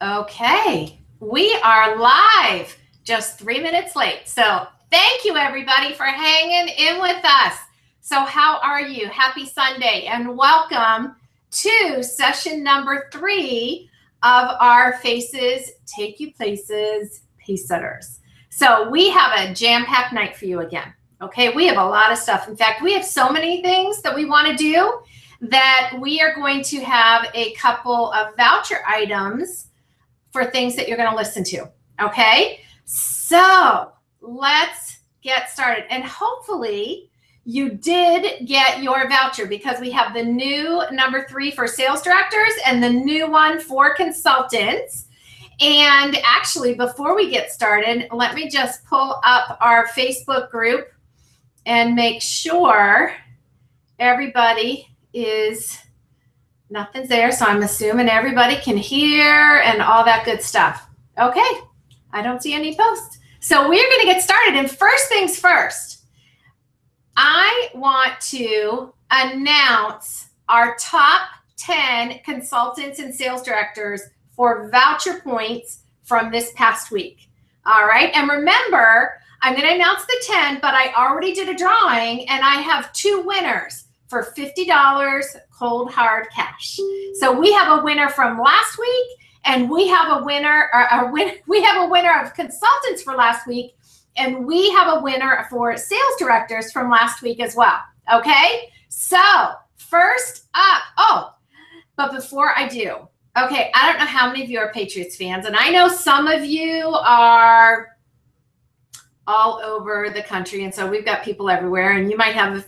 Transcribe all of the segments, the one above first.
Okay, we are live, just 3 minutes late. So thank you everybody for hanging in with us. So how are you? Happy Sunday and welcome to session number 3 of our Faces Take You Places Pace Setters. So we have a jam-packed night for you again. Okay, we have a lot of stuff. In fact, we have so many things that we want to do that we are going to have a couple of voucher items for things that you're going to listen to. Okay, so let's get started. And hopefully you did get your voucher because we have the new number 3 for sales directors and the new one for consultants. And actually, before we get started, let me just pull up our Facebook group and make sure everybody is, nothing's there, so I'm assuming everybody can hear and all that good stuff. Okay, I don't see any posts. So we're going to get started. And first things first, I want to announce our top 10 consultants and sales directors for voucher points from this past week. All right, and remember, I'm going to announce the 10, but I already did a drawing, and I have 2 winners for $50 cold hard cash. So we have a winner from last week, and we have a winner, we have a winner of consultants for last week, and we have a winner for sales directors from last week as well. Okay, so first up, but before I do, okay, I don't know how many of you are Patriots fans, and I know some of you are all over the country, and so we've got people everywhere, and you might have a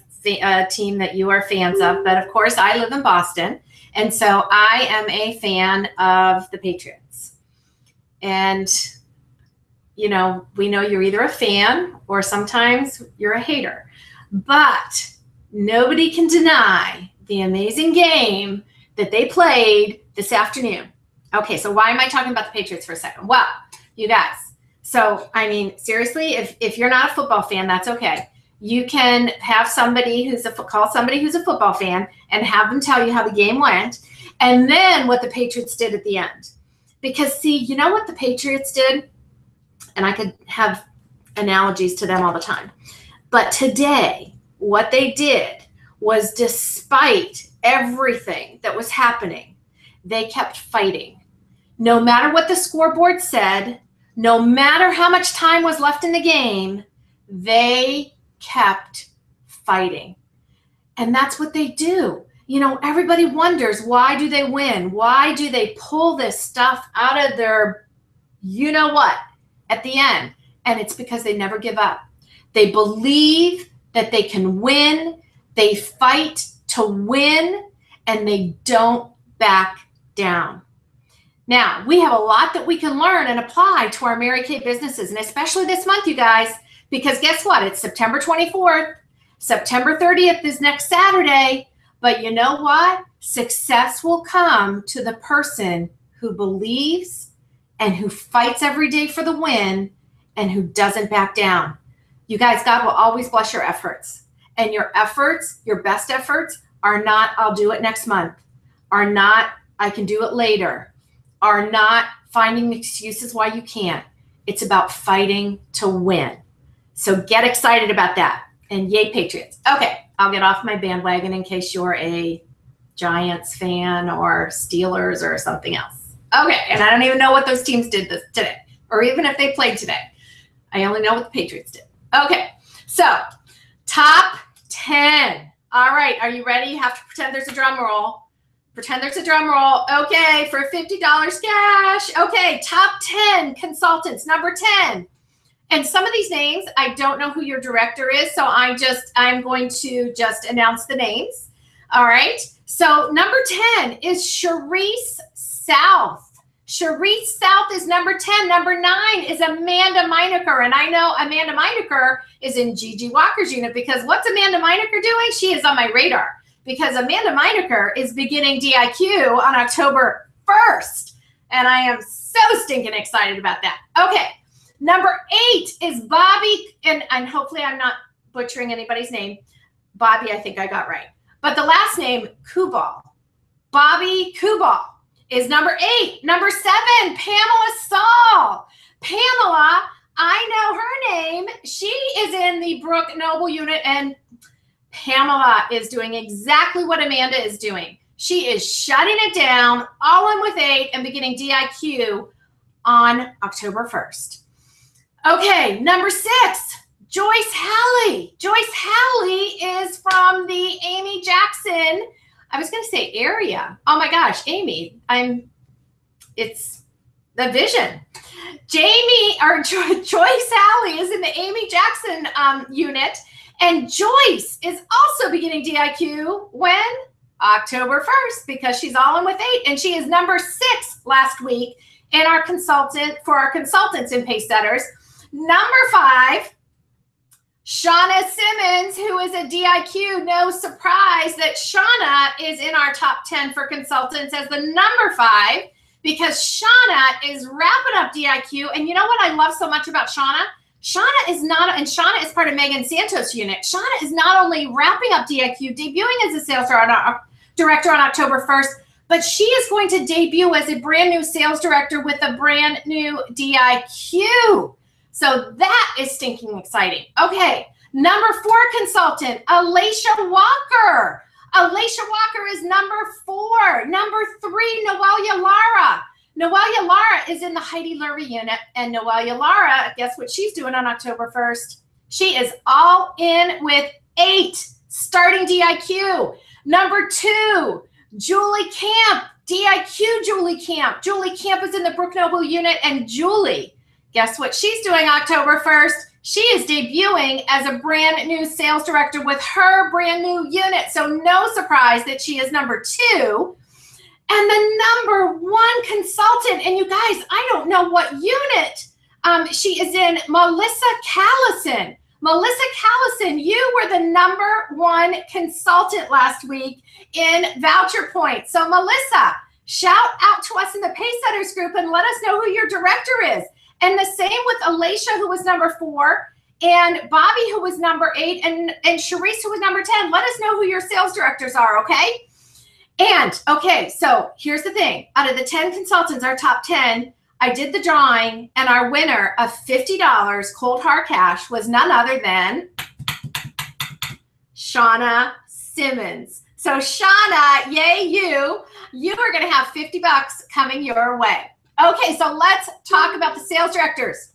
team that you are fans of, but of course I live in Boston, and so I am a fan of the Patriots. And you know, we know you're either a fan or sometimes you're a hater, but nobody can deny the amazing game that they played this afternoon. Okay, so why am I talking about the Patriots for a second? Well, you guys, so I mean, seriously, if you're not a football fan, that's okay. You can have somebody call somebody who's a football fan and have them tell you how the game went and then what the Patriots did at the end. Because see, you know what the Patriots did? And I could have analogies to them all the time. But today, what they did was, despite everything that was happening, they kept fighting. No matter what the scoreboard said, no matter how much time was left in the game, they kept fighting. And that's what they do. You know, everybody wonders, why do they win? Why do they pull this stuff out of their you know what at the end? And it's because they never give up. They believe that they can win. They fight to win, and they don't back down. Now, we have a lot that we can learn and apply to our Mary Kay businesses, and especially this month, you guys, because guess what? It's September 24th. September 30th is next Saturday. But you know what? Success will come to the person who believes and who fights every day for the win and who doesn't back down. You guys, God will always bless your efforts. And your efforts, your best efforts, are not, I'll do it next month, are not, I can do it later, are not finding excuses why you can't. It's about fighting to win. So get excited about that. And yay, Patriots. Okay, I'll get off my bandwagon in case you're a Giants fan or Steelers or something else. Okay, and I don't even know what those teams did today, or even if they played today. I only know what the Patriots did. Okay, so top 10. All right, are you ready? You have to pretend there's a drum roll. Pretend there's a drum roll. Okay, for $50 cash. Okay, top 10 consultants, number 10. And some of these names, I don't know who your director is, so I'm going to just announce the names. All right. So number 10 is Sharice South. Sharice South is number 10. Number 9 is Amanda Meinecker. And I know Amanda Meinecker is in Gigi Walker's unit, because what's Amanda Meinecker doing? She is on my radar, because Amanda Meinecker is beginning DIQ on October 1st. And I am so stinking excited about that. Okay. Number 8 is Bobby, and hopefully I'm not butchering anybody's name. Bobby, I think I got right. But the last name, Kubal. Bobby Kubal. is number 8. Number 7, Pamela Saul. Pamela, I know her name. She is in the Brook Noble unit, and Pamela is doing exactly what Amanda is doing. She is shutting it down, all in with 8, and beginning DIQ on October 1st. Okay, number 6, Joyce Halley. Joyce Halley is from the Amy Jackson, I was going to say area. Oh my gosh, Amy, it's the vision. Joyce Halley is in the Amy Jackson unit, and Joyce is also beginning DIQ when? October 1st, because she's all in with 8, and she is number 6 last week in our consultants in Pacesetters. Number 5, Shauna Simmons, who is a DIQ. No surprise that Shauna is in our top 10 for consultants as the number 5, because Shauna is wrapping up DIQ. And you know what I love so much about Shauna? Shauna is part of Megan Santos' unit. Shauna is not only wrapping up DIQ, debuting as a sales director on October 1st, but she is going to debut as a brand new sales director with a brand new DIQ. So that is stinking exciting. Okay, number 4 consultant, Alicia Walker. Alicia Walker is number 4. Number 3, Noelia Lara. Noelia Lara is in the Heidi Lurvy unit, and Noelia Lara, guess what she's doing on October 1st? She is all in with 8, starting DIQ. Number 2, Julie Camp, DIQ Julie Camp. Julie Camp is in the Brook Noble unit, and Julie, guess what she's doing October 1st? She is debuting as a brand new sales director with her brand new unit. So no surprise that she is number 2. And the number 1 consultant, and you guys, I don't know what unit she is in, Melissa Callison. Melissa Callison, you were the number 1 consultant last week in voucher points. So Melissa, shout out to us in the Pacesetters group and let us know who your director is. And the same with Alicia, who was number 4, and Bobby, who was number 8, and Sharice, who was number 10. Let us know who your sales directors are, okay? And, okay, so here's the thing. Out of the 10 consultants, our top 10, I did the drawing, and our winner of $50 cold hard cash was none other than Shauna Simmons. So Shauna, yay you are going to have $50 coming your way. Okay, so let's talk about the sales directors.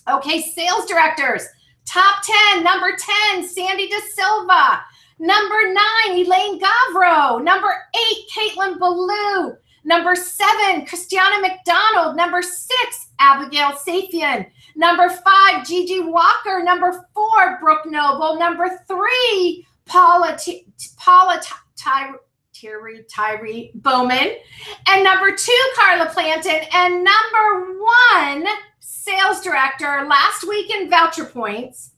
Okay, sales directors, top 10, number 10, Sandy De Silva. Number 9, Elaine Gavro. Number 8, Caitlin Ballou. Number 7, Christiana McDonald. Number 6, Abigail Safian. Number 5, Gigi Walker. Number 4, Brooke Noble. Number 3, Tyree Bowman. And number 2, Carla Planton. And number 1, sales director last week in voucher points.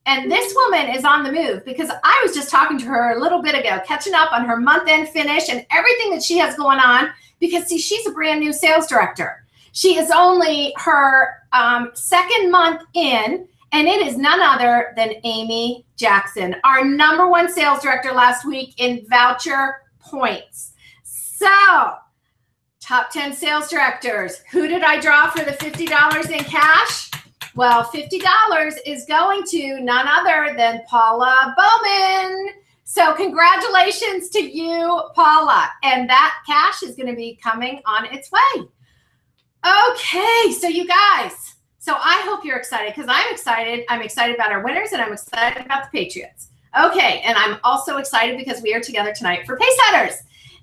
And this woman is on the move because I was just talking to her a little bit ago, catching up on her month-end finish and everything that she has going on because, see, she's a brand new sales director. She is only her 2nd month in, and it is none other than Amy Jackson, our number 1 sales director last week in voucher points. So, top 10 sales directors. Who did I draw for the $50 in cash? Well, $50 is going to none other than Paula Bowman. So congratulations to you, Paula. And that cash is going to be coming on its way. Okay, so you guys, so I hope you're excited because I'm excited. I'm excited about our winners and I'm excited about the Patriots. Okay, and I'm also excited because we are together tonight for Pacesetters.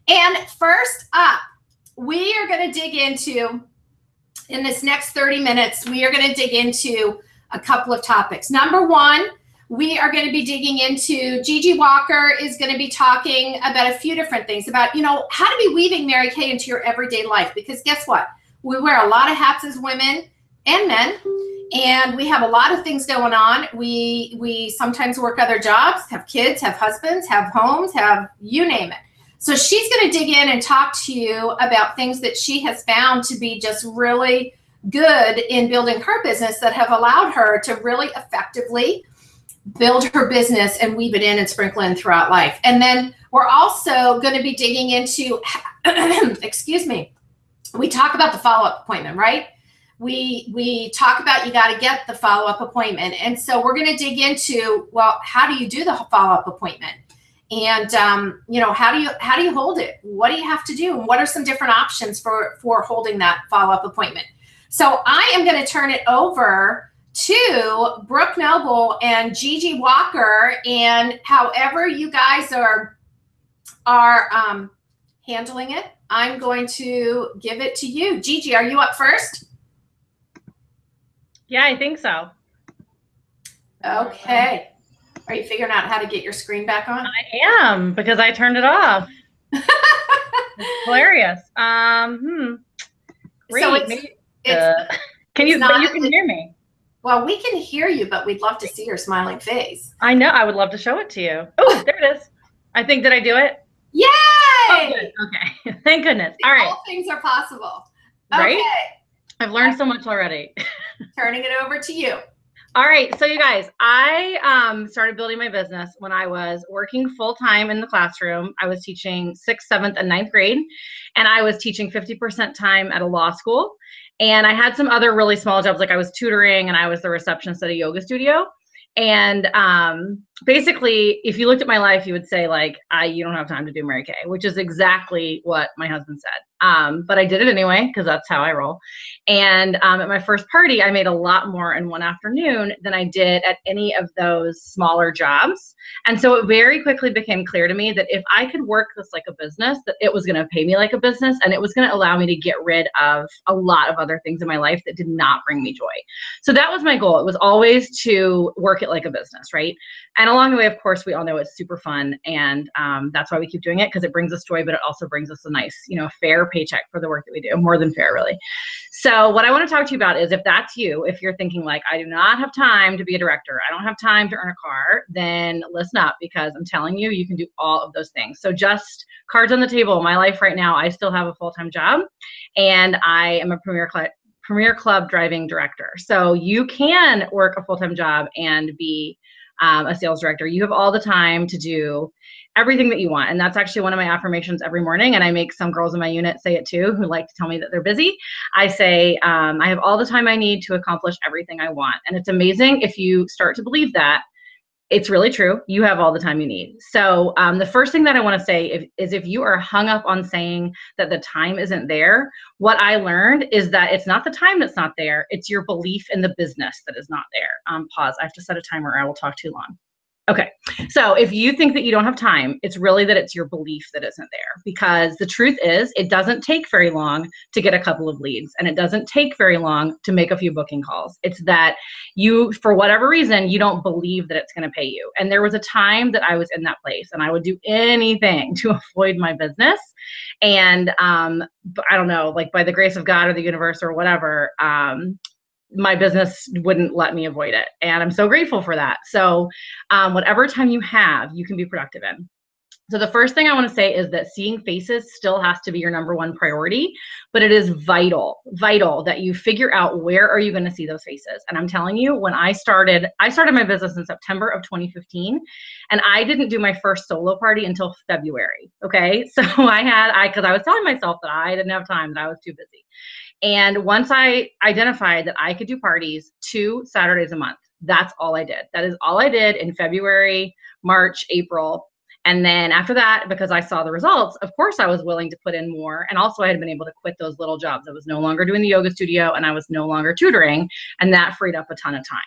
And first up, we are going to dig into, in this next 30 minutes, we are going to dig into a couple of topics. Number 1, we are going to be digging into, Gigi Walker is going to be talking about a few different things about, you know, how to be weaving Mary Kay into your everyday life. Because guess what? We wear a lot of hats as women and men, and we have a lot of things going on. We sometimes work other jobs, have kids, have husbands, have homes, have you name it. So she's going to dig in and talk to you about things that she has found to be just really good in building her business that have allowed her to really effectively build her business and weave it in and sprinkle in throughout life. And then we're also going to be digging into, excuse me, we talk about the follow-up appointment, right? We talk about you got to get the follow-up appointment. And so we're going to dig into, well, how do you do the follow-up appointment? And you know, how do you hold it? What do you have to do? And what are some different options for holding that follow-up appointment? So I am going to turn it over to Brooke Noble and Gigi Walker, and however you guys are handling it, I'm going to give it to you. Gigi, are you up first? Yeah, I think so. Okay. Are you figuring out how to get your screen back on? I am, because I turned it off. It's hilarious. Great. So can you hear me? Well, we can hear you, but we'd love to see your smiling face. I know. I would love to show it to you. Oh, there it is. I think, did I do it? Yay! Oh, good. Okay. Thank goodness. All right. All things are possible. Right? Okay. I've learned so much already. Turning it over to you. All right. So you guys, I started building my business when I was working full-time in the classroom. I was teaching 6th, 7th, and 9th grade, and I was teaching 50% time at a law school. And I had some other really small jobs, like I was tutoring and I was the receptionist at a yoga studio. And basically, if you looked at my life, you would say, like, you don't have time to do Mary Kay, which is exactly what my husband said. But I did it anyway, because that's how I roll. And at my first party, I made a lot more in one afternoon than I did at any of those smaller jobs. And so it very quickly became clear to me that if I could work this like a business, that it was going to pay me like a business, and it was going to allow me to get rid of a lot of other things in my life that did not bring me joy. So that was my goal. It was always to work it like a business, right? And along the way, of course, we all know it's super fun, and that's why we keep doing it, because it brings us joy, but it also brings us a nice, fair paycheck for the work that we do, more than fair, really. So what I want to talk to you about is, if that's you, if you're thinking like, I do not have time to be a director, I don't have time to earn a car, then listen up, because I'm telling you, you can do all of those things. So just cards on the table. My life right now, I still have a full-time job, and I am a Premier Club driving director. So you can work a full-time job and be a sales director. You have all the time to do everything that you want. And that's actually one of my affirmations every morning. And I make some girls in my unit say it too, who like to tell me that they're busy. I say, I have all the time I need to accomplish everything I want. And it's amazing if you start to believe that. It's really true. You have all the time you need. So the first thing that I want to say is if you are hung up on saying that the time isn't there, what I learned is that it's not the time that's not there. It's your belief in the business that is not there. Pause. I have to set a timer or I will talk too long. Okay, so if you think that you don't have time, it's really that it's your belief that isn't there, because the truth is it doesn't take very long to get a couple of leads, and it doesn't take very long to make a few booking calls. It's that you, for whatever reason, you don't believe that it's going to pay you. And there was a time that I was in that place, and I would do anything to avoid my business. And I don't know, like by the grace of God or the universe or whatever, my business wouldn't let me avoid it. And I'm so grateful for that. So whatever time you have, you can be productive in. So the first thing I want to say is that seeing faces still has to be your #1 priority, but it is vital that you figure out where are you going to see those faces. And I'm telling you, when I started my business in September of 2015, and I didn't do my first solo party until February. Okay. So because I was telling myself that I didn't have time, that I was too busy. And once I identified that I could do parties 2 Saturdays a month, that's all I did. That is all I did in February, March, April. And then after that, because I saw the results, of course I was willing to put in more. And also I had been able to quit those little jobs. I was no longer doing the yoga studio and I was no longer tutoring, and that freed up a ton of time.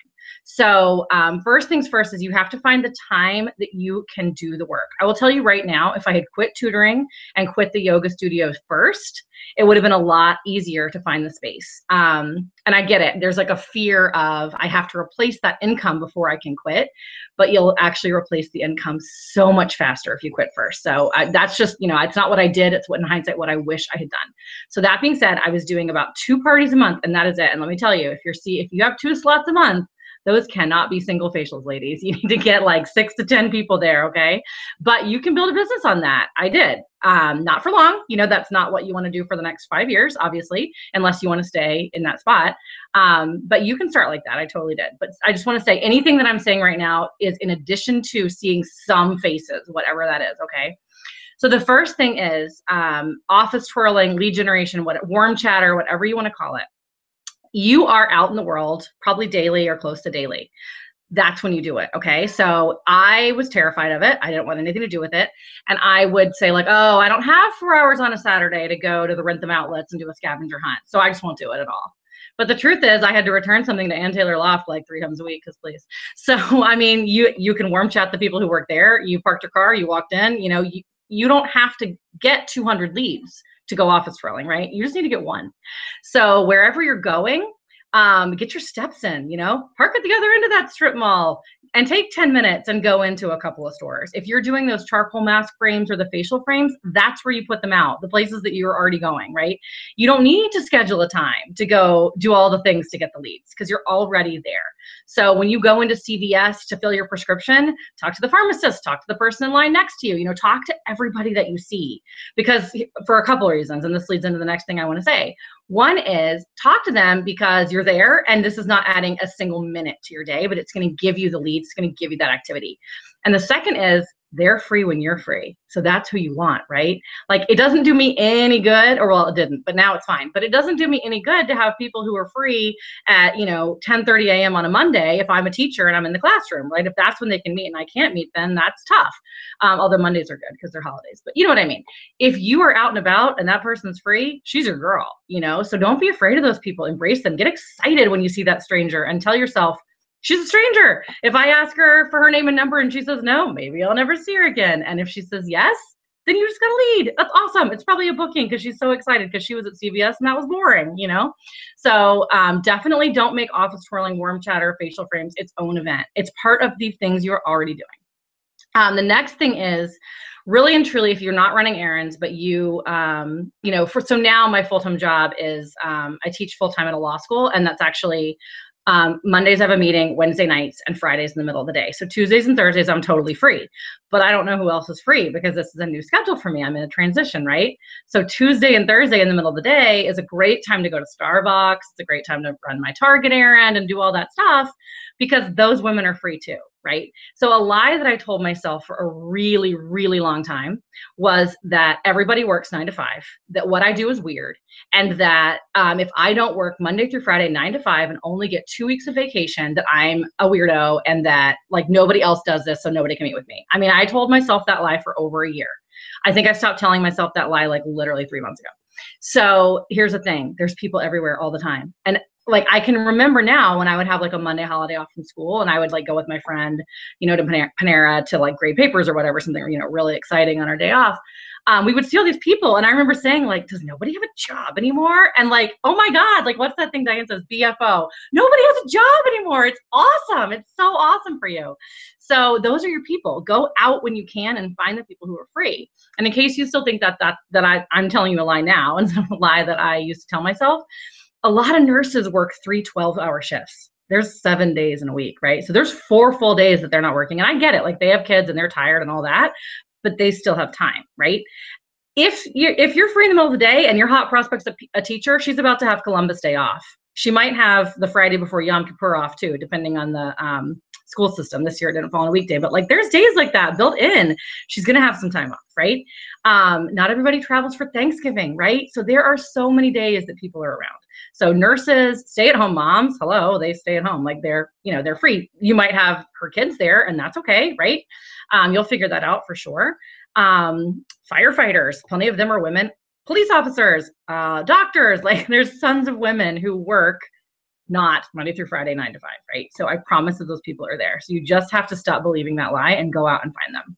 So first things first is you have to find the time that you can do the work. I will tell you right now, if I had quit tutoring and quit the yoga studio first, it would have been a lot easier to find the space. And I get it. There's like a fear of I have to replace that income before I can quit, but you'll actually replace the income so much faster if you quit first. So that's just, it's not what I did. It's what in hindsight, what I wish I had done. So that being said, I was doing about 2 parties a month, and that is it. And let me tell you, if you have 2 slots a month, those cannot be single facials, ladies. You need to get like 6 to 10 people there, okay? But you can build a business on that. I did. Not for long. That's not what you want to do for the next 5 years, obviously, unless you want to stay in that spot. But you can start like that. I totally did. But I just want to say anything that I'm saying right now is in addition to seeing some faces, whatever that is, okay? So the first thing is office twirling, lead generation, warm chatter, whatever you want to call it. You are out in the world, probably daily or close to daily. That's when you do it. Okay. So I was terrified of it. I didn't want anything to do with it. And I would say like, oh, I don't have 4 hours on a Saturday to go to the rent them outlets and do a scavenger hunt. So I just won't do it at all. But the truth is I had to return something to Ann Taylor Loft like 3 times a week, because please. So, I mean, you can warm chat the people who work there. You parked your car, you walked in, you don't have to get 200 leads to go office twirling, right? You just need to get one. So wherever you're going, get your steps in, park at the other end of that strip mall and take 10 minutes and go into a couple of stores. If you're doing those charcoal mask frames or the facial frames, that's where you put them out, the places that you're already going, right? You don't need to schedule a time to go do all the things to get the leads because you're already there. So when you go into CVS to fill your prescription, talk to the pharmacist, talk to the person in line next to you, talk to everybody that you see, because for a couple of reasons, and this leads into the next thing I want to say. One is talk to them because you're there and this is not adding a single minute to your day, but it's going to give you the leads. It's going to give you that activity. And the second is they're free when you're free. So that's who you want, right? Like it doesn't do me any good, or well, it didn't, but now it's fine. But it doesn't do me any good to have people who are free at, 10:30 a.m. on a Monday if I'm a teacher and I'm in the classroom, right? If that's when they can meet and I can't meet, then that's tough. Although Mondays are good because they're holidays, but you know what I mean? If you are out and about and that person's free, she's your girl, So don't be afraid of those people. Embrace them. Get excited when you see that stranger and tell yourself, she's a stranger. If I ask her for her name and number and she says no, maybe I'll never see her again. And if she says yes, then you just got to lead. That's awesome. It's probably a booking because she's so excited because she was at CVS and that was boring, So definitely don't make office twirling, warm chatter, facial frames its own event. It's part of the things you're already doing. The next thing is really and truly, if you're not running errands, but so now my full-time job is I teach full-time at a law school, and that's actually Mondays I have a meeting, Wednesday nights, and Fridays in the middle of the day. So Tuesdays and Thursdays I'm totally free, but I don't know who else is free because this is a new schedule for me. I'm in a transition, right? So Tuesday and Thursday in the middle of the day is a great time to go to Starbucks. It's a great time to run my Target errand and do all that stuff because those women are free too, right? So a lie that I told myself for a really, really long time was that everybody works 9 to 5, that what I do is weird, and that if I don't work Monday through Friday 9 to 5 and only get 2 weeks of vacation, that I'm a weirdo and that like nobody else does this, so nobody can meet with me. I mean, I told myself that lie for over a year. I think I stopped telling myself that lie like literally 3 months ago. So here's the thing, there's people everywhere all the time. And like I can remember now when I would have like a Monday holiday off from school and I would like go with my friend, to Panera to like grade papers or whatever, something, really exciting on our day off. We would see all these people. And I remember saying like, does nobody have a job anymore? And like, oh my God, like what's that thing Diane says, BFO? Nobody has a job anymore. It's awesome. It's so awesome for you. So those are your people. Go out when you can and find the people who are free. And in case you still think that I'm telling you a lie now, and a lie that I used to tell myself, a lot of nurses work 3 12-hour shifts. There's 7 days in a week, right? So there's 4 full days that they're not working. And I get it. Like they have kids and they're tired and all that, but they still have time, right? If you're free in the middle of the day and your hot prospect's a teacher, she's about to have Columbus Day off. She might have the Friday before Yom Kippur off too, depending on the school system. This year it didn't fall on a weekday, but like there's days like that built in. She's going to have some time off, right? Not everybody travels for Thanksgiving, right? So there are so many days that people are around. So nurses, stay-at-home moms, hello, they stay at home. Like they're free. You might have her kids there and that's okay, right? You'll figure that out for sure. Firefighters, plenty of them are women. Police officers, doctors, like there's tons of women who work not Monday through Friday, 9 to 5, right? So I promise that those people are there. So you just have to stop believing that lie and go out and find them.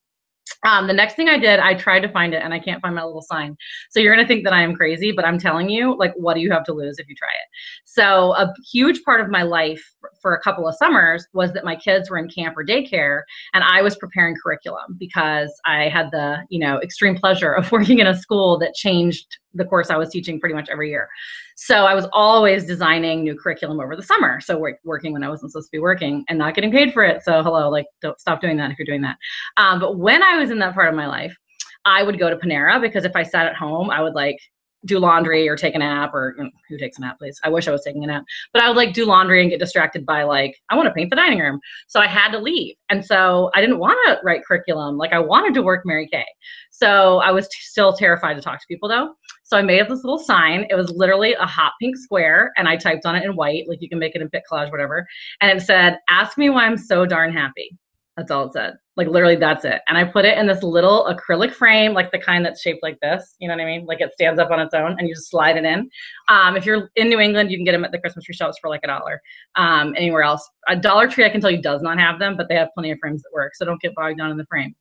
The next thing I did, I tried to find it and I can't find my little sign. So you're going to think that I am crazy, but I'm telling you, like, what do you have to lose if you try it? So a huge part of my life for a couple of summers was that my kids were in camp or daycare and I was preparing curriculum because I had the, extreme pleasure of working in a school that changed the course I was teaching pretty much every year. So I was always designing new curriculum over the summer. So working when I wasn't supposed to be working and not getting paid for it. So hello, like don't stop doing that if you're doing that. But when I was in that part of my life, I would go to Panera because if I sat at home, I would like do laundry or take a nap or who takes a nap, please? I wish I was taking a nap, but I would like do laundry and get distracted by like, I want to paint the dining room. So I had to leave. And so I didn't want to write curriculum. Like I wanted to work Mary Kay. So I was still terrified to talk to people though. So I made up this little sign. It was literally a hot pink square, and I typed on it in white, like you can make it in Pic Collage, whatever. And it said, "Ask me why I'm so darn happy." That's all it said. Like literally that's it. And I put it in this little acrylic frame, like the kind that's shaped like this. You know what I mean? Like it stands up on its own and you just slide it in. If you're in New England, you can get them at the Christmas tree shops for like $1. Anywhere else, a Dollar Tree, I can tell you, does not have them, but they have plenty of frames that work. So don't get bogged down in the frame.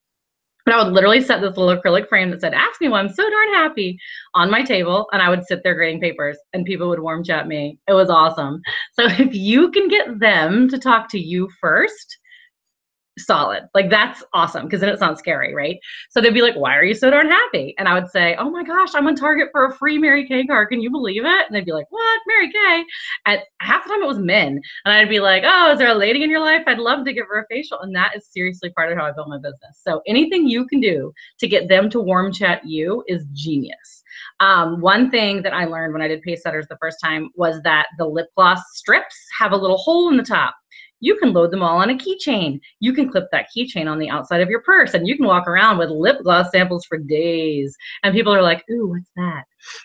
But I would literally set this little acrylic frame that said, "Ask me why I'm so darn happy," on my table, and I would sit there grading papers, and people would warm chat me. It was awesome. So if you can get them to talk to you first, solid. Like that's awesome, because then it's not scary, right? So they'd be like, "Why are you so darn happy?" And I would say, "Oh my gosh, I'm on target for a free Mary Kay card. Can you believe it?" And they'd be like, "What? Mary Kay?" And half the time it was men. And I'd be like, "Oh, is there a lady in your life? I'd love to give her a facial." And that is seriously part of how I built my business. So anything you can do to get them to warm chat you is genius. One thing that I learned when I did Pacesetters the first time was that the lip gloss strips have a little hole in the top. You can load them all on a keychain. You can clip that keychain on the outside of your purse, and you can walk around with lip gloss samples for days. And people are like, "Ooh, what's that?"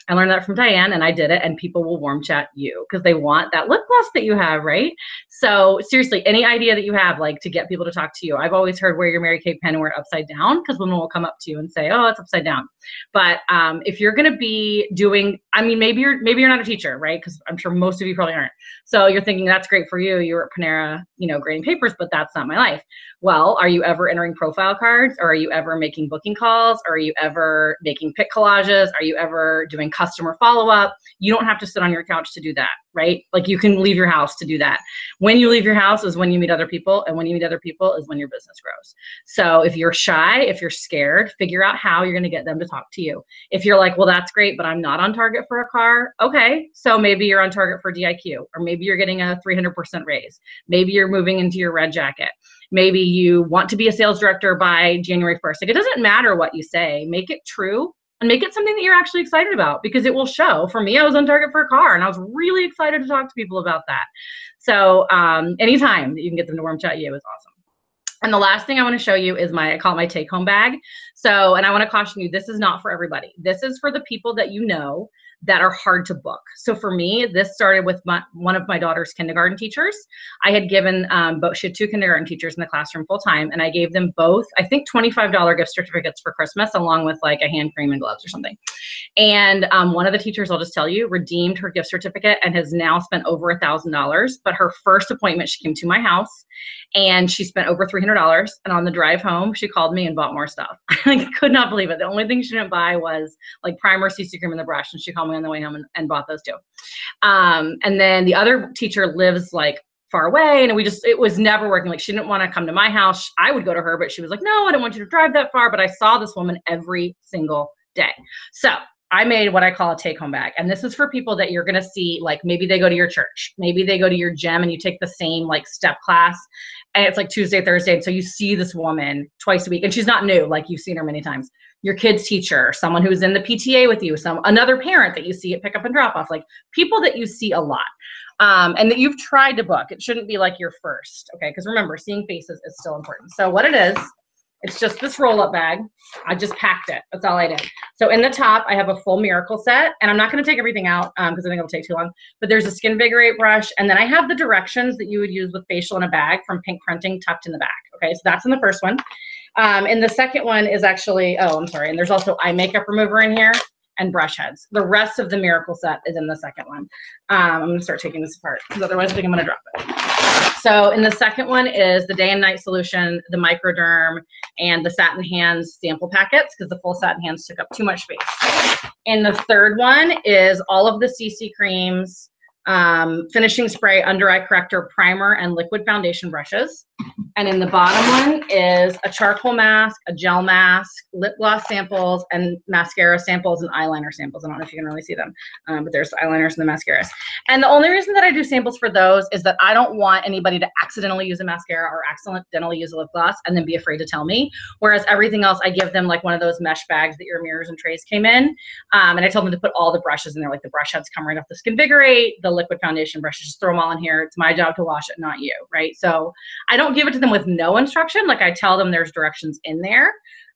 I learned that from Diane, and I did it, and people will warm chat you because they want that lip gloss that you have, right? So seriously, any idea that you have, like to get people to talk to you. I've always heard wear your Mary Kay pen and wear it upside down, because women will come up to you and say, "Oh, it's upside down." But if you're going to be doing, I mean, maybe you're not a teacher, right? Because I'm sure most of you probably aren't. So you're thinking that's great for you. You're at Panera, grading papers, but that's not my life. Well, are you ever entering profile cards? Or are you ever making booking calls? Or are you ever making Pic Collages? Are you ever doing customer follow-up? You don't have to sit on your couch to do that, right? Like you can leave your house to do that. When you leave your house is when you meet other people, and when you meet other people is when your business grows. So if you're shy, if you're scared, figure out how you're going to get them to talk to you. If you're like, "Well, that's great, but I'm not on target for a car." Okay, so maybe you're on target for DIQ, or maybe you're getting a 300% raise. Maybe you're moving into your red jacket. Maybe you want to be a sales director by January 1st. Like it doesn't matter what you say, make it true and make it something that you're actually excited about, because it will show. For me, I was on target for a car and I was really excited to talk to people about that. So anytime that you can get them to warm chat you is awesome. And the last thing I want to show you is I call it my take home bag. So, and I want to caution you, this is not for everybody. This is for the people that you know that are hard to book. So for me, this started with one of my daughter's kindergarten teachers. I had given she had 2 kindergarten teachers in the classroom full time, and I gave them both, I think, $25 gift certificates for Christmas, along with like a hand cream and gloves or something. And one of the teachers, I'll just tell you, redeemed her gift certificate and has now spent over $1,000. But her first appointment, she came to my house and she spent over $300. And on the drive home, she called me and bought more stuff. I could not believe it. The only thing she didn't buy was like primer, CC cream, and the brush. And she called me on the way home and bought those 2. And then the other teacher lives like far away, and it was never working. Like she didn't want to come to my house. I would go to her, but she was like, "No, I don't want you to drive that far." But I saw this woman every single day. So I made what I call a take-home bag. And this is for people that you're going to see, like maybe they go to your church, maybe they go to your gym and you take the same like step class, and it's like Tuesday, Thursday. And so you see this woman twice a week, and she's not new, like you've seen her many times. Your kid's teacher, someone who's in the PTA with you, another parent that you see at pick up and drop off, like people that you see a lot. And that you've tried to book. It shouldn't be like your first, okay? Because remember, seeing faces is still important. So what it is, it's just this roll-up bag. I just packed it. That's all I did. So in the top, I have a full miracle set, and I'm not going to take everything out because I think it'll take too long. But there's a Skinvigorate brush, and then I have the directions that you would use with facial in a bag from Pink Printing tucked in the back. Okay, so that's in the first one. And the second one is actually, and there's also eye makeup remover in here and brush heads. The rest of the miracle set is in the second one. I'm going to start taking this apart because otherwise I think I'm going to drop it. So in the second one is the day and night solution, the microderm, and the satin hands sample packets, because the full satin hands took up too much space. And the third one is all of the CC creams, finishing spray, under eye corrector, primer, and liquid foundation brushes. And in the bottom one is a charcoal mask, a gel mask, lip gloss samples, and mascara samples and eyeliner samples. I don't know if you can really see them, but there's the eyeliners and the mascaras. And the only reason that I do samples for those is that I don't want anybody to accidentally use a mascara or accidentally use a lip gloss and then be afraid to tell me. Whereas everything else, I give them like one of those mesh bags that your mirrors and trays came in. And I told them to put all the brushes in there, like the brush heads come right off the Skinvigorate, the liquid foundation brushes, just throw them all in here. It's my job to wash it, not you, right? So I don't give it to them with no instruction. Like I tell them there's directions in there.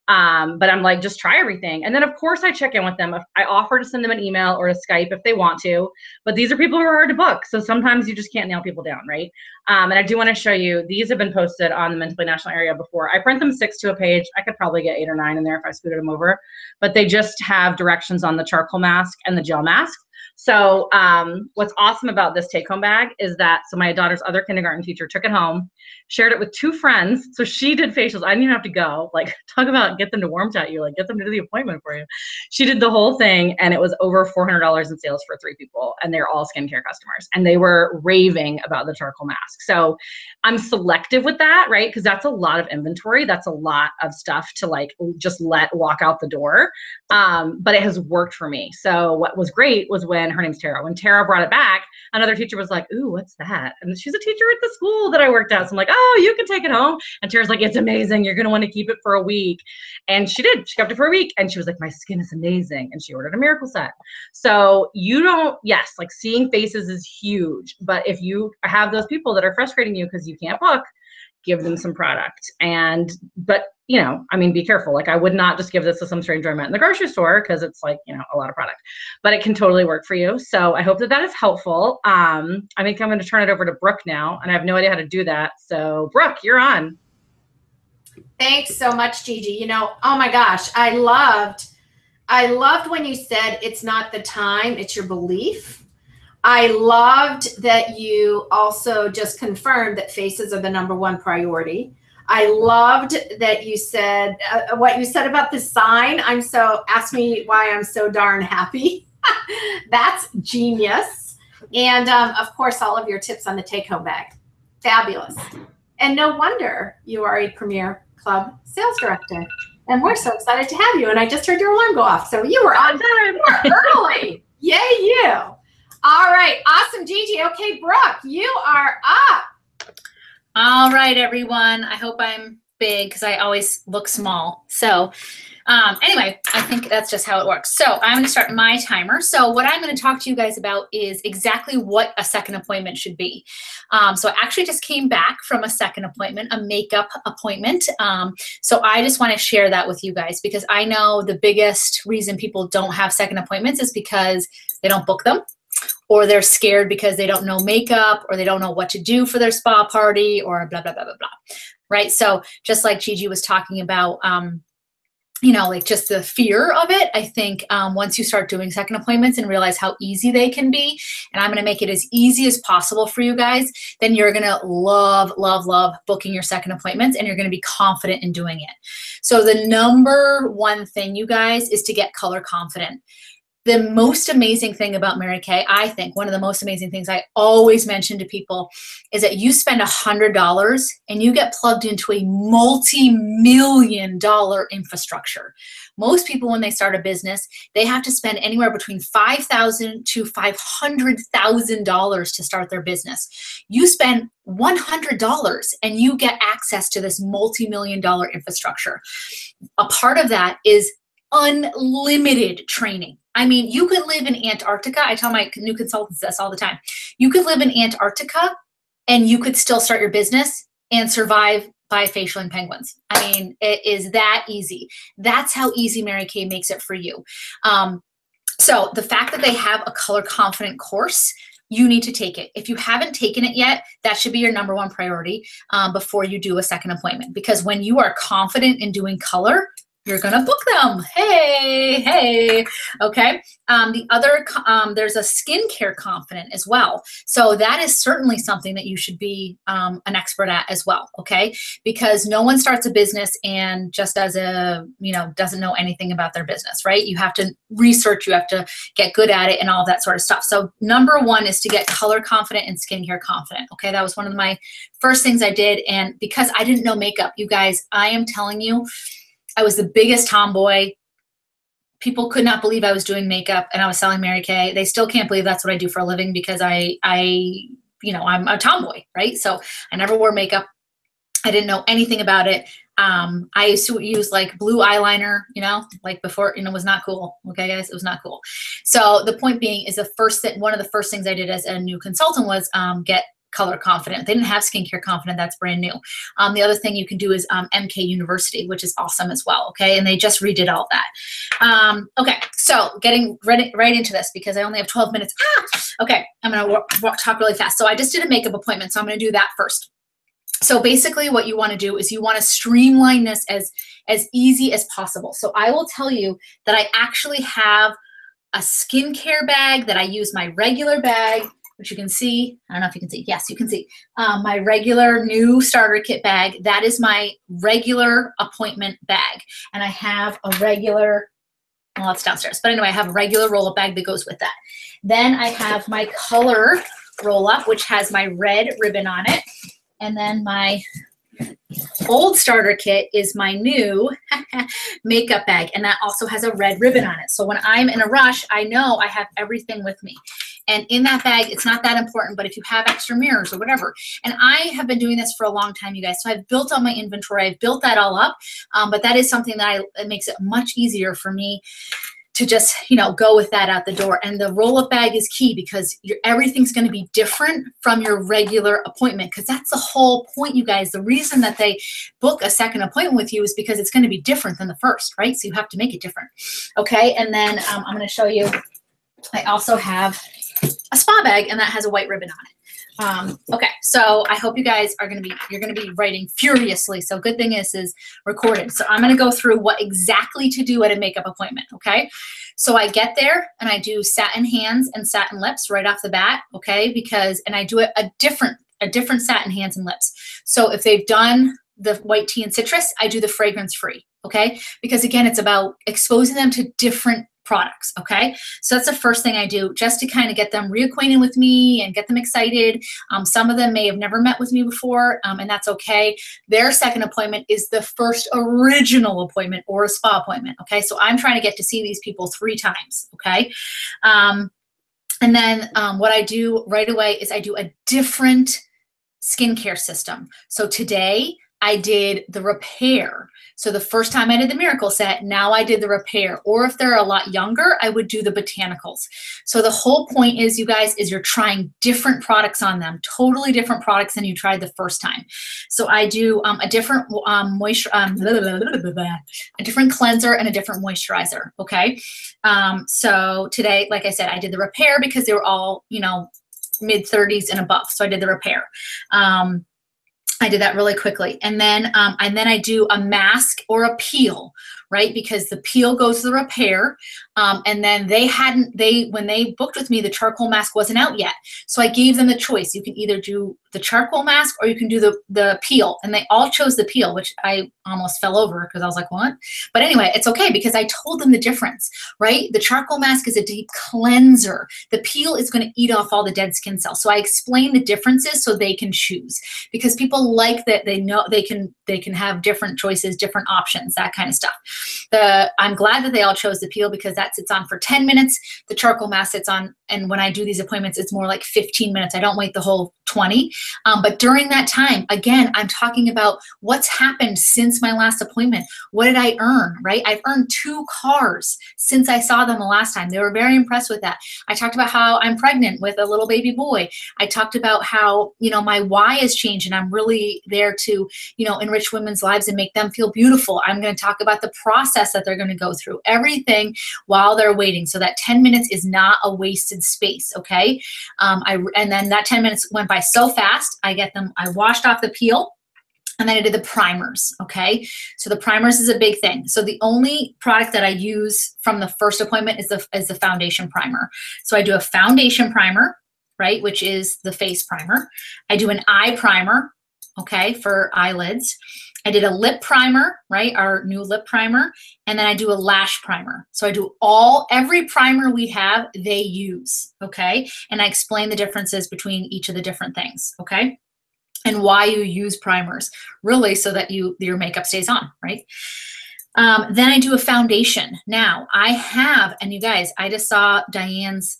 But I'm like, just try everything. And then of course I check in with them. I offer to send them an email or a Skype if they want to, but these are people who are hard to book. So sometimes you just can't nail people down, right? And I do want to show you, these have been posted on the Mentally National area before. I print them 6 to a page. I could probably get 8 or 9 in there if I scooted them over, but they just have directions on the charcoal mask and the gel mask. So what's awesome about this take-home bag is that, so my daughter's other kindergarten teacher took it home, shared it with 2 friends. So she did facials. I didn't even have to go. Like, talk about get them to warm chat you, like get them to do the appointment for you. She did the whole thing, and it was over $400 in sales for 3 people, and they're all skincare customers, and they were raving about the charcoal mask. So I'm selective with that, right? Because that's a lot of inventory. That's a lot of stuff to like just let walk out the door. But it has worked for me. So what was great was when her name's Tara. When Tara brought it back, another teacher was like, "Ooh, what's that?" And she's a teacher at the school that I worked at. So I'm like, "Oh, you can take it home." And Tara's like, "It's amazing. You're going to want to keep it for a week." And she did. She kept it for a week. And she was like, "My skin is amazing." And she ordered a miracle set. So yes, like seeing faces is huge. But if you have those people that are frustrating you because you can't book, give them some product. But you know, I mean, be careful. Like, I would not just give this to some stranger I met in the grocery store, because it's like, you know, a lot of product, but it can totally work for you. So I hope that that is helpful. I think I'm going to turn it over to Brooke now, and I have no idea how to do that. So Brooke, you're on. Thanks so much, Gigi. You know, oh my gosh, I loved when you said it's not the time, it's your belief. I loved that you also just confirmed that faces are the #1 priority. I loved that you said what you said about the sign. Ask me why I'm so darn happy. That's genius. And of course, all of your tips on the take-home bag. Fabulous. And no wonder you are a Premier Club sales director. And we're so excited to have you. And I just heard your alarm go off. So you were on time. You were early. Yay, you. All right. Awesome, Gigi. Okay, Brooke, you are up. All right, everyone. I hope I'm big because I always look small. So anyway, I think that's just how it works. So I'm going to start my timer. So what I'm going to talk to you guys about is exactly what a second appointment should be. So I actually just came back from a second appointment, a makeup appointment. So I just want to share that with you guys, because I know the biggest reason people don't have second appointments is because they don't book them, or they're scared because they don't know makeup, or they don't know what to do for their spa party, or blah, blah, blah, blah, blah, right? So just like Gigi was talking about, you know, like just the fear of it, I think once you start doing second appointments and realize how easy they can be, and I'm going to make it as easy as possible for you guys, then you're going to love, love, love booking your second appointments, and you're going to be confident in doing it. So the #1 thing, you guys, is to get color confident. The most amazing thing about Mary Kay, I think one of the most amazing things I always mention to people, is that you spend $100 and you get plugged into a multi-million-dollar infrastructure. Most people, when they start a business, they have to spend anywhere between $5,000 to $500,000 to start their business. You spend $100 and you get access to this multi-million-dollar infrastructure. A part of that is unlimited training. I mean, you could live in Antarctica. I tell my new consultants this all the time. You could live in Antarctica and you could still start your business and survive bifacial penguins. I mean, it is that easy. That's how easy Mary Kay makes it for you. So the fact that they have a color confident course, you need to take it. If you haven't taken it yet, that should be your #1 priority before you do a second appointment. Because when you are confident in doing color, you're going to book them. Hey, okay. The other, there's a skincare confident as well. So that is certainly something that you should be an expert at as well, okay? Because no one starts a business and just does doesn't know anything about their business, right? You have to research, you have to get good at it and all that sort of stuff. So #1 is to get color confident and skincare confident, okay? That was one of my first things I did. And because I didn't know makeup, you guys, I am telling you, I was the biggest tomboy. People could not believe I was doing makeup and I was selling Mary Kay. They still can't believe that's what I do for a living, because I'm a tomboy, right? So I never wore makeup. I didn't know anything about it. I used to use like blue eyeliner, like before, it was not cool. Okay, guys, it was not cool. So the point being is one of the first things I did as a new consultant was get Color Confident. They didn't have Skincare Confident. That's brand new. The other thing you can do is MK University, which is awesome as well. Okay, and they just redid all that. Okay, so getting right into this because I only have 12 minutes. Okay, I'm gonna talk really fast. So I just did a makeup appointment, so I'm gonna do that first. So basically what you want to do is you want to streamline this as easy as possible. So I will tell you that I actually have a skincare bag that I use my regular bag, which you can see. I don't know if you can see. Yes, you can see. My regular new starter kit bag. That is my regular appointment bag. And I have a regular, well, it's downstairs. But anyway, I have a regular roll-up bag that goes with that. Then I have my color roll-up, which has my red ribbon on it. And then my old starter kit is my new makeup bag, and that also has a red ribbon on it. So when I'm in a rush, I know I have everything with me. And in that bag, it's not that important, but if you have extra mirrors or whatever, and I have been doing this for a long time, you guys, so I've built on my inventory, I've built that all up, but that is something that it makes it much easier for me to just, go with that out the door. And the roll-up bag is key because everything's going to be different from your regular appointment, because that's the whole point, you guys. The reason that they book a second appointment with you is because it's going to be different than the first, right? So you have to make it different. Okay, and then I'm going to show you, I also have a spa bag, and that has a white ribbon on it. Okay, so I hope you guys are you're going to be writing furiously. So good thing is recorded. So I'm going to go through what exactly to do at a makeup appointment. Okay, so I get there and I do satin hands and satin lips right off the bat. Okay, and I do it a different satin hands and lips. So if they've done the white tea and citrus, I do the fragrance free. Okay, because again, it's about exposing them to different products. Okay, so that's the first thing I do, just to kind of get them reacquainted with me and get them excited. Some of them may have never met with me before, and that's okay. Their second appointment is the first original appointment or a spa appointment. Okay, so I'm trying to get to see these people 3 times. Okay, and then what I do right away is I do a different skincare system. So today I did the repair. So the first time I did the Miracle Set, now I did the repair. Or if they're a lot younger, I would do the botanicals. So the whole point is, you guys, is you're trying different products on them, totally different products than you tried the first time. So I do a different a different cleanser and a different moisturizer. Okay. So today, like I said, I did the repair because they were all, mid-30s and above. So I did the repair. I did that really quickly. And then I do a mask or a peel, right? Because the peel goes to the repair. And then when they booked with me, the charcoal mask wasn't out yet. So I gave them the choice. You can either do the charcoal mask or you can do the peel. And they all chose the peel, which I almost fell over because I was like, what? But anyway, it's okay because I told them the difference, right? The charcoal mask is a deep cleanser. The peel is going to eat off all the dead skin cells. So I explain the differences so they can choose, because people like that. They know they can have different choices, different options, that kind of stuff. I'm glad that they all chose the peel because that sits on for 10 minutes. The charcoal mask sits on, and when I do these appointments, it's more like 15 minutes. I don't wait the whole 20. But during that time, again, I'm talking about what's happened since my last appointment. What did I earn, right? I've earned 2 cars since I saw them the last time. They were very impressed with that. I talked about how I'm pregnant with a little baby boy. I talked about how, my why has changed and I'm really there to, enrich women's lives and make them feel beautiful. I'm going to talk about the process that they're going to go through, everything while they're waiting. So that 10 minutes is not a wasted space. Okay. And then that 10 minutes went by so fast. I washed off the peel, and then I did the primers. Okay. So the primers is a big thing. So the only product that I use from the first appointment is the foundation primer. So I do a foundation primer, right, which is the face primer. I do an eye primer, okay, for eyelids. I did a lip primer, right, our new lip primer, and then I do a lash primer. So I do every primer we have, they use, okay, and I explain the differences between each of the different things, okay, and why you use primers, really, so that your makeup stays on, right? Then I do a foundation. Now I have, and you guys, I just saw Diane's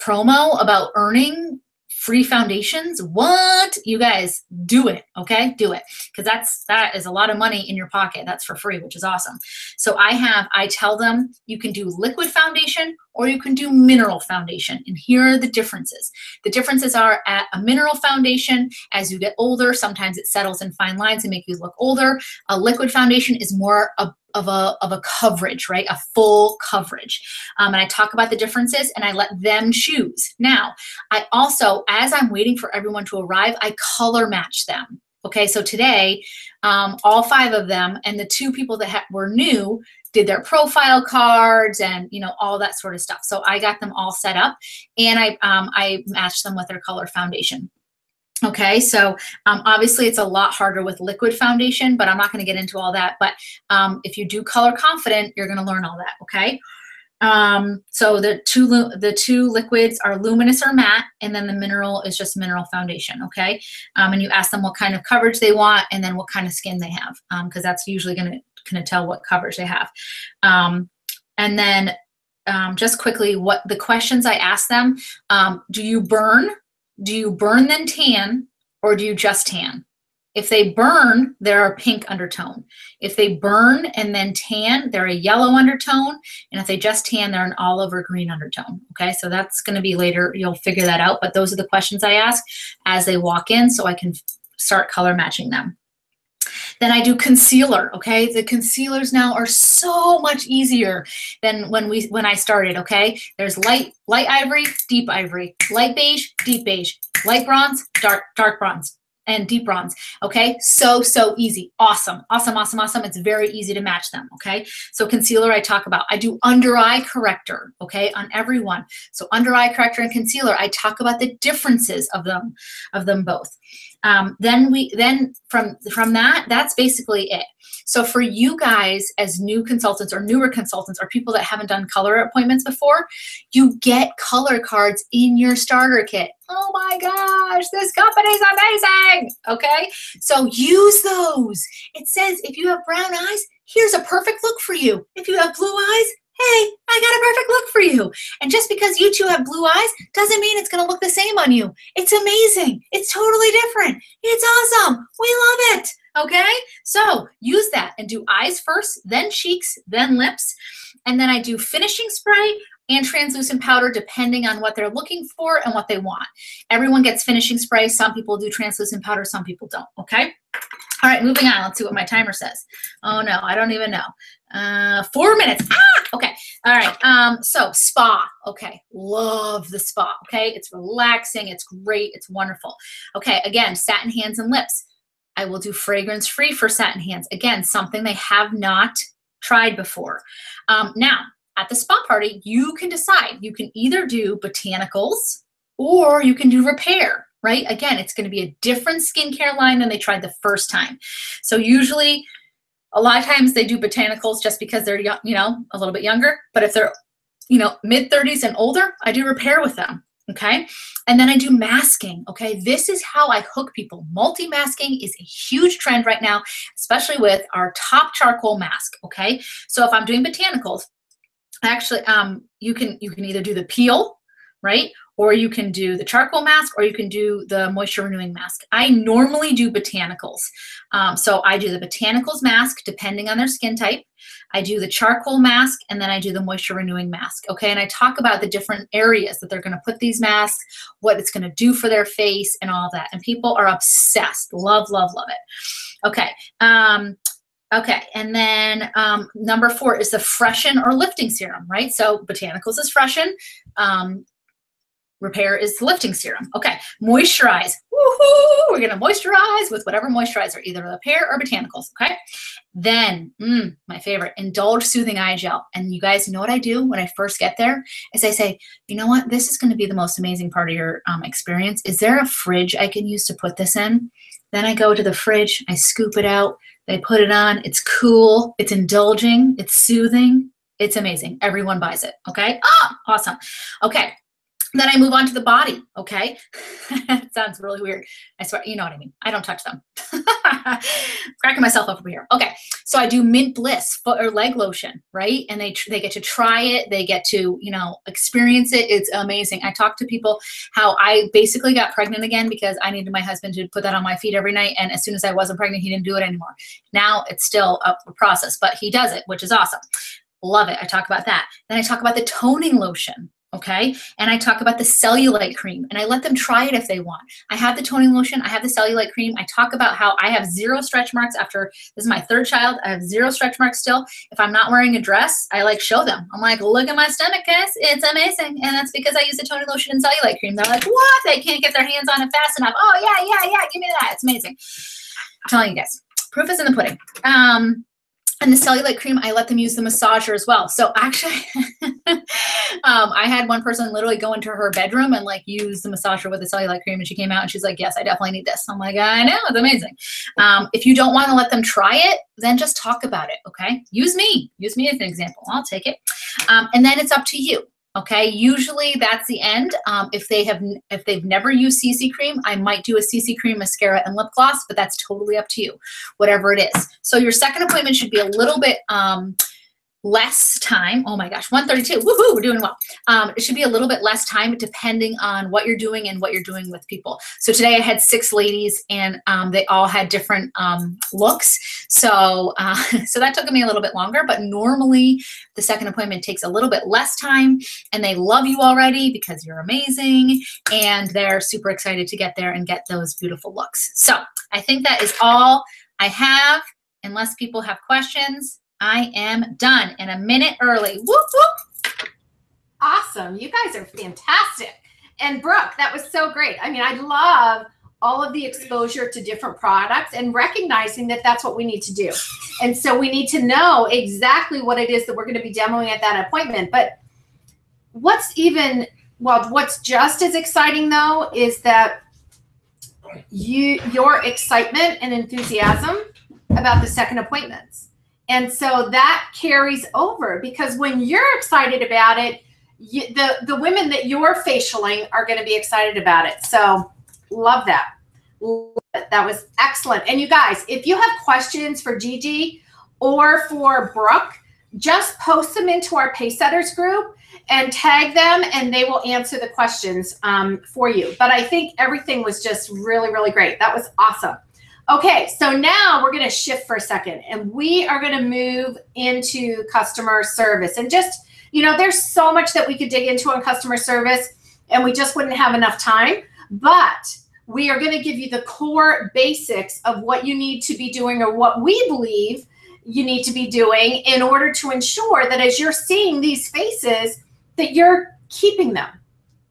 promo about earning free foundations. What? You guys, do it, okay? Do it, because that is a lot of money in your pocket. That's for free, which is awesome. So I tell them you can do liquid foundation or you can do mineral foundation. And here are the differences. The differences are at a mineral foundation, as you get older, sometimes it settles in fine lines and make you look older. A liquid foundation is more of a coverage, right? A full coverage. And I talk about the differences and I let them choose. Now, I also, as I'm waiting for everyone to arrive, I color match them. Okay, so today, all 5 of them and the 2 people that were new did their profile cards and, you know, all that sort of stuff. So I got them all set up and I matched them with their color foundation. Okay, so obviously it's a lot harder with liquid foundation, but I'm not going to get into all that. But if you do color confident, you're going to learn all that. Okay, so the two liquids are luminous or matte, and then the mineral is just mineral foundation. Okay, and you ask them what kind of coverage they want, and then what kind of skin they have, because that's usually going to tell what coverage they have. And then just quickly, what the questions I ask them: do you burn? Do you burn then tan, or do you just tan? If they burn, they're a pink undertone. If they burn and then tan, they're a yellow undertone. And if they just tan, they're an olive or green undertone. Okay, so that's going to be later. You'll figure that out. But those are the questions I ask as they walk in so I can start color matching them. Then I do concealer, okay? The concealers now are so much easier than when I started, okay? There's light ivory, deep ivory, light beige, deep beige, light bronze, dark bronze, and deep bronze, okay? So easy. Awesome. It's very easy to match them, okay? So concealer I talk about. I do under eye corrector, okay, on everyone. So under eye corrector and concealer, I talk about the differences of them both. Then from that, that's basically it. So for you guys as new consultants or newer consultants or people that haven't done color appointments before, you get color cards in your starter kit. Oh my gosh, this company's amazing. Okay, so use those. It says if you have brown eyes, here's a perfect look for you. If you have blue eyes, hey, I got a perfect look for you. And just because you 2 have blue eyes doesn't mean it's going to look the same on you. It's amazing. It's totally different. It's awesome. We love it. Okay, so use that and do eyes first, then cheeks, then lips. And then I do finishing spray and translucent powder depending on what they're looking for and what they want. Everyone gets finishing spray. Some people do translucent powder. Some people don't. Okay. All right, moving on. Let's see what my timer says. Oh no, I don't even know. 4 minutes. Okay. All right. So spa. Okay. Love the spa. Okay. It's relaxing. It's great. It's wonderful. Okay. Again, satin hands and lips. I will do fragrance free for satin hands. Again, something they have not tried before. Now, at the spa party, you can decide. You can either do botanicals or you can do repair, right? Again, it's going to be a different skincare line than they tried the first time. So usually, a lot of times they do botanicals just because they're young, you know, a little bit younger. But if they're, you know, mid-30s and older, I do repair with them. Okay. And then I do masking. Okay. This is how I hook people. Multi-masking is a huge trend right now, especially with our top charcoal mask. Okay. So if I'm doing botanicals, actually, you can either do the peel, right? Or you can do the charcoal mask, or you can do the moisture renewing mask. I normally do botanicals. So I do the botanicals mask depending on their skin type. I do the charcoal mask, and then I do the moisture renewing mask. Okay, and I talk about the different areas that they're going to put these masks, what it's going to do for their face, and all of that. And people are obsessed. Love, love, love it. Okay. Okay, and then number 4 is the freshen or lifting serum, right? So botanicals is freshen. Repair is the lifting serum. Okay, moisturize. Woohoo! We're gonna moisturize with whatever moisturizer, either repair or botanicals. Okay, then my favorite, indulge soothing eye gel. And you guys know what I do when I first get there is I say, you know what? This is going to be the most amazing part of your experience. Is there a fridge I can use to put this in? Then I go to the fridge, I scoop it out, they put it on. It's cool. It's indulging. It's soothing. It's amazing. Everyone buys it. Okay. Ah, awesome. Okay. Then I move on to the body, okay? It sounds really weird. I swear, you know what I mean. I don't touch them. Cracking myself up over here. Okay, so I do Mint Bliss foot or leg lotion, right? And they get to try it. They get to, you know, experience it. It's amazing. I talk to people how I basically got pregnant again because I needed my husband to put that on my feet every night. And as soon as I wasn't pregnant, he didn't do it anymore. Now it's still a process, but he does it, which is awesome. Love it. I talk about that. Then I talk about the toning lotion. Okay. And I talk about the cellulite cream and I let them try it if they want. I have the toning lotion. I have the cellulite cream. I talk about how I have 0 stretch marks after, this is my 3rd child. I have 0 stretch marks still. If I'm not wearing a dress, I like show them. I'm like, look at my stomach, guys. It's amazing. And that's because I use the toning lotion and cellulite cream. They're like, what? They can't get their hands on it fast enough. Oh yeah. Give me that. It's amazing. I'm telling you guys, proof is in the pudding. And the cellulite cream, I let them use the massager as well. So actually, I had one person literally go into her bedroom and like use the massager with the cellulite cream. And she came out and she's like, yes, I definitely need this. I'm like, I know, it's amazing. If you don't want to let them try it, then just talk about it, okay? Use me as an example. I'll take it. And then it's up to you. Okay, usually that's the end. If they've never used CC cream, I might do a CC cream, mascara, and lip gloss, but that's totally up to you, whatever it is. So your second appointment should be a little bit less time. Oh my gosh, 1:32. Woohoo, we're doing well. It should be a little bit less time depending on what you're doing and what you're doing with people. So today I had 6 ladies and they all had different looks. So that took me a little bit longer, but normally the second appointment takes a little bit less time and they love you already because you're amazing and they're super excited to get there and get those beautiful looks. So I think that is all I have. Unless people have questions, I am done and a minute early. Whoop, whoop. Awesome. You guys are fantastic. And Brooke, that was so great. I mean, I love all of the exposure to different products and recognizing that that's what we need to do. And so we need to know exactly what it is that we're going to be demoing at that appointment. But what's just as exciting though is that your excitement and enthusiasm about the second appointments. And so that carries over because when you're excited about it, the women that you're facialing are going to be excited about it. So love that. That was excellent. And you guys, if you have questions for Gigi or for Brooke, just post them into our Pacesetters group and tag them and they will answer the questions for you. But I think everything was just really, really great. That was awesome. Okay, so now we're going to shift for a second and we are going to move into customer service. And just, you know, there's so much that we could dig into on customer service and we just wouldn't have enough time. But we are going to give you the core basics of what you need to be doing or what we believe you need to be doing in order to ensure that as you're seeing these faces, that you're keeping them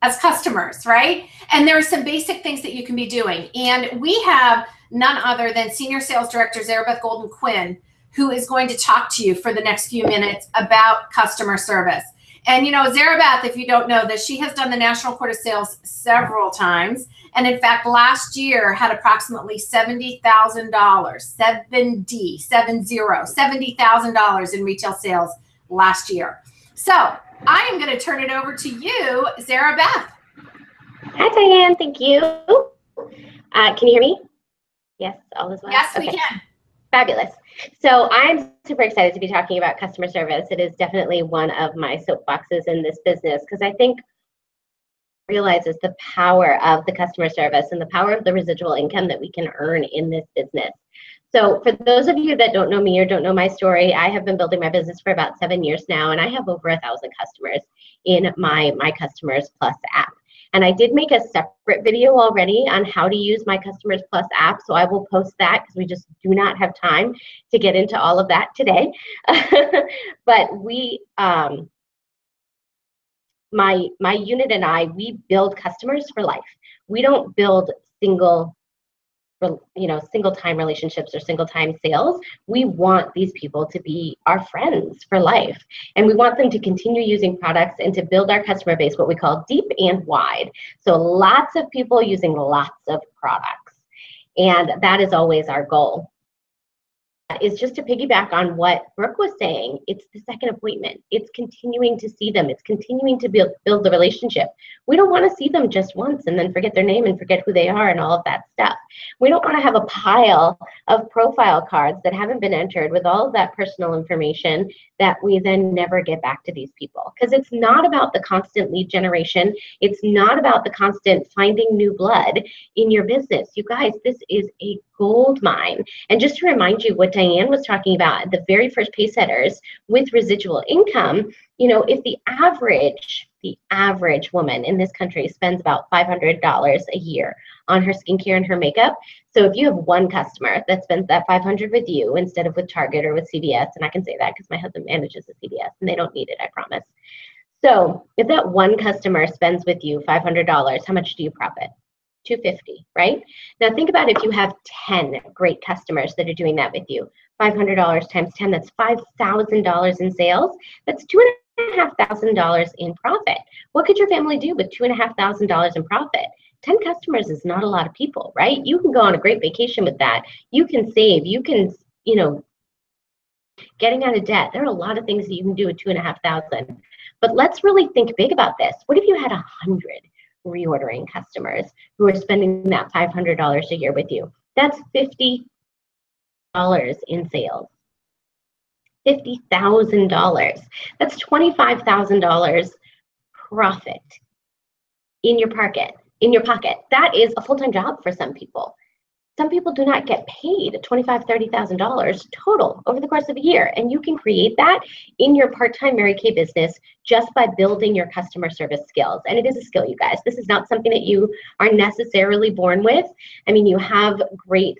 as customers, right? And there are some basic things that you can be doing. And we have none other than Senior Sales Director Zarabeth Golden Quinn, who is going to talk to you for the next few minutes about customer service. And you know, Zarabeth, if you don't know this, she has done the National Court of Sales several times. And in fact, last year had approximately $70,000 in retail sales last year. So I am going to turn it over to you, Zarabeth. Hi, Diane. Thank you. Can you hear me? Yes, all is well. Yes, okay. We can. Fabulous. So I'm super excited to be talking about customer service. It is definitely one of my soapboxes in this business because I think realizes the power of the customer service and the power of the residual income that we can earn in this business. So for those of you that don't know me or don't know my story, I have been building my business for about 7 years now, and I have over 1,000 customers in my Customers Plus app. And I did make a separate video already on how to use my Customers Plus app, so I will post that because we just do not have time to get into all of that today. But we, my unit and I, we build customers for life. We don't build single time relationships or single time sales. We want these people to be our friends for life. And we want them to continue using products and to build our customer base, what we call deep and wide. So lots of people using lots of products. And that is always our goal. is just to piggyback on what Brooke was saying. It's the second appointment. It's continuing to see them. It's continuing to build the relationship. We don't want to see them just once and then forget their name and forget who they are and all of that stuff. We don't want to have a pile of profile cards that haven't been entered with all of that personal information that we then never get back to these people. Because it's not about the constant lead generation. It's not about the constant finding new blood in your business. You guys, this is a gold mine. And just to remind you what Diane was talking about at the very first Pacesetters with residual income, you know, if the average woman in this country spends about $500 a year on her skincare and her makeup. So if you have one customer that spends that $500 with you instead of with Target or with CVS, and I can say that because my husband manages a CVS and they don't need it, I promise. So if that one customer spends with you $500, how much do you profit? $250, right? Now think about if you have 10 great customers that are doing that with you. $500 times 10, that's $5,000 in sales. That's $2,500 in profit. What could your family do with $2,500 in profit? 10 customers is not a lot of people, right? You can go on a great vacation with that. You can save, you can, you know, getting out of debt. There are a lot of things that you can do with $2,500. But let's really think big about this. What if you had 100 reordering customers who are spending that $500 a year with you? That's $50 in sales. $50,000. That's $25,000 profit in your pocket. That is a full-time job for some people. Some people do not get paid $25,000, $30,000 total over the course of a year. And you can create that in your part-time Mary Kay business just by building your customer service skills. And it is a skill, you guys. This is not something that you are necessarily born with. I mean, you have great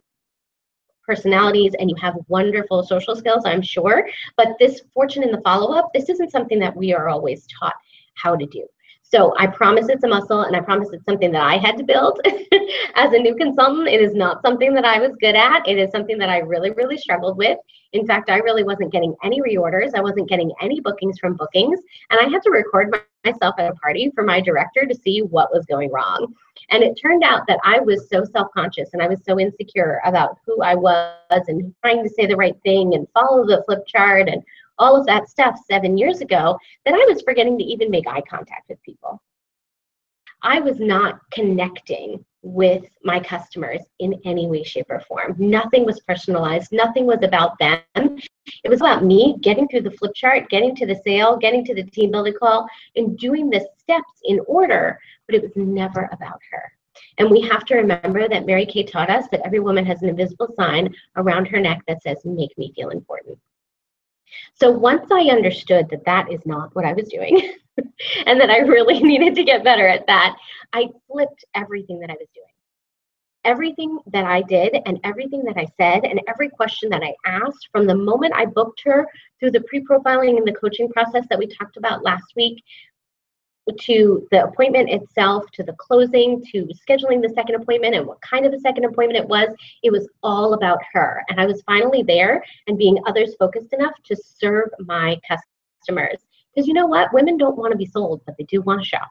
personalities and you have wonderful social skills, I'm sure. But this fortune in the follow-up, this isn't something that we are always taught how to do. So I promise it's a muscle, and I promise it's something that I had to build as a new consultant. It is not something that I was good at. It is something that I really, really struggled with. In fact, I really wasn't getting any reorders. I wasn't getting any bookings from bookings. And I had to record myself at a party for my director to see what was going wrong. And it turned out that I was so self-conscious and I was so insecure about who I was and trying to say the right thing and follow the flip chart and all of that stuff 7 years ago, that I was forgetting to even make eye contact with people. I was not connecting with my customers in any way, shape, or form. Nothing was personalized. Nothing was about them. It was about me getting through the flip chart, getting to the sale, getting to the team building call, and doing the steps in order, but it was never about her. And we have to remember that Mary Kay taught us that every woman has an invisible sign around her neck that says, "Make me feel important." So once I understood that that is not what I was doing and that I really needed to get better at that, I flipped everything that I was doing. Everything that I did and everything that I said and every question that I asked from the moment I booked her through the pre-profiling and the coaching process that we talked about last week, to the appointment itself, to the closing, to scheduling the second appointment and what kind of a second appointment it was all about her. And I was finally there and being others focused enough to serve my customers. Because you know what? Women don't want to be sold, but they do want to shop.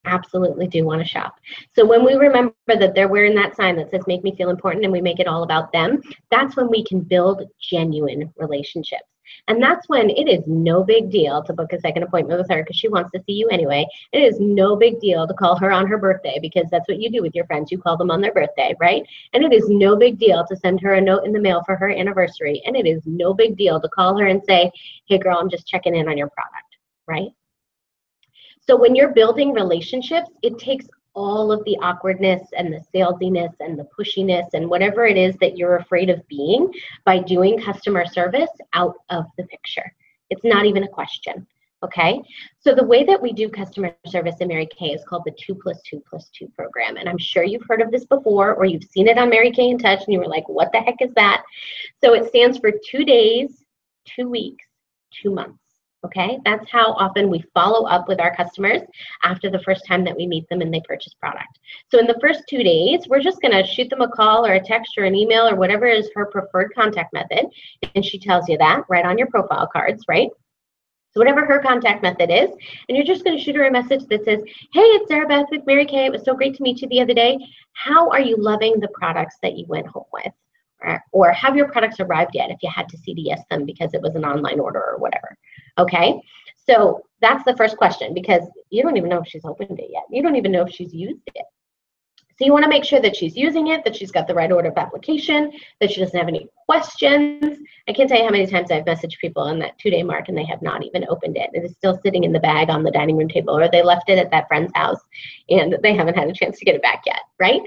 Absolutely do want to shop. So when we remember that they're wearing that sign that says, "Make me feel important," and we make it all about them, that's when we can build genuine relationships. And that's when it is no big deal to book a second appointment with her because she wants to see you anyway. It is no big deal to call her on her birthday because that's what you do with your friends. You call them on their birthday, right? And it is no big deal to send her a note in the mail for her anniversary. And it is no big deal to call her and say, "Hey girl, I'm just checking in on your product," right? So when you're building relationships, it takes all of the awkwardness and the salesiness and the pushiness and whatever it is that you're afraid of being by doing customer service out of the picture. It's not even a question, okay? So the way that we do customer service in Mary Kay is called the 2+2+2 program. And I'm sure you've heard of this before or you've seen it on Mary Kay in Touch and you were like, what the heck is that? So it stands for 2 days, 2 weeks, 2 months. Okay, that's how often we follow up with our customers after the first time that we meet them and they purchase product. So in the first 2 days, we're just going to shoot them a call or a text or an email or whatever is her preferred contact method. And she tells you that right on your profile cards, right? So whatever her contact method is, and you're just going to shoot her a message that says, "Hey, it's Sarah Beth with Mary Kay. It was so great to meet you the other day. How are you loving the products that you went home with?" or have your products arrived yet if you had to CDS them because it was an online order or whatever. Okay, so that's the first question, because you don't even know if she's opened it yet. You don't even know if she's used it. So you want to make sure that she's using it, that she's got the right order of application, that she doesn't have any questions. I can't tell you how many times I've messaged people on that 2-day mark and they have not even opened it. It is still sitting in the bag on the dining room table, or they left it at that friend's house and they haven't had a chance to get it back yet, right?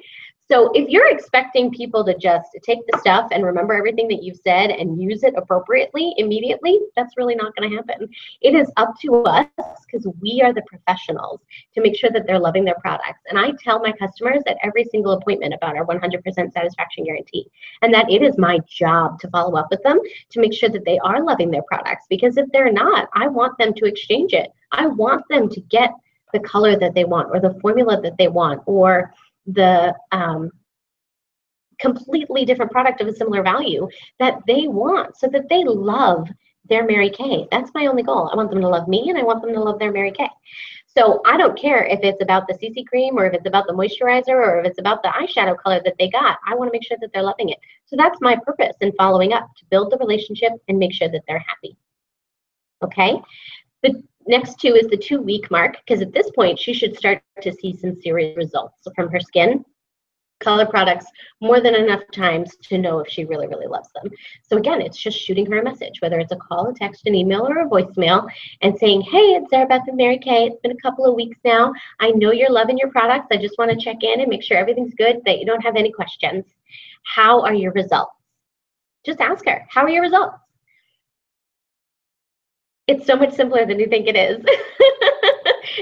So if you're expecting people to just take the stuff and remember everything that you've said and use it appropriately immediately, that's really not going to happen. It is up to us, because we are the professionals, to make sure that they're loving their products. And I tell my customers at every single appointment about our 100% satisfaction guarantee, and that it is my job to follow up with them to make sure that they are loving their products, because if they're not, I want them to exchange it. I want them to get the color that they want, or the formula that they want, or the completely different product of a similar value that they want, so that they love their Mary Kay. That's my only goal. I want them to love me, and I want them to love their Mary Kay. So I don't care if it's about the CC cream, or if it's about the moisturizer, or if it's about the eyeshadow color that they got. I want to make sure that they're loving it. So that's my purpose in following up, to build the relationship and make sure that they're happy. Okay. The next 2 is the 2-week mark, because at this point she should start to see some serious results from her skin. Color products more than enough times to know if she really, really loves them. So again, it's just shooting her a message, whether it's a call, a text, an email, or a voicemail, and saying, hey, it's Sarah Beth and Mary Kay. It's been a couple of weeks now. I know you're loving your products. I just want to check in and make sure everything's good, that you don't have any questions. How are your results? Just ask her, how are your results? It's so much simpler than you think it is.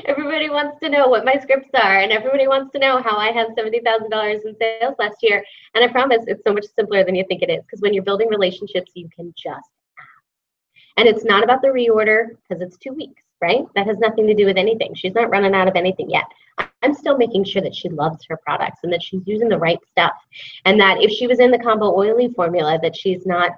Everybody wants to know what my scripts are, and everybody wants to know how I had $70,000 in sales last year. And I promise it's so much simpler than you think it is, because when you're building relationships, you can just ask. And it's not about the reorder, because it's 2 weeks, right? That has nothing to do with anything. She's not running out of anything yet. I'm still making sure that she loves her products and that she's using the right stuff. And that if she was in the combo oily formula, that she's not,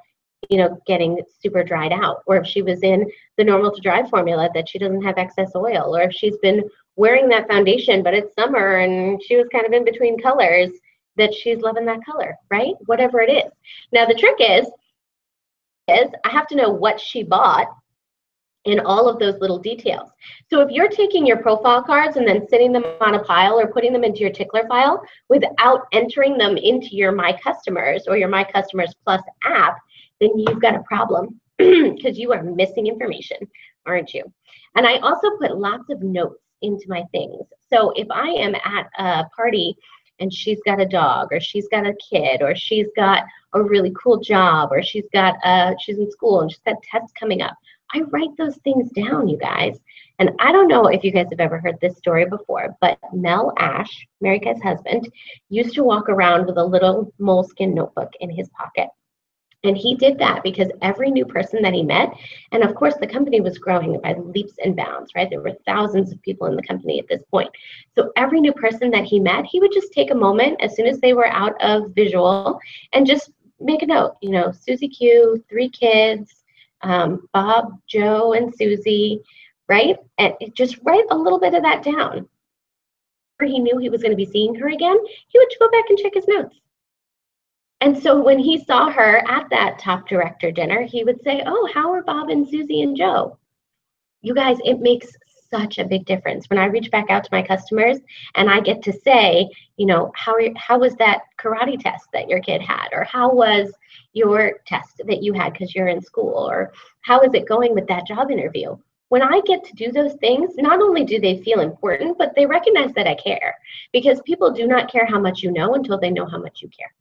you know, getting super dried out, or if she was in the normal to dry formula, that she doesn't have excess oil, or if she's been wearing that foundation but it's summer and she was kind of in between colors, that she's loving that color, right? Whatever it is. Now the trick is I have to know what she bought in all of those little details. So if you're taking your profile cards and then sitting them on a pile or putting them into your tickler file without entering them into your My Customers or your My Customers Plus app, then you've got a problem, because you are missing information, aren't you? And I also put lots of notes into my things. So if I am at a party and she's got a dog, or she's got a kid, or she's got a really cool job, or she's in school and she's got tests coming up, I write those things down, you guys. And I don't know if you guys have ever heard this story before, but Mel Ash, Mary Kay's husband, used to walk around with a little moleskin notebook in his pocket. And he did that because every new person that he met, and of course the company was growing by leaps and bounds, right? There were thousands of people in the company at this point. So every new person that he met, he would just take a moment as soon as they were out of visual and just make a note, you know, Susie Q, 3 kids, Bob, Joe, and Susie, right? And just write a little bit of that down. After he knew he was going to be seeing her again, he would go back and check his notes. And so when he saw her at that top director dinner, he would say, oh, how are Bob and Susie and Joe? You guys, it makes such a big difference. When I reach back out to my customers and I get to say, you know, how was that karate test that your kid had? Or how was your test that you had because you're in school? Or how is it going with that job interview? When I get to do those things, not only do they feel important, but they recognize that I care. Because people do not care how much you know until they know how much you care.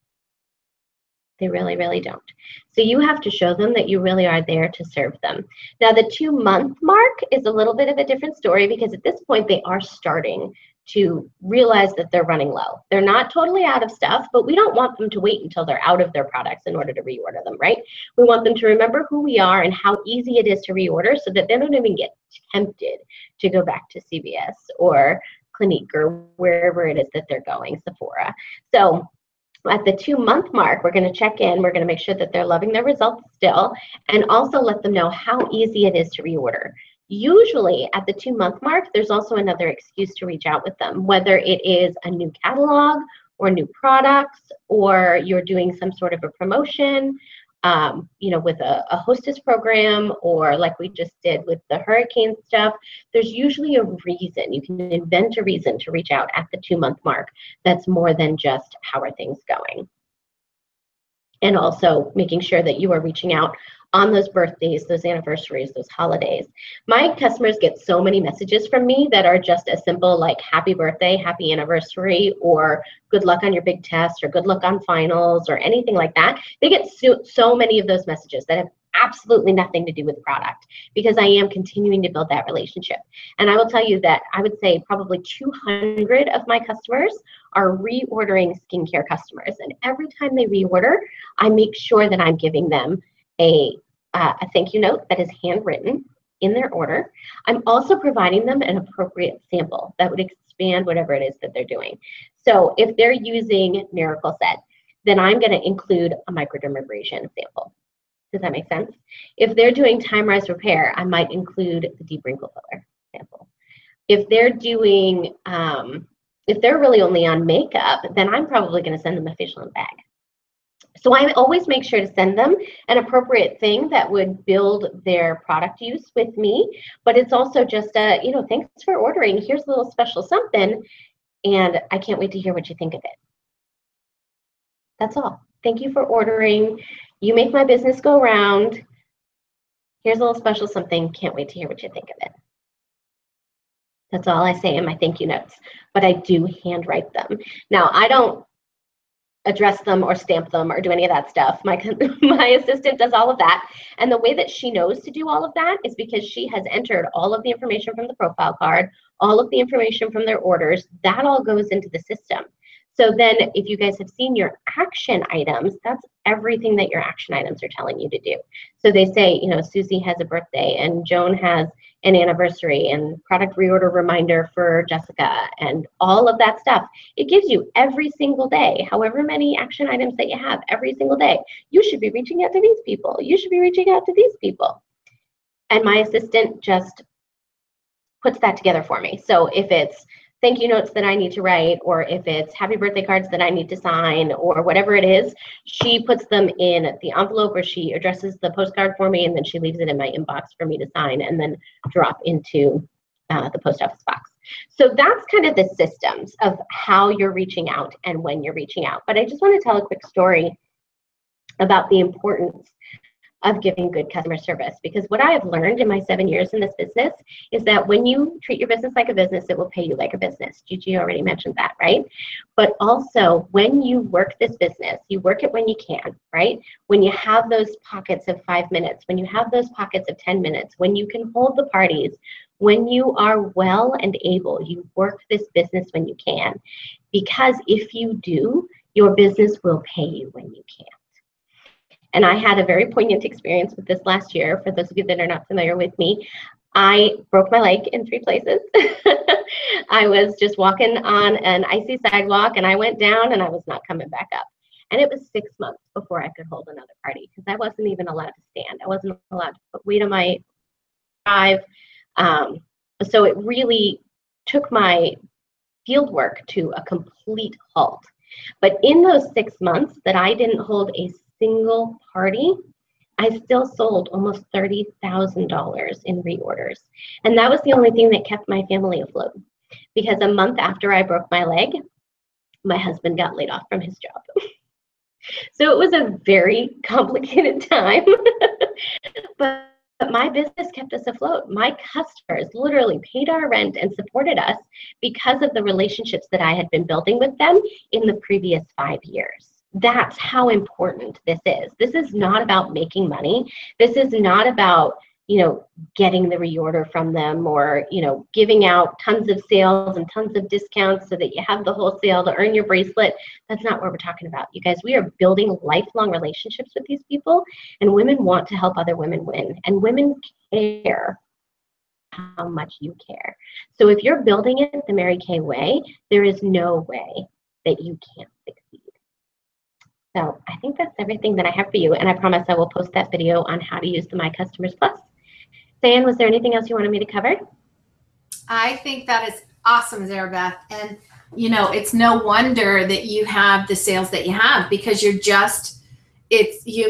They really, really don't. So you have to show them that you really are there to serve them. Now, the 2-month mark is a little bit of a different story, because at this point they are starting to realize that they're running low. They're not totally out of stuff, but we don't want them to wait until they're out of their products in order to reorder them, right? We want them to remember who we are and how easy it is to reorder, so that they don't even get tempted to go back to CVS or Clinique or wherever it is that they're going, Sephora. So at the 2-month mark, we're going to check in. We're going to make sure that they're loving their results still, and also let them know how easy it is to reorder. Usually at the 2-month mark, there's also another excuse to reach out with them, whether it is a new catalog or new products, or you're doing some sort of a promotion, you know, with a hostess program, or like we just did with the hurricane stuff, there's usually a reason. You can invent a reason to reach out at the 2-month mark that's more than just how are things going. And also making sure that you are reaching out on those birthdays, those anniversaries, those holidays. My customers get so many messages from me that are just as simple like happy birthday, happy anniversary, or good luck on your big test, or good luck on finals, or anything like that. They get so many of those messages that have absolutely nothing to do with product, because I am continuing to build that relationship. And I will tell you that I would say probably 200 of my customers are reordering skincare customers. And every time they reorder, I make sure that I'm giving them a thank you note that is handwritten in their order. I'm also providing them an appropriate sample that would expand whatever it is that they're doing. So if they're using Miracle Set, then I'm going to include a microdermabrasion sample. Does that make sense? If they're doing Time Rise Repair, I might include the deep wrinkle filler sample. If they're doing, if they're really only on makeup, then I'm probably going to send them a facial and bag. So I always make sure to send them an appropriate thing that would build their product use with me. But it's also just a, you know, thanks for ordering. Here's a little special something, and I can't wait to hear what you think of it. That's all. Thank you for ordering. You make my business go round. Here's a little special something. Can't wait to hear what you think of it. That's all I say in my thank you notes. But I do handwrite them. Now, I don't address them or stamp them or do any of that stuff. My assistant does all of that. And the way that she knows to do all of that is because she has entered all of the information from the profile card, all of the information from their orders. That all goes into the system. So then if you guys have seen your action items, that's everything that your action items are telling you to do. So they say, you know, Susie has a birthday and Joan has an anniversary and product reorder reminder for Jessica and all of that stuff. It gives you every single day, however many action items that you have every single day. You should be reaching out to these people. You should be reaching out to these people. And my assistant just puts that together for me. So if it's thank you notes that I need to write, or if it's happy birthday cards that I need to sign, or whatever it is, she puts them in the envelope, or she addresses the postcard for me, and then she leaves it in my inbox for me to sign and then drop into the post office box. So that's kind of the systems of how you're reaching out and when you're reaching out. But I just want to tell a quick story about the importance of giving good customer service, because what I have learned in my 7 years in this business is that when you treat your business like a business, it will pay you like a business. Gigi already mentioned that, right? But also when you work this business, you work it when you can, right? When you have those pockets of 5 minutes, when you have those pockets of 10 minutes, when you can hold the parties, when you are well and able, you work this business when you can. Because if you do, your business will pay you when you can. And I had a very poignant experience with this last year. For those of you that are not familiar with me, I broke my leg in 3 places. I was just walking on an icy sidewalk and I went down and I was not coming back up. And it was 6 months before I could hold another party because I wasn't even allowed to stand. I wasn't allowed to put weight on my drive. So it really took my field work to a complete halt. But in those 6 months that I didn't hold a single party, I still sold almost $30,000 in reorders. And that was the only thing that kept my family afloat. Because a month after I broke my leg, my husband got laid off from his job. So it was a very complicated time. But my business kept us afloat. My customers literally paid our rent and supported us because of the relationships that I had been building with them in the previous 5 years. That's how important this is. This is not about making money. This is not about, you know, getting the reorder from them or, you know, giving out tons of sales and tons of discounts so that you have the whole sale to earn your bracelet. That's not what we're talking about. You guys, we are building lifelong relationships with these people, and women want to help other women win, and women care how much you care. So if you're building it the Mary Kay way, there is no way that you can't succeed. So I think that's everything that I have for you, and I promise I will post that video on how to use the My Customers Plus. Diane, was there anything else you wanted me to cover? I think that is awesome, Zarabeth. And you know, it's no wonder that you have the sales that you have, because you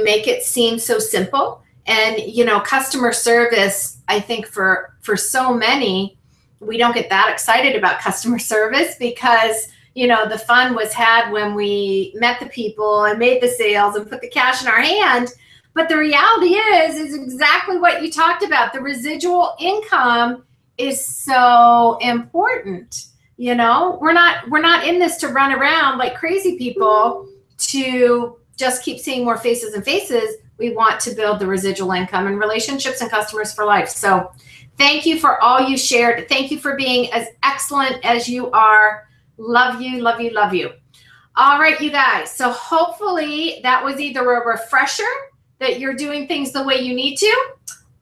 make it seem so simple. And, you know, customer service, I think for so many, we don't get that excited about customer service because, you know, the fun was had when we met the people and made the sales and put the cash in our hand. But the reality is exactly what you talked about. The residual income is so important. You know, we're not in this to run around like crazy people to just keep seeing more faces and faces. We want to build the residual income and relationships and customers for life. So thank you for all you shared. Thank you for being as excellent as you are. Love you, love you, love you. All right, you guys. So hopefully that was either a refresher that you're doing things the way you need to,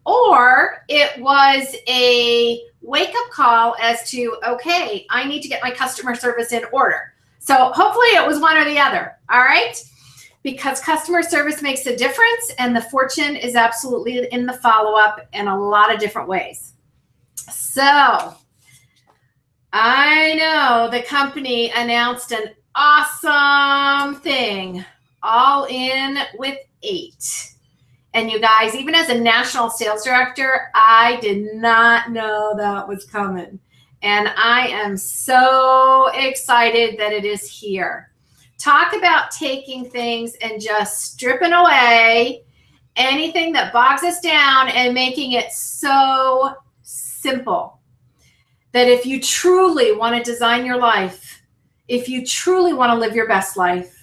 or it was a wake-up call as to, okay, I need to get my customer service in order. So hopefully it was one or the other, all right? Because customer service makes a difference, and the fortune is absolutely in the follow-up in a lot of different ways. So I know the company announced an awesome thing, all in with 8. And you guys, even as a national sales director, I did not know that was coming. And I am so excited that it is here. Talk about taking things and just stripping away anything that bogs us down and making it so simple that if you truly want to design your life, if you truly want to live your best life,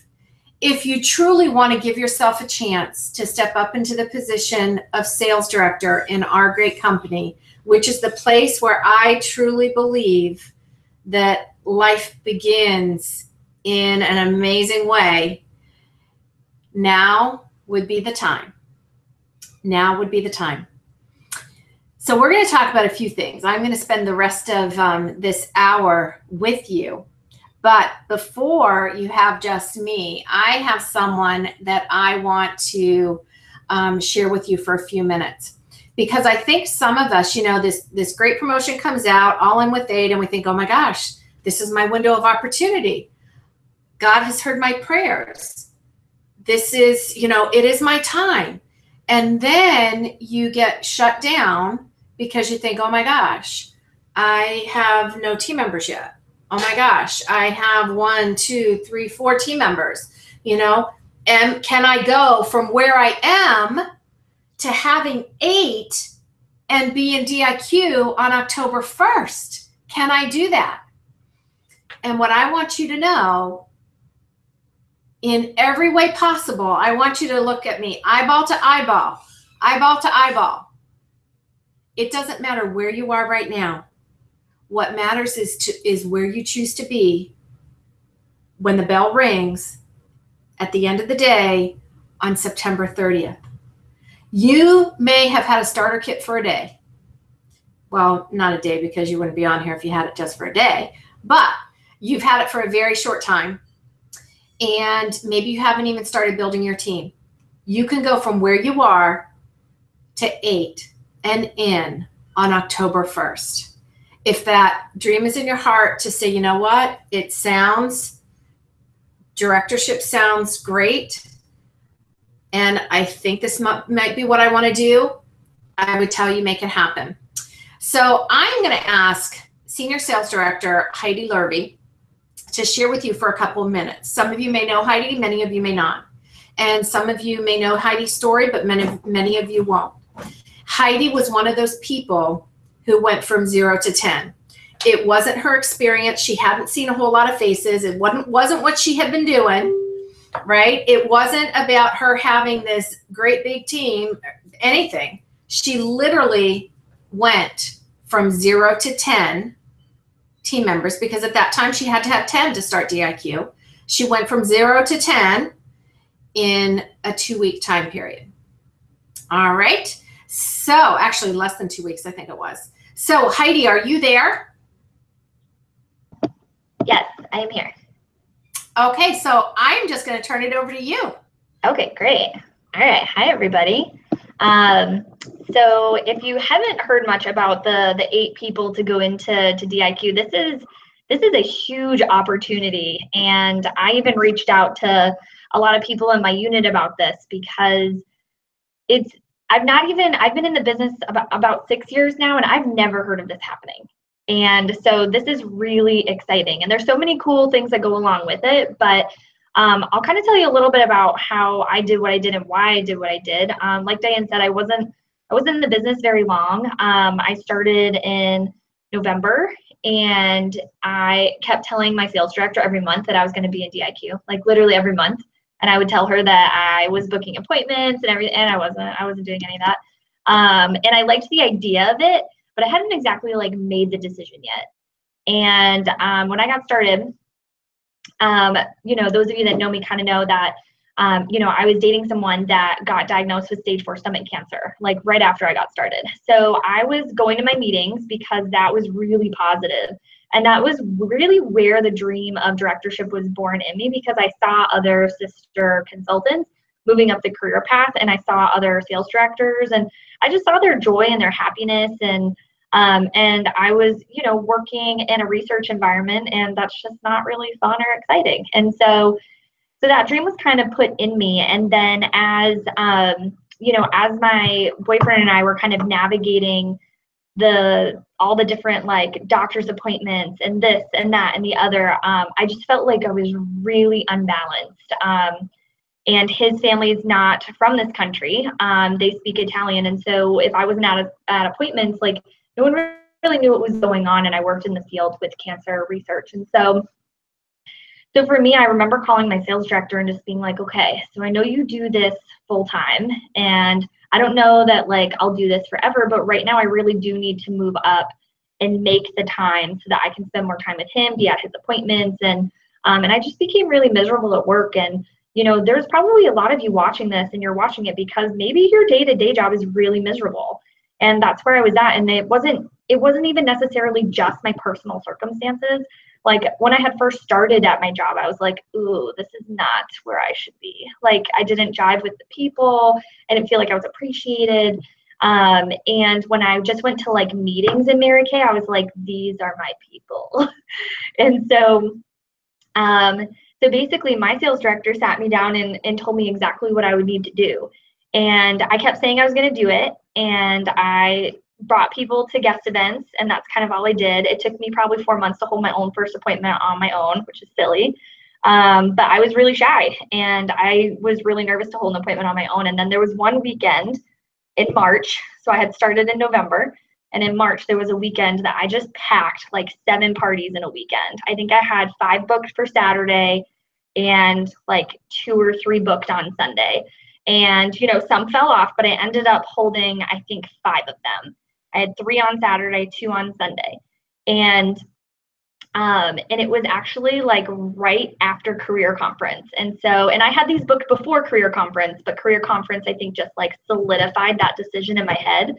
if you truly want to give yourself a chance to step up into the position of sales director in our great company, which is the place where I truly believe that life begins in an amazing way, now would be the time. Now would be the time. So we're going to talk about a few things. I'm going to spend the rest of this hour with you. But before you have just me, I have someone that I want to share with you for a few minutes. Because I think some of us, you know, this great promotion comes out, all in with 8, and we think, oh my gosh, this is my window of opportunity. God has heard my prayers. This is, you know, it is my time. And then you get shut down because you think, oh my gosh, I have no team members yet. Oh my gosh, I have 1, 2, 3, 4 team members, you know, and can I go from where I am to having 8 and be in DIQ on October 1st? Can I do that? And what I want you to know, in every way possible, I want you to look at me eyeball to eyeball, eyeball to eyeball. It doesn't matter where you are right now. What matters is where you choose to be when the bell rings at the end of the day on September 30th. You may have had a starter kit for a day. Well, not a day, because you wouldn't be on here if you had it just for a day, but you've had it for a very short time, and maybe you haven't even started building your team. You can go from where you are to 8 and in on October 1st. If that dream is in your heart to say, you know what, directorship sounds great, and I think this might be what I want to do, I would tell you, make it happen. So I'm going to ask Senior Sales Director Heidi Lurvy to share with you for a couple of minutes. Some of you may know Heidi, many of you may not. And some of you may know Heidi's story, but many of you won't. Heidi was one of those people who went from 0 to 10. It wasn't her experience. She hadn't seen a whole lot of faces. It wasn't what she had been doing, right? It wasn't about her having this great big team, anything. She literally went from 0 to 10 team members, because at that time she had to have 10 to start DIQ. She went from 0 to 10 in a 2-week time period. All right. So actually less than 2 weeks, I think it was. So Heidi, are you there? Yes, I am here. Okay, so I'm just going to turn it over to you. Okay, great. All right. Hi, everybody. So if you haven't heard much about the 8 people to go into DIQ, this is a huge opportunity. And I even reached out to a lot of people in my unit about this because I've been in the business about 6 years now, and I've never heard of this happening. And so this is really exciting. And there's so many cool things that go along with it, but I'll kind of tell you a little bit about how I did what I did and why I did what I did. Like Diane said, I wasn't in the business very long. I started in November, and I kept telling my sales director every month that I was going to be in DIQ, like literally every month. And I would tell her that I was booking appointments and everything, and I wasn't doing any of that. And I liked the idea of it, but I hadn't exactly like made the decision yet. And when I got started, those of you that know me kind of know that, I was dating someone that got diagnosed with stage 4 stomach cancer, like right after I got started. So I was going to my meetings because that was really positive. And that was really where the dream of directorship was born in me, because I saw other sister consultants moving up the career path, and I saw other sales directors, and I just saw their joy and their happiness. And I was, working in a research environment, and that's just not really fun or exciting. And so that dream was kind of put in me. And then as my boyfriend and I were kind of navigating all the different like doctor's appointments and this and that and the other, I just felt like I was really unbalanced. And his family is not from this country. They speak Italian. And so if I wasn't at appointments, like no one really knew what was going on. And I worked in the field with cancer research. And so for me, I remember calling my sales director and just being like, okay, so I know you do this full time, and I don't know that like I'll do this forever, but right now I really do need to move up and make the time so that I can spend more time with him, be at his appointments. And I just became really miserable at work. And, there's probably a lot of you watching this, and you're watching it because maybe your day-to-day job is really miserable. And that's where I was at. And it wasn't even necessarily just my personal circumstances. Like when I had first started at my job, I was like, ooh, this is not where I should be. Like I didn't jive with the people. I didn't feel like I was appreciated. And when I just went to like meetings in Mary Kay, I was like, these are my people. And so basically my sales director sat me down and told me exactly what I would need to do. And I kept saying I was going to do it. And I brought people to guest events, and that's kind of all I did. It took me probably 4 months to hold my own first appointment on my own, which is silly. But I was really shy, and I was really nervous to hold an appointment on my own. And then there was one weekend in March. So I had started in November, and in March there was a weekend that I just packed like 7 parties in a weekend. I think I had 5 booked for Saturday and like 2 or 3 booked on Sunday. And, some fell off, but I ended up holding, I think, 5 of them. I had 3 on Saturday, 2 on Sunday. And it was actually like right after career conference. And I had these booked before career conference, but career conference, I think, just like solidified that decision in my head.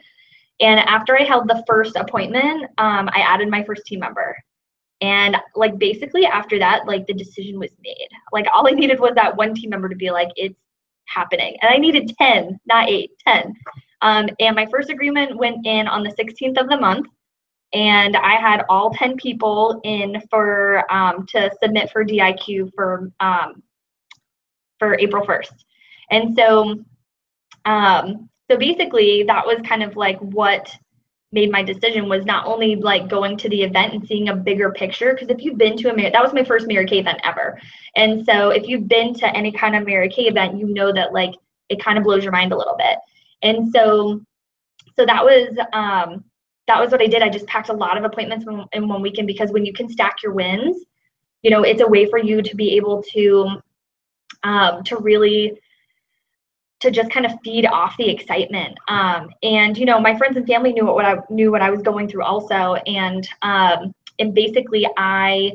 And after I held the first appointment, I added my first team member. And like basically after that, like the decision was made. Like all I needed was that one team member to be like, it's happening. And I needed 10, not 8, 10. And my first agreement went in on the 16th of the month, and I had all 10 people in for to submit for DIQ for April 1st. And so basically that was kind of like what made my decision, was not only like going to the event and seeing a bigger picture, because if you've been to that was my first Mary Kay event ever. And so if you've been to any kind of Mary Kay event, you know that like it kind of blows your mind a little bit. And so that was what I did. I just packed a lot of appointments in one weekend, because when you can stack your wins, it's a way for you to be able to really just kind of feed off the excitement. And my friends and family knew what I was going through also. And basically I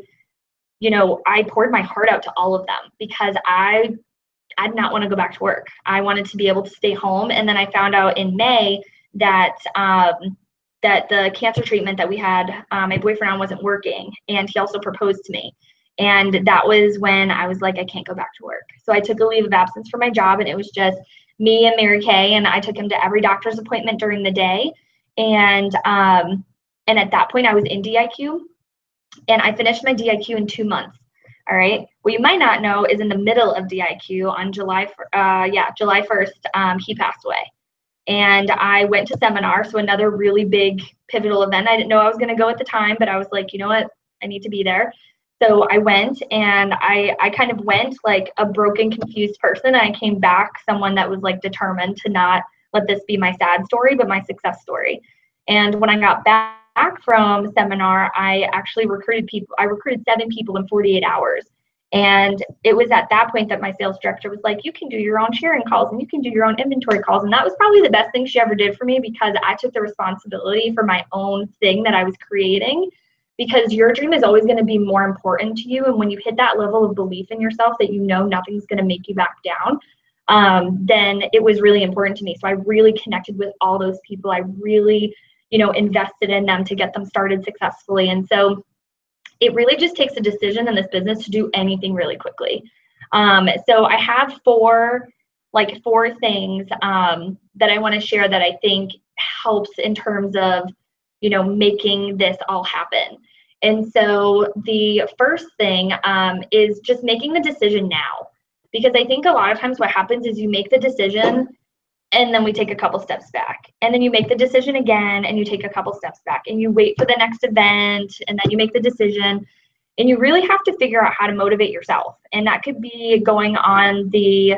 poured my heart out to all of them, because I did not want to go back to work. I wanted to be able to stay home. And then I found out in May that the cancer treatment that we had, my boyfriend on, wasn't working, and he also proposed to me. And that was when I was like, I can't go back to work. So I took a leave of absence from my job, and it was just me and Mary Kay, and I took him to every doctor's appointment during the day. And at that point I was in DIQ. And I finished my DIQ in 2 months. All right. What you might not know is in the middle of DIQ on July 1st, he passed away. And I went to seminar. So another really big pivotal event. I didn't know I was going to go at the time, but I was like, you know what? I need to be there. So I went, and I kind of went like a broken, confused person. And I came back someone that was like determined to not let this be my sad story, but my success story. And when I got back from seminar, I actually recruited people. I recruited 7 people in 48 hours. And it was at that point that my sales director was like, you can do your own sharing calls and you can do your own inventory calls. And that was probably the best thing she ever did for me, because I took the responsibility for my own thing that I was creating, because your dream is always going to be more important to you. And when you hit that level of belief in yourself that you know nothing's going to make you back down, then it was really important to me. So I really connected with all those people. I really, invested in them to get them started successfully. And so it really just takes a decision in this business to do anything really quickly. So I have four things that I want to share that I think helps in terms of, making this all happen. And so the first thing is just making the decision now. Because I think a lot of times what happens is you make the decision and then we take a couple steps back. And then you make the decision again and you take a couple steps back. And you wait for the next event and then you make the decision. And you really have to figure out how to motivate yourself. And that could be going on the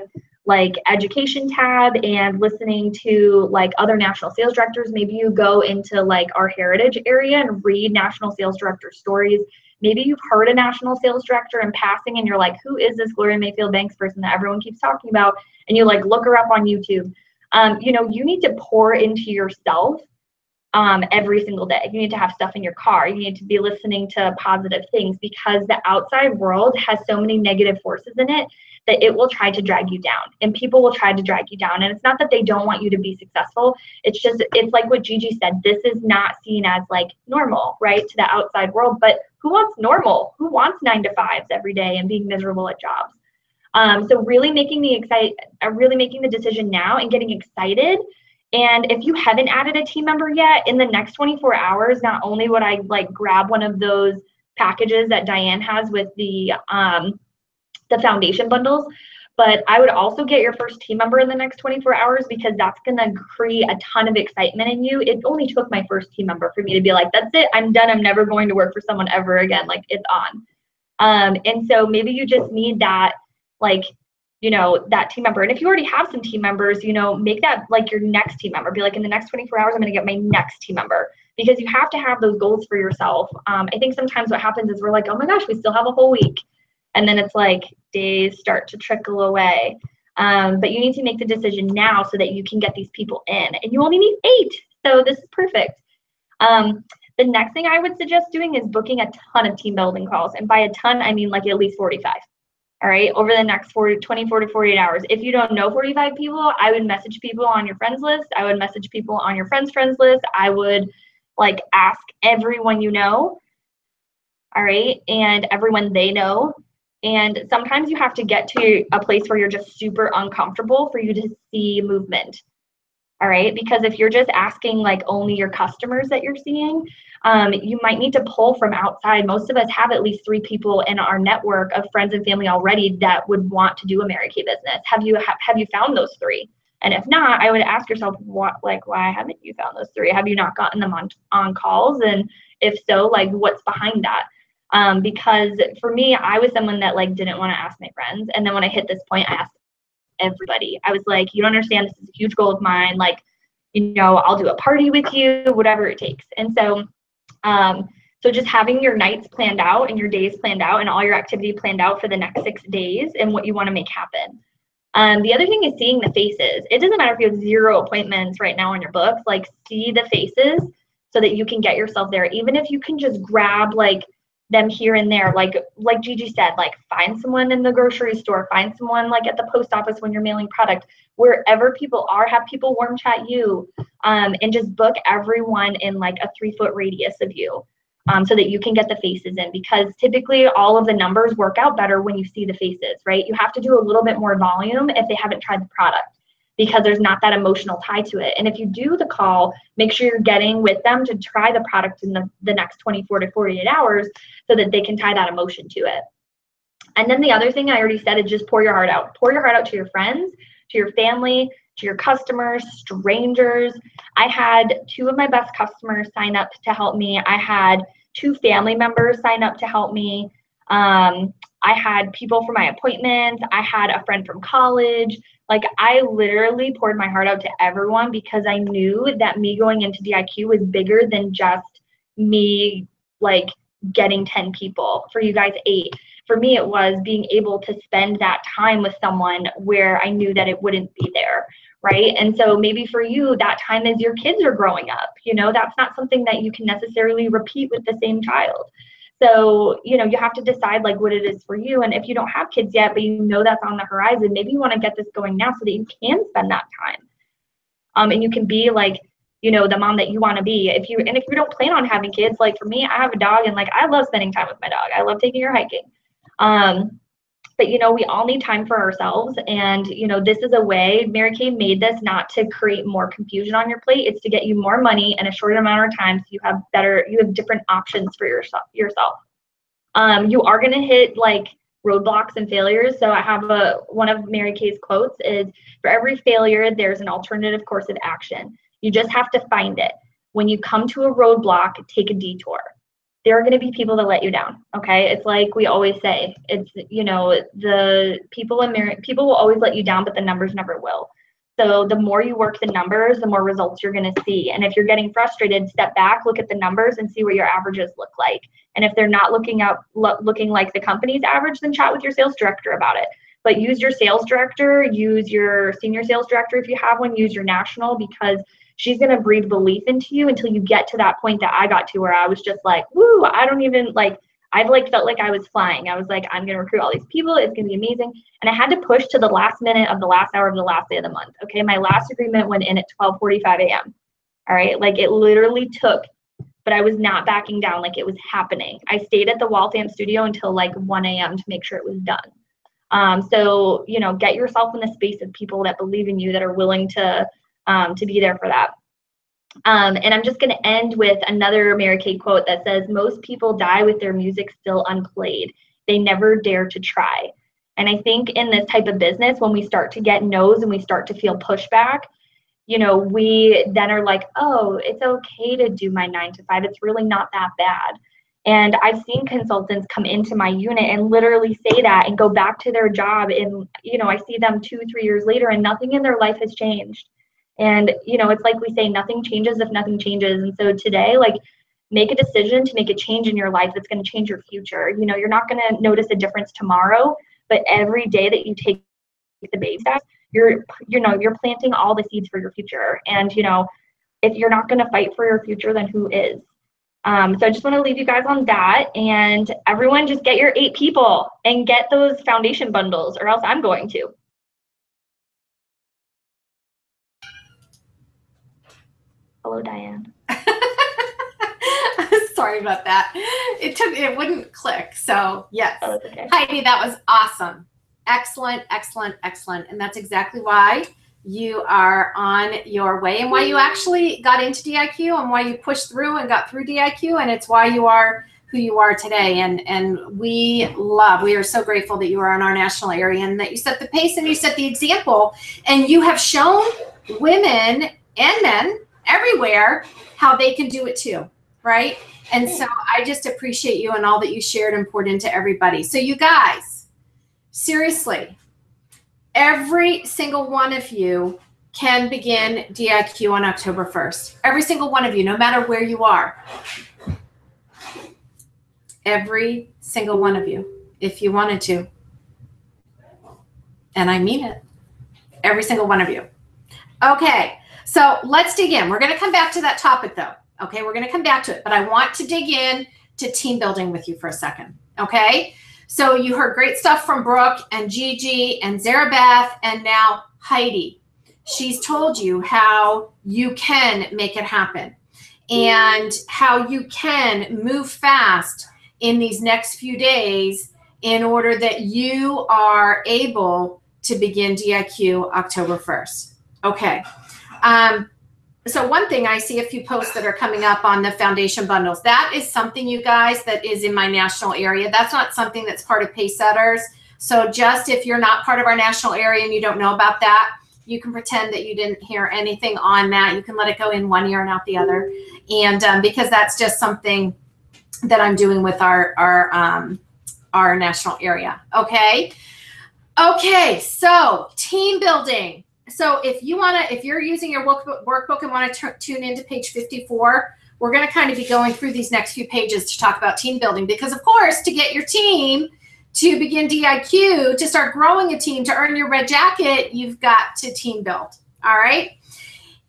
education tab and listening to other national sales directors. Maybe you go into our heritage area and read national sales director stories. Maybe you've heard a national sales director in passing and you're like, who is this Gloria Mayfield Banks person that everyone keeps talking about? And you look her up on YouTube. You need to pour into yourself every single day. You need to have stuff in your car. You need to be listening to positive things, because the outside world has so many negative forces in it that it will try to drag you down, and people will try to drag you down. And it's not that they don't want you to be successful. It's like what Gigi said, this is not seen as normal, right, to the outside world. But who wants normal? Who wants 9 to 5s every day and being miserable at jobs? So really making the decision now and getting excited. And if you haven't added a team member yet, in the next 24 hours, not only would I grab one of those packages that Diane has with the foundation bundles, but I would also get your first team member in the next 24 hours, because that's going to create a ton of excitement in you. It only took my first team member for me to be like, that's it, I'm done. I'm never going to work for someone ever again. It's on. And so maybe you just need that, that team member. And if you already have some team members, make that your next team member. Be in the next 24 hours, I'm going to get my next team member, because you have to have those goals for yourself. I think sometimes what happens is we're like, oh my gosh, we still have a whole week. And then it's days start to trickle away. But you need to make the decision now so that you can get these people in. And you only need 8. So this is perfect. The next thing I would suggest doing is booking a ton of team building calls. And by a ton, I mean at least 45. All right, over the next 24 to 48 hours. If you don't know 45 people, I would message people on your friends list. I would message people on your friends' list. I would ask everyone you know, all right, and everyone they know. And sometimes you have to get to a place where you're just super uncomfortable for you to see movement. All right, because if you're just asking only your customers that you're seeing, you might need to pull from outside. Most of us have at least 3 people in our network of friends and family already that would want to do a Mary Kay business. Have you found those 3? And if not, I would ask yourself, why haven't you found those 3? Have you not gotten them on calls? And if so, what's behind that? Because for me, I was someone that didn't want to ask my friends. And then when I hit this point, I asked everybody. I was like, you don't understand, this is a huge goal of mine. I'll do a party with you, whatever it takes. And so, so just having your nights planned out and your days planned out and all your activity planned out for the next 6 days and what you want to make happen. The other thing is seeing the faces. It doesn't matter if you have 0 appointments right now on your books, see the faces so that you can get yourself there. Even if you can just grab them here and there, like Gigi said, find someone in the grocery store, find someone at the post office when you're mailing product, wherever people are, have people warm chat you, and just book everyone in a 3-foot radius of you, so that you can get the faces in, because typically all of the numbers work out better when you see the faces, right? You have to do a little bit more volume if they haven't tried the product. because there's not that emotional tie to it. And if you do the call, make sure you're getting with them to try the product in the next 24 to 48 hours so that they can tie that emotion to it. And then the other thing I already said is just pour your heart out. Pour your heart out to your friends, to your family, to your customers, strangers. I had 2 of my best customers sign up to help me. I had 2 family members sign up to help me. I had people for my appointments. I had a friend from college. Like, I literally poured my heart out to everyone because I knew that me going into DIQ was bigger than just me, like, getting 10 people. For you guys, 8. For me, it was being able to spend that time with someone where I knew that it wouldn't be there, right? And so maybe for you, that time is your kids are growing up. You know, that's not something that you can necessarily repeat with the same child. So, you know, you have to decide like what it is for you. And if you don't have kids yet, but you know that's on the horizon, maybe you want to get this going now so that you can spend that time. And you can be like, you know, the mom that you want to be. If you don't plan on having kids, like for me, I have a dog and like I love spending time with my dog. I love taking her hiking. But, you know, we all need time for ourselves. And, you know, this is a way, Mary Kay made this not to create more confusion on your plate. It's to get you more money in a short amount of time so you have different options for yourself. You are going to hit like roadblocks and failures. So I have one of Mary Kay's quotes is, for every failure, there's an alternative course of action. You just have to find it. When you come to a roadblock, take a detour. There are going to be people that let you down. Okay. It's like we always say, it's, you know, the people will always let you down, but the numbers never will. So the more you work the numbers, the more results you're going to see. And if you're getting frustrated, step back, look at the numbers and see what your averages look like. And if they're not looking like the company's average, then chat with your sales director about it. But use your sales director, use your senior sales director if you have one, use your national, because she's going to breathe belief into you until you get to that point that I got to where I was just like, woo, I've like felt like I was flying. I was like, I'm going to recruit all these people. It's going to be amazing. And I had to push to the last minute of the last hour of the last day of the month. Okay. My last agreement went in at 12:45 a.m. All right. Like it literally took, but I was not backing down. Like it was happening. I stayed at the Waltham studio until like 1 a.m. to make sure it was done. So, you know, get yourself in the space of people that believe in you, that are willing to be there for that. And I'm just going to end with another Mary Kay quote that says, most people die with their music still unplayed. They never dare to try. And I think in this type of business, when we start to get no's and we start to feel pushback, you know, we then are like, oh, it's okay to do my 9 to 5. It's really not that bad. And I've seen consultants come into my unit and literally say that and go back to their job. And, you know, I see them 2-3 years later and nothing in their life has changed. And, you know, it's like we say, nothing changes if nothing changes. And so today, like, make a decision to make a change in your life that's going to change your future. You know, you're not going to notice a difference tomorrow, but every day that you take the baby steps, you're planting all the seeds for your future. And, you know, if you're not going to fight for your future, then who is? So I just want to leave you guys on that. And everyone, just get your 8 people and get those foundation bundles, or else I'm going to. Hello, Diane. Sorry about that. It wouldn't click. So yes. Oh, that's okay. Heidi, that was awesome. Excellent, excellent, excellent. And that's exactly why you are on your way and why you actually got into DIQ and why you pushed through and got through DIQ. And it's why you are who you are today. And we are so grateful that you are in our national area and that you set the pace and you set the example. And you have shown women and men everywhere how they can do it too, right? And so I just appreciate you and all that you shared and poured into everybody. So you guys, seriously, every single one of you can begin DIQ on October 1st. Every single one of you, no matter where you are. Every single one of you, if you wanted to. And I mean it. Every single one of you. Okay. So let's dig in. We're going to come back to that topic though. Okay. We're going to come back to it, but I want to dig in to team building with you for a second. Okay. So you heard great stuff from Brooke and Gigi and Zarabeth and now Heidi. She's told you how you can make it happen and how you can move fast in these next few days in order that you are able to begin DIQ October 1st. Okay. So one thing, I see a few posts that are coming up on the foundation bundles. That is something, you guys, that is in my national area. That's not something that's part of PACESETTERS. So just if you're not part of our national area and you don't know about that, you can pretend that you didn't hear anything on that. You can let it go in one ear and out the other. And because that's just something that I'm doing with our national area. Okay. Okay. So team building. So if you're using your workbook and want to tune into page 54, we're going to kind of be going through these next few pages to talk about team building, because of course, to get your team to begin DIQ, to start growing a team, to earn your red jacket, you've got to team build. All right.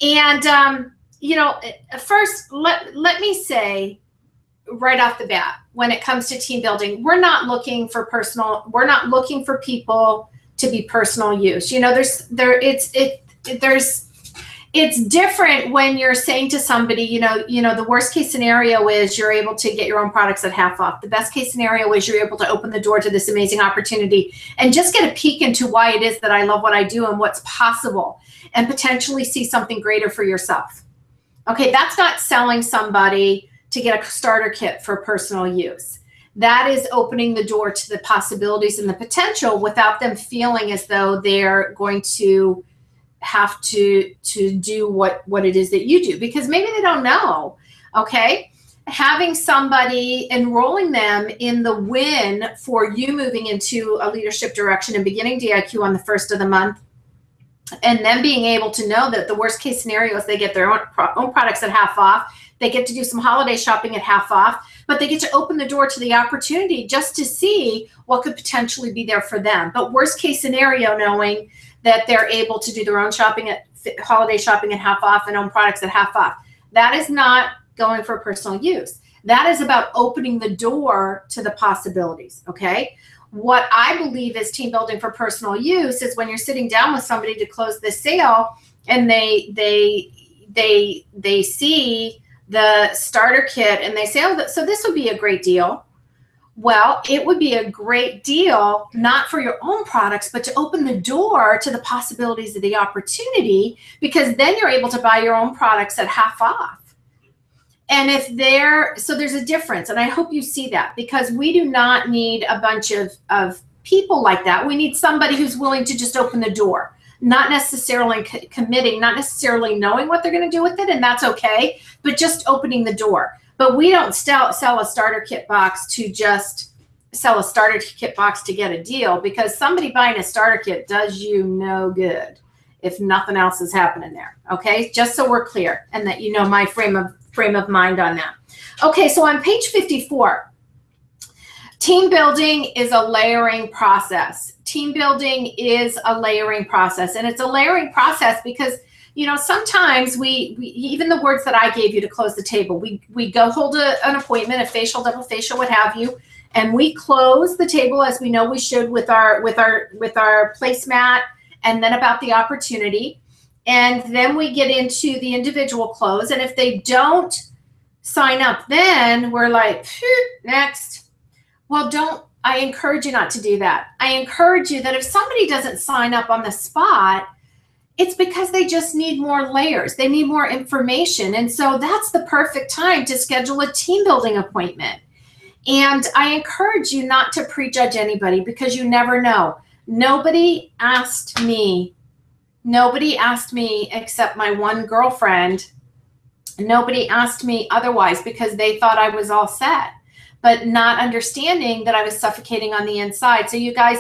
And, you know, first, let me say right off the bat, when it comes to team building, we're not looking for people to be personal use. You know, it's different when you're saying to somebody, you know, the worst case scenario is you're able to get your own products at half off. The best case scenario is you're able to open the door to this amazing opportunity and just get a peek into why it is that I love what I do and what's possible, and potentially see something greater for yourself. Okay, that's not selling somebody to get a starter kit for personal use. That is opening the door to the possibilities and the potential without them feeling as though they're going to have to do what it is that you do, because maybe they don't know. Okay, having somebody, enrolling them in the win for you moving into a leadership direction and beginning DIQ on the 1st of the month, and then being able to know that the worst case scenario is they get their own products at half off. They get to do some holiday shopping at half off, but they get to open the door to the opportunity just to see what could potentially be there for them. But worst case scenario, knowing that they're able to do their own shopping at holiday shopping at half off and own products at half off. That is not going for personal use. That is about opening the door to the possibilities. Okay. What I believe is team building for personal use is when you're sitting down with somebody to close the sale and they see the starter kit and they say, oh, so this would be a great deal. Well, it would be a great deal, not for your own products, but to open the door to the possibilities of the opportunity, because then you're able to buy your own products at half off. And so there's a difference. And I hope you see that, because we do not need a bunch of people like that. We need somebody who's willing to just open the door, not necessarily committing, not necessarily knowing what they're going to do with it. And that's okay, but just opening the door. But we don't sell a starter kit box to just sell a starter kit box to get a deal, because somebody buying a starter kit does you no good if nothing else is happening there. Okay, just so we're clear and that you know my frame of mind on that. Okay, so on page 54, team building is a layering process. Team building is a layering process, and it's a layering process because, you know, sometimes we even the words that I gave you to close the table, we go hold an appointment, a facial, double facial, what have you, and we close the table as we know we should with our placemat, and then about the opportunity, and then we get into the individual close. And if they don't sign up, then we're like, next. Well, I encourage you not to do that. I encourage you that if somebody doesn't sign up on the spot, it's because they just need more layers. They need more information. And so that's the perfect time to schedule a team building appointment. And I encourage you not to prejudge anybody, because you never know. Nobody asked me except my one girlfriend. Nobody asked me otherwise because they thought I was all set, but not understanding that I was suffocating on the inside. So you guys,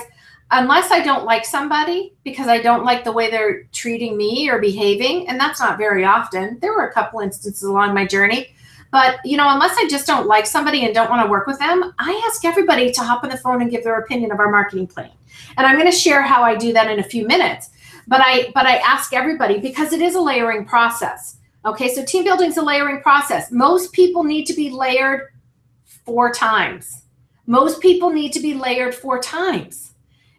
unless I don't like somebody because I don't like the way they're treating me or behaving, and that's not very often. There were a couple instances along my journey, but you know, unless I just don't like somebody and don't want to work with them, I ask everybody to hop on the phone and give their opinion of our marketing plan. And I'm going to share how I do that in a few minutes. But I ask everybody because it is a layering process. Okay, so team building is a layering process. Most people need to be layered 4 times. Most people need to be layered 4 times.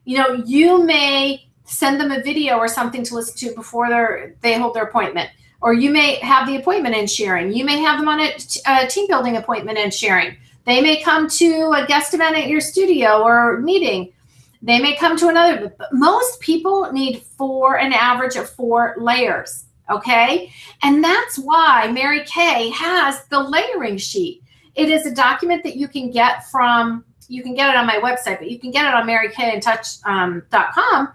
You know, you may send them a video or something to listen to before they hold their appointment, or you may have the appointment and sharing. You may have them on a team building appointment and sharing. They may come to a guest event at your studio or meeting. They may come to another, but most people need an average of 4 layers, okay? And that's why Mary Kay has the layering sheet. It is a document that you can get you can get it on my website, but you can get it on marykayintouch.com.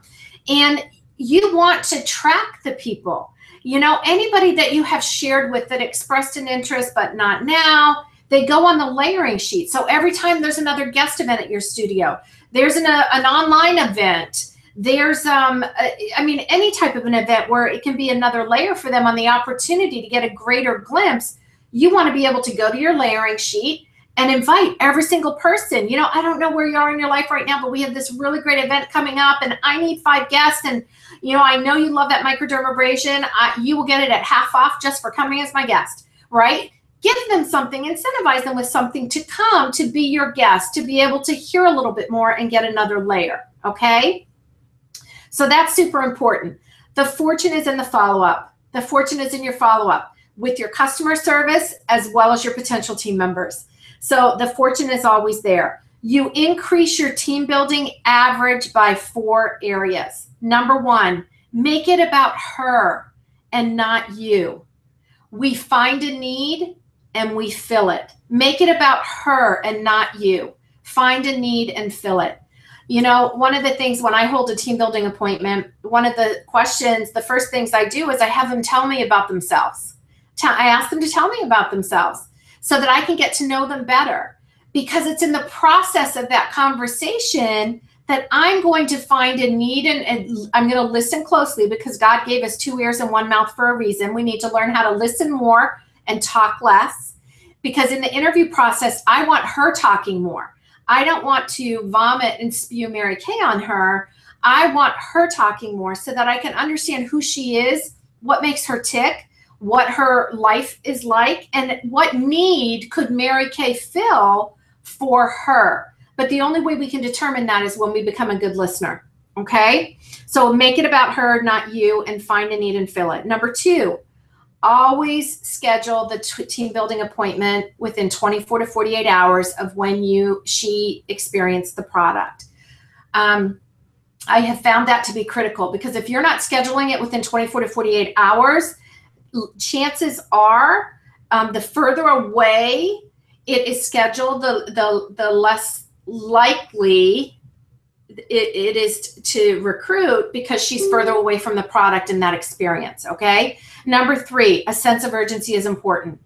And you want to track the people. You know, anybody that you have shared with that expressed an interest, but not now, they go on the layering sheet. So every time there's another guest event at your studio, there's an online event, there's, I mean, any type of an event where it can be another layer for them on the opportunity to get a greater glimpse, you want to be able to go to your layering sheet and invite every single person. You know, I don't know where you are in your life right now, but we have this really great event coming up and I need 5 guests. And, you know, I know you love that microdermabrasion. You will get it at half off just for coming as my guest, right? Give them something, incentivize them with something to come to be your guest, to be able to hear a little bit more and get another layer, okay? So that's super important. The fortune is in the follow-up. The fortune is in your follow-up with your customer service as well as your potential team members. So the fortune is always there. You increase your team building average by 4 areas. Number 1, make it about her and not you. We find a need and we fill it. Make it about her and not you. Find a need and fill it. You know, one of the things when I hold a team building appointment, one of the questions, the first things I do is I have them tell me about themselves. I ask them to tell me about themselves so that I can get to know them better, because it's in the process of that conversation that I'm going to find a need, and I'm going to listen closely, because God gave us 2 ears and 1 mouth for a reason. We need to learn how to listen more and talk less, because in the interview process, I want her talking more. I don't want to vomit and spew Mary Kay on her. I want her talking more so that I can understand who she is, what makes her tick, what her life is like, and what need could Mary Kay fill for her. But the only way we can determine that is when we become a good listener, okay? So make it about her, not you, and find a need and fill it. Number 2, always schedule the team building appointment within 24 to 48 hours of when she experienced the product. I have found that to be critical, because if you're not scheduling it within 24 to 48 hours, chances are the further away it is scheduled, the less likely it is to recruit, because she's further away from the product and that experience, okay? Number 3, a sense of urgency is important.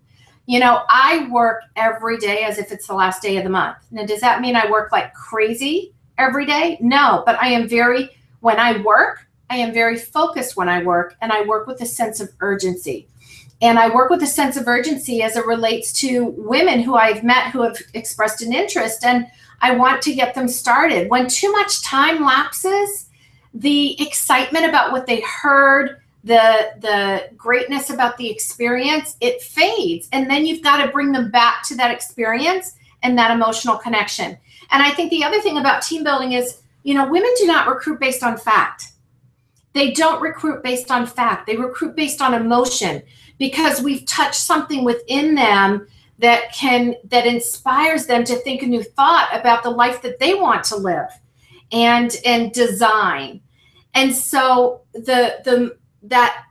You know, I work every day as if it's the last day of the month. Now, does that mean I work like crazy every day? No, but when I work, I am very focused when I work, and I work with a sense of urgency. And I work with a sense of urgency as it relates to women who I've met who have expressed an interest, and I want to get them started. When too much time lapses, the excitement about what they heard, the greatness about the experience, it fades. And then you've got to bring them back to that experience and that emotional connection. And I think the other thing about team building is, you know, women do not recruit based on fact. They don't recruit based on fact. They recruit based on emotion, because we've touched something within them that inspires them to think a new thought about the life that they want to live and design. And so that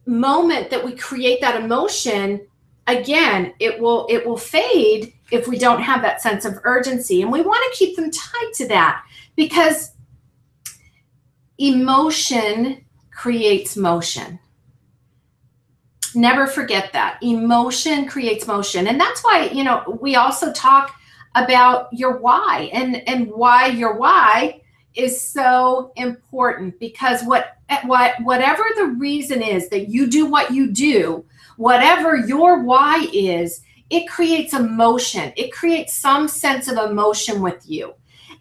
moment that we create that emotion, again, it will fade if we don't have that sense of urgency. And we want to keep them tied to that, because emotion creates motion. Never forget that. Emotion creates motion. And that's why, you know, we also talk about your why, and why your why is so important, because whatever the reason is that you do what you do, whatever your why is, it creates emotion. It creates some sense of emotion with you.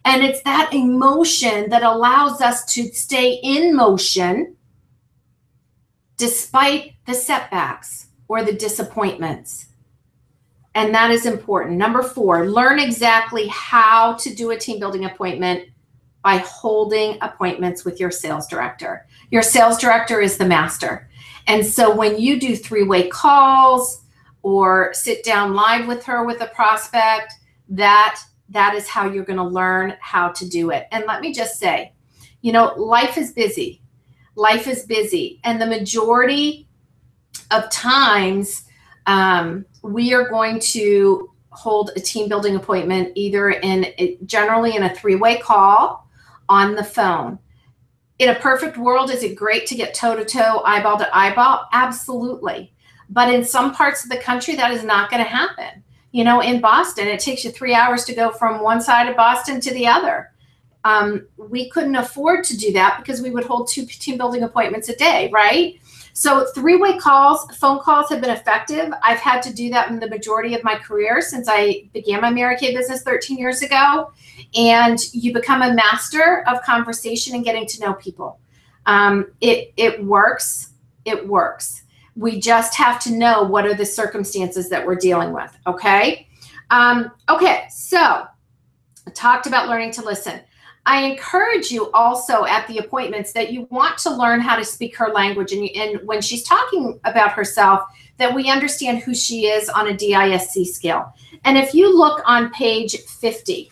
And it's that emotion that allows us to stay in motion despite the setbacks or the disappointments. And that is important. Number 4, learn exactly how to do a team building appointment by holding appointments with your sales director. Your sales director is the master. And so when you do 3-way calls or sit down live with her with a prospect, that that is how you're going to learn how to do it. And let me just say, you know, life is busy. Life is busy. And the majority of times we are going to hold a team building appointment either generally in a 3-way call on the phone. In a perfect world, is it great to get toe-to-toe, eyeball to eyeball? Absolutely. But in some parts of the country, that is not going to happen. You know, in Boston, it takes you 3 hours to go from one side of Boston to the other. We couldn't afford to do that because we would hold 2 team building appointments a day, right? So 3-way calls, phone calls have been effective. I've had to do that in the majority of my career since I began my Mary Kay business 13 years ago. And you become a master of conversation and getting to know people. It works. It works. We just have to know what are the circumstances that we're dealing with, okay? Okay, so I talked about learning to listen. I encourage you also at the appointments that you want to learn how to speak her language, and when she's talking about herself, that we understand who she is on a DISC scale. And if you look on page 50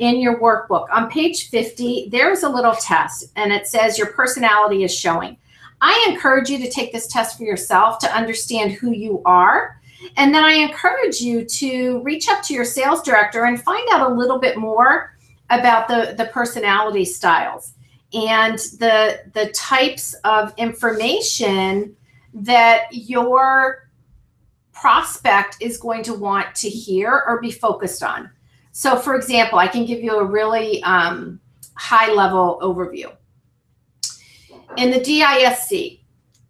in your workbook, on page 50, there's a little test, and it says your personality is showing. I encourage you to take this test for yourself to understand who you are. And then I encourage you to reach up to your sales director and find out a little bit more about the personality styles and the types of information that your prospect is going to want to hear or be focused on. So for example, I can give you a really high level overview. In the DISC,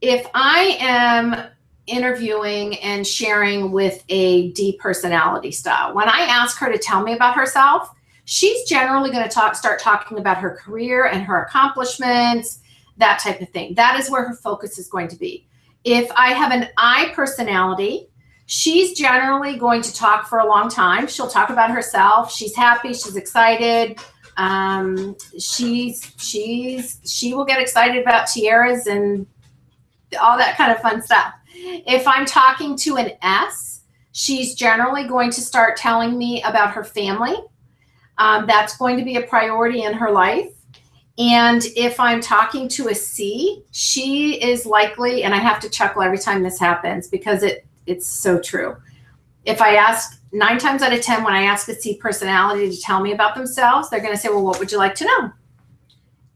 if I am interviewing and sharing with a D personality style, when I ask her to tell me about herself, she's generally going to start talking about her career and her accomplishments, that type of thing. That is where her focus is going to be. If I have an I personality, she's generally going to talk for a long time. She'll talk about herself. She's happy. She's excited. She will get excited about tiaras and all that kind of fun stuff. If I'm talking to an S, she's generally going to start telling me about her family. That's going to be a priority in her life. And if I'm talking to a C, she is likely, and I have to chuckle every time this happens because it's so true. If I ask 9 times out of 10, when I ask a C personality to tell me about themselves, they're going to say, well, what would you like to know?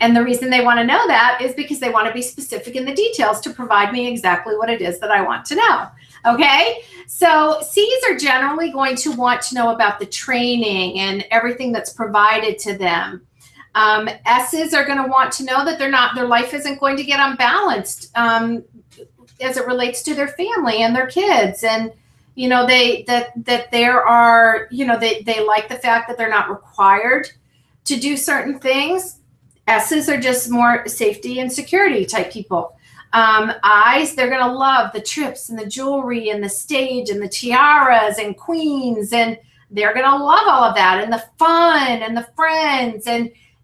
And the reason they want to know that is because they want to be specific in the details to provide me exactly what it is that I want to know. Okay, so C's are generally going to want to know about the training and everything that's provided to them. S's are going to want to know that their life isn't going to get unbalanced as it relates to their family and their kids, and you know they like the fact that they're not required to do certain things. S's are just more safety and security type people. I's, they're going to love the trips and the jewelry and the stage and the tiaras and queens, and they're going to love all of that and the fun and the friends.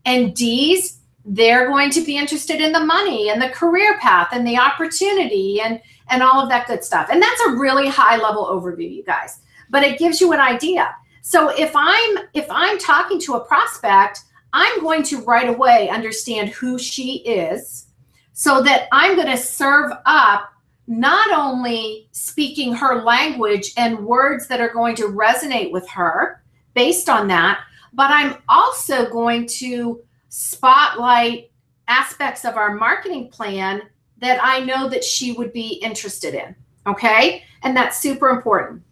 And D's, they're going to be interested in the money and the career path and the opportunity and all of that good stuff. And that's a really high level overview, you guys, but it gives you an idea. So if I'm talking to a prospect, I'm going to right away understand who she is so that I'm going to serve up not only speaking her language and words that are going to resonate with her based on that, but I'm also going to spotlight aspects of our marketing plan that I know that she would be interested in, okay? And that's super important.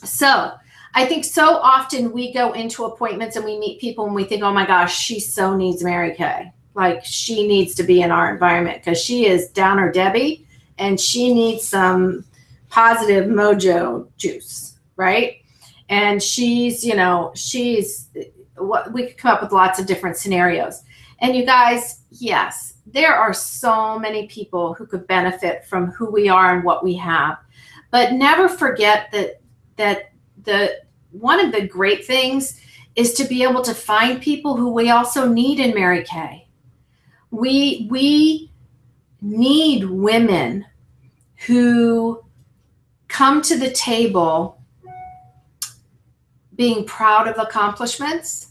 So I think so often we go into appointments and we meet people and we think, oh my gosh, she so needs Mary Kay. Like she needs to be in our environment because she is Downer Debbie and she needs some positive mojo juice, right? And she's, what we could come up with lots of different scenarios. And you guys, yes, there are so many people who could benefit from who we are and what we have. But never forget that one of the great things is to be able to find people who we also need in Mary Kay. We need women who come to the table being proud of accomplishments,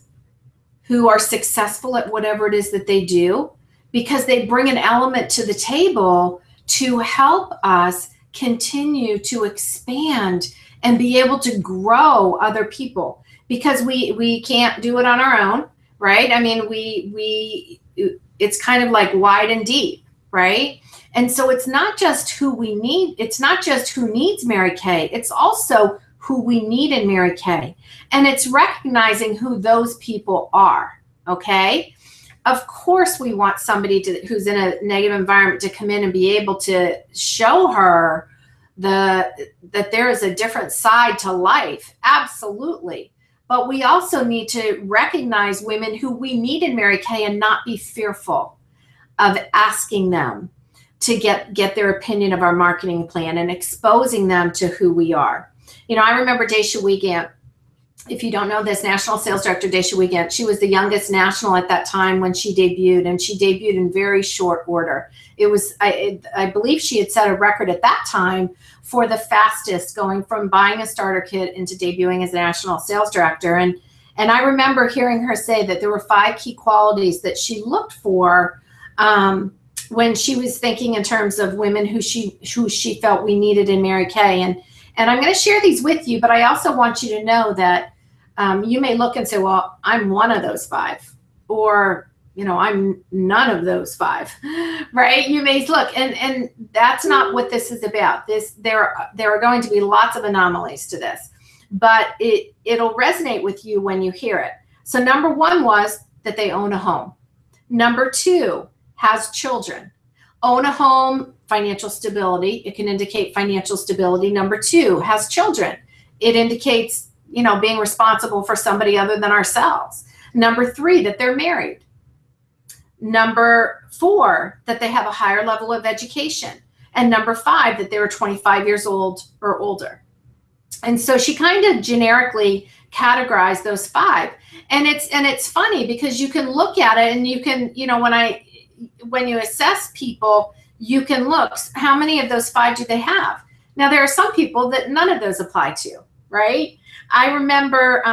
who are successful at whatever it is that they do, because they bring an element to the table to help us continue to expand and be able to grow other people, because we can't do it on our own, right? I mean, it's kind of like wide and deep, right? And so it's not just who we need. It's not just who needs Mary Kay. It's also who we need in Mary Kay. And it's recognizing who those people are, okay? Of course, we want somebody who's in a negative environment to come in and be able to show her that there is a different side to life. Absolutely. But we also need to recognize women who we need in Mary Kay and not be fearful of asking them to get their opinion of our marketing plan and exposing them to who we are. You know, I remember Daisha Wiegand. If you don't know this, National Sales Director Daisha Wiegand, she was the youngest national at that time when she debuted, and she debuted in very short order. It was, I believe she had set a record at that time for the fastest, going from buying a starter kit into debuting as a National Sales Director. And I remember hearing her say that there were 5 key qualities that she looked for when she was thinking in terms of women who she felt we needed in Mary Kay. And I'm going to share these with you, but I also want you to know that you may look and say, well, I'm one of those 5, or, you know, I'm none of those 5, right? You may look, and that's not what this is about. There are going to be lots of anomalies to this, but it'll resonate with you when you hear it. So number 1 was that they own a home. Number 2, has children. Own a home, financial stability. It can indicate financial stability. Number 2, has children. It indicates, you know, being responsible for somebody other than ourselves. Number 3, that they're married. Number 4, that they have a higher level of education. And number 5, that they were 25 years old or older. And so she kind of generically categorized those 5. And it's funny because you can look at it and you can, you know, when you assess people, you can look, how many of those 5 do they have? Now, there are some people that none of those apply to, right? I remember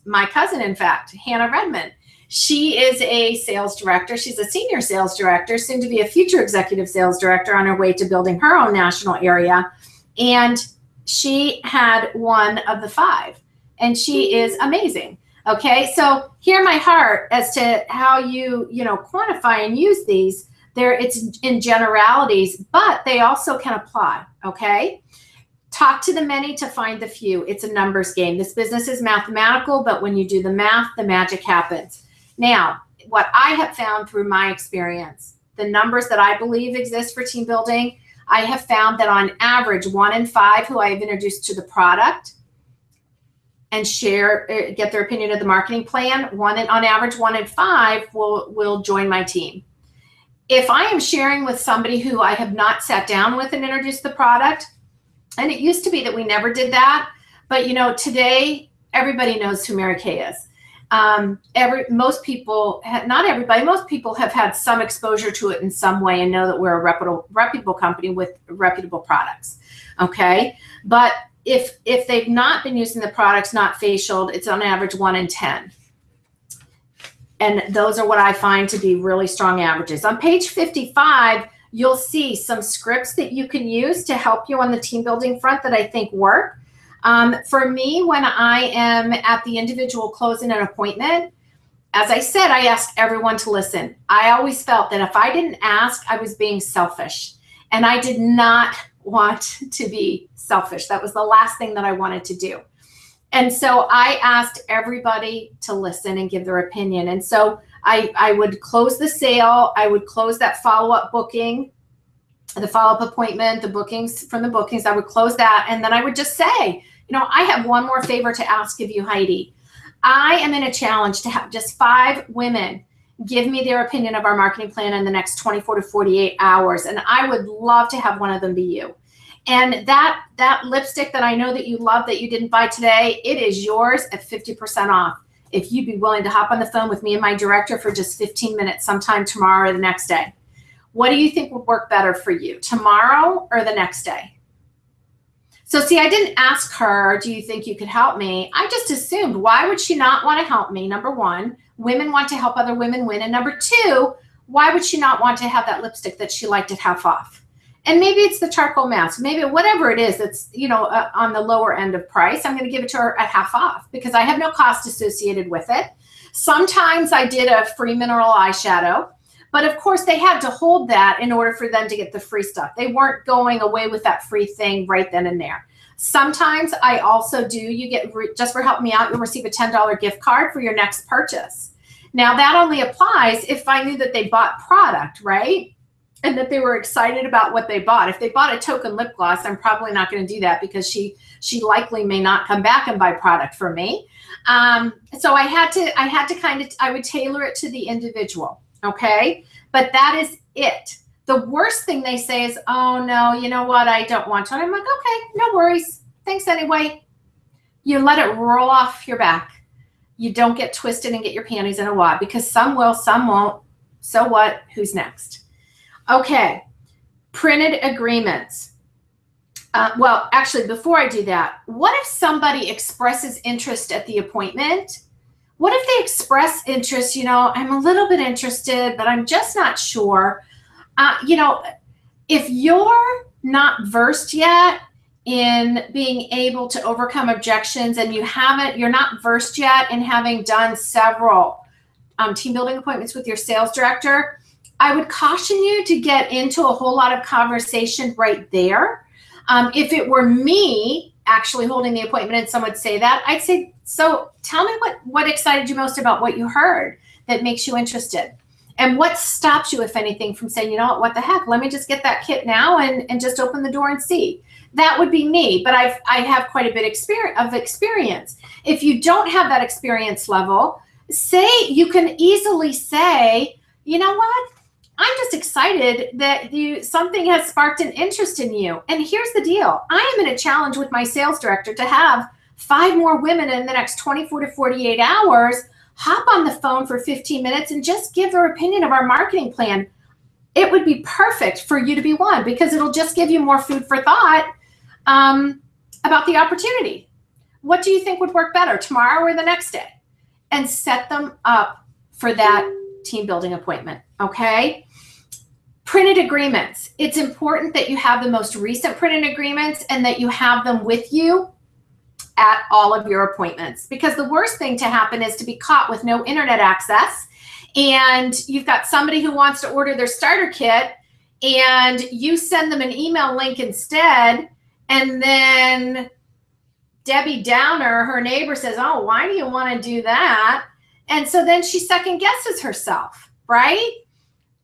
my cousin, in fact, Hannah Redmond. She is a sales director. She's a senior sales director, soon to be a future executive sales director on her way to building her own national area. And she had one of the 5, and she is amazing. Okay, so hear my heart as to how you quantify and use these. It's in generalities, but they also can apply. Okay, talk to the many to find the few. It's a numbers game. This business is mathematical, but when you do the math, the magic happens. Now, what I have found through my experience, the numbers that I believe exist for team building, I have found that on average, 1 in 5 who I have introduced to the product and get their opinion of the marketing plan, on average, 1 in 5 will join my team. If I am sharing with somebody who I have not sat down with and introduced the product, and it used to be that we never did that, but you know, today everybody knows who Mary Kay is. Most people, not everybody, most people have had some exposure to it in some way and know that we're a reputable company with reputable products. Okay, but if they've not been using the products, not facialed, it's on average 1 in 10. And those are what I find to be really strong averages. On page 55, you'll see some scripts that you can use to help you on the team building front that I think work. For me, when I am at the individual closing an appointment, as I said, I ask everyone to listen. I always felt that if I didn't ask, I was being selfish. And I did not want to be selfish. That was the last thing that I wanted to do. And so I asked everybody to listen and give their opinion. And so I would close the sale. I would close that follow-up booking, the follow-up appointment, the bookings from the bookings. I would close that. And then I would just say, you know, I have one more favor to ask of you, Heidi. I am in a challenge to have just 5 women give me their opinion of our marketing plan in the next 24 to 48 hours. And I would love to have one of them be you. And that lipstick that I know that you love that you didn't buy today, it is yours at 50% off. If you'd be willing to hop on the phone with me and my director for just 15 minutes sometime tomorrow or the next day. What do you think would work better for you, tomorrow or the next day? So see, I didn't ask her, do you think you could help me? I just assumed, why would she not want to help me? Number one, women want to help other women win. And number two, why would she not want to have that lipstick that she liked at half off? And maybe it's the charcoal mask, maybe whatever it is that's, you know, on the lower end of price. I'm going to give it to her at half off because I have no cost associated with it. Sometimes I did a free mineral eyeshadow, but of course they had to hold that in order for them to get the free stuff. They weren't going away with that free thing right then and there. Sometimes I also do, you get, just for helping me out, you'll receive a $10 gift card for your next purchase. Now that only applies if I knew that they bought product, right? And that they were excited about what they bought. If they bought a token lip gloss, I'm probably not going to do that because she likely may not come back and buy product from me. So I had to kind of, I would tailor it to the individual. Okay. But that is it. The worst thing they say is, oh no, you know what? I don't want to. And I'm like, okay, no worries. Thanks anyway. You let it roll off your back. You don't get twisted and get your panties in a wad because some will, some won't. So what? Who's next? Okay. Printed agreements. Well, actually, before I do that, what if somebody expresses interest at the appointment? What if they express interest, you know, I'm a little bit interested, but I'm just not sure. You know, if you're not versed yet in being able to overcome objections and you're not versed yet in having done several team building appointments with your sales director, I would caution you to get into a whole lot of conversation right there. If it were me actually holding the appointment and someone would say that, I'd say, so tell me what excited you most about what you heard that makes you interested. And what stops you, if anything, from saying, you know what the heck, let me just get that kit now and just open the door and see. That would be me, but I have quite a bit of experience. If you don't have that experience level, you can easily say, you know what? I'm just excited that something has sparked an interest in you. And here's the deal. I am in a challenge with my sales director to have 5 more women in the next 24 to 48 hours hop on the phone for 15 minutes and just give their opinion of our marketing plan. It would be perfect for you to be one because it'll just give you more food for thought about the opportunity. What do you think would work better, tomorrow or the next day? And set them up for that team building appointment, okay? Printed agreements. It's important that you have the most recent printed agreements and that you have them with you at all of your appointments, because the worst thing to happen is to be caught with no internet access and you've got somebody who wants to order their starter kit and you send them an email link instead, and then Debbie Downer, her neighbor, says, oh, why do you want to do that? And so then she second guesses herself, right?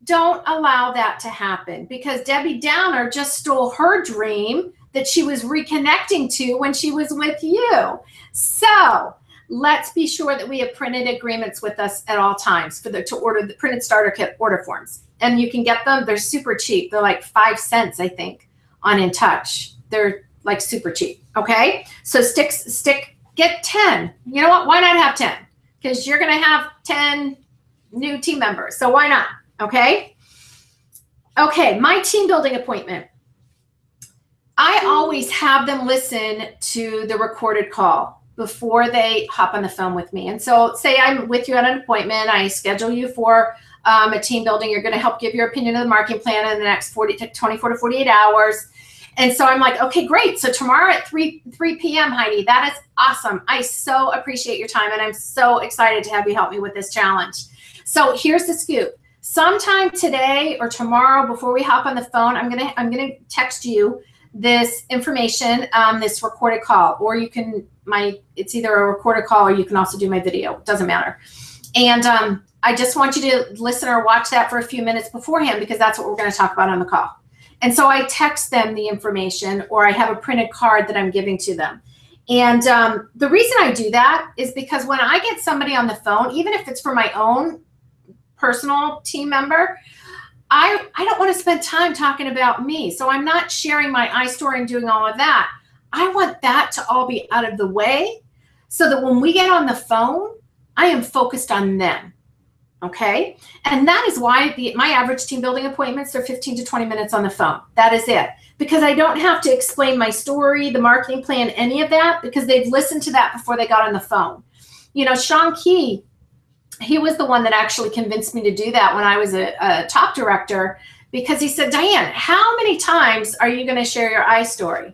Don't allow that to happen because Debbie Downer just stole her dream that she was reconnecting to when she was with you. So let's be sure that we have printed agreements with us at all times to order the printed starter kit order forms. And you can get them. They're super cheap. They're like 5 cents, I think, on InTouch. They're like super cheap. Okay. So get 10. You know what? Why not have 10? Because you're going to have 10 new team members. So why not? Okay. Okay. My team building appointment. I always have them listen to the recorded call before they hop on the phone with me. And so say I'm with you at an appointment. I schedule you for a team building. You're going to help give your opinion of the marketing plan in the next 24 to 48 hours. And so I'm like, okay, great. So tomorrow at 3 p.m., Heidi, that is awesome. I so appreciate your time. And I'm so excited to have you help me with this challenge. So here's the scoop. Sometime today or tomorrow before we hop on the phone, I'm gonna text you this information, this recorded call, or you can, it's either a recorded call or you can also do my video. It doesn't matter. And I just want you to listen or watch that for a few minutes beforehand because that's what we're going to talk about on the call. And so I text them the information or I have a printed card that I'm giving to them. And the reason I do that is because when I get somebody on the phone, even if it's for my own personal team member, I don't want to spend time talking about me. So I'm not sharing my iStory and doing all of that. I want that to all be out of the way so that when we get on the phone, I am focused on them. Okay. And that is why my average team building appointments are 15 to 20 minutes on the phone. That is it. Because I don't have to explain my story, the marketing plan, any of that, because they've listened to that before they got on the phone. You know, Sean Key, he was the one that actually convinced me to do that when I was a top director, because he said, Diane, how many times are you going to share your I story?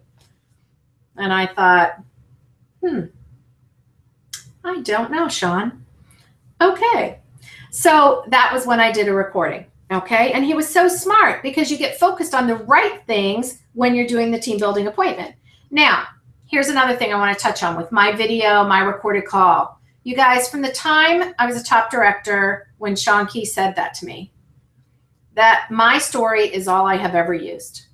And I thought, I don't know, Sean. Okay. So that was when I did a recording. Okay. And he was so smart, because you get focused on the right things when you're doing the team building appointment. Now, here's another thing I want to touch on with my video, my recorded call. You guys, from the time I was a top director, when Sean Key said that to me, that my story is all I have ever used.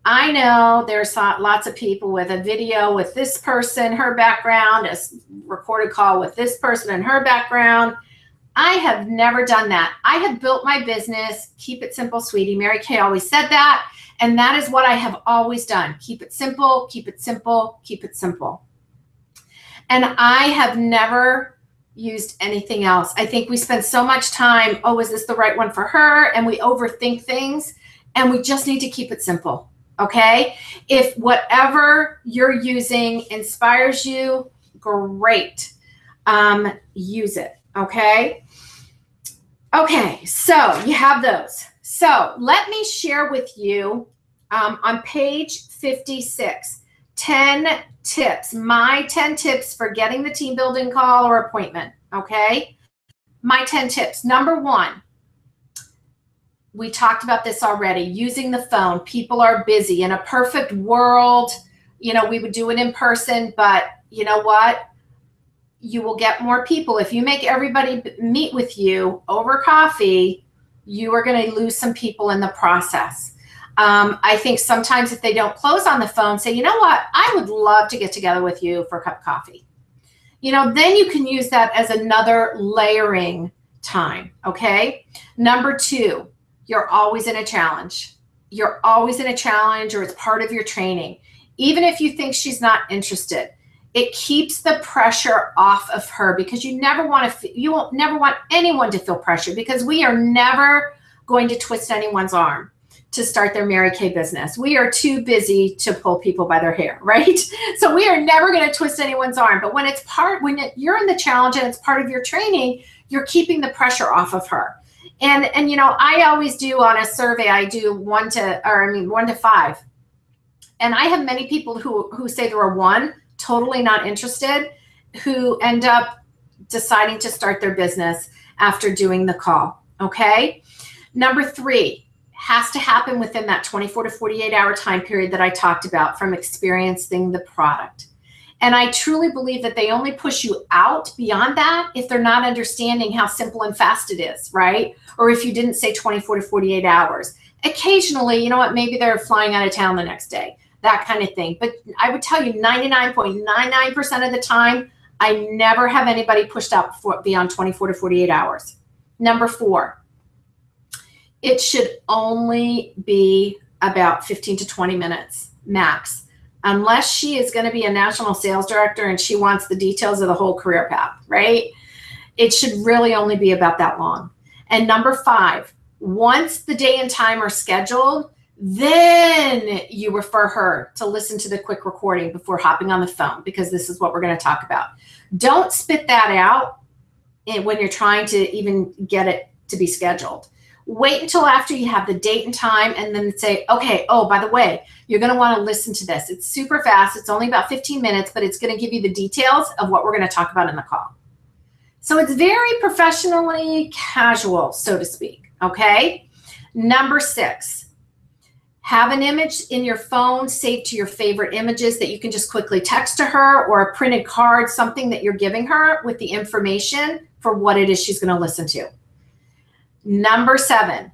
I know there's lots of people with a video with this person, her background, a recorded call with this person and her background. I have never done that. I have built my business, keep it simple, sweetie. Mary Kay always said that. And that is what I have always done. Keep it simple, keep it simple, keep it simple. And I have never used anything else. I think we spend so much time, oh, is this the right one for her? And we overthink things, and we just need to keep it simple. Okay. If whatever you're using inspires you, great. Use it. Okay. Okay. So you have those. So let me share with you on page 56, 10 tips, my 10 tips for getting the team building call or appointment. Okay. My 10 tips. Number 1. We talked about this already, using the phone. People are busy. In a perfect world, you know, we would do it in person, but you know what? You will get more people. If you make everybody meet with you over coffee, you are going to lose some people in the process. I think sometimes if they don't close on the phone, say, you know what? I would love to get together with you for a cup of coffee. You know, then you can use that as another layering time. Okay. Number 2. You're always in a challenge. You're always in a challenge, or it's part of your training. Even if you think she's not interested, it keeps the pressure off of her, because you never want anyone to feel pressure, because we are never going to twist anyone's arm to start their Mary Kay business. We are too busy to pull people by their hair, right? So we are never going to twist anyone's arm. But when you're in the challenge and it's part of your training, you're keeping the pressure off of her. And you know, I always do on a survey, I do 1 to 5. And I have many people who say they're a 1, totally not interested, who end up deciding to start their business after doing the call. Okay. Number 3, has to happen within that 24 to 48 hour time period that I talked about from experiencing the product. And I truly believe that they only push you out beyond that if they're not understanding how simple and fast it is, right? Or if you didn't say 24 to 48 hours. Occasionally, you know what, maybe they're flying out of town the next day, that kind of thing. But I would tell you 99.99% of the time, I never have anybody pushed out beyond 24 to 48 hours. Number 4, it should only be about 15 to 20 minutes max. Unless she is going to be a national sales director and she wants the details of the whole career path, right? It should really only be about that long. And number 5, once the day and time are scheduled, then you refer her to listen to the quick recording before hopping on the phone, because this is what we're going to talk about. Don't spit that out when you're trying to even get it to be scheduled. Wait until after you have the date and time, and then say, okay, oh, by the way, you're going to want to listen to this. It's super fast. It's only about 15 minutes, but it's going to give you the details of what we're going to talk about in the call. So it's very professionally casual, so to speak. Okay. Number 6, have an image in your phone saved to your favorite images that you can just quickly text to her, or a printed card, something that you're giving her with the information for what it is she's going to listen to. Number 7,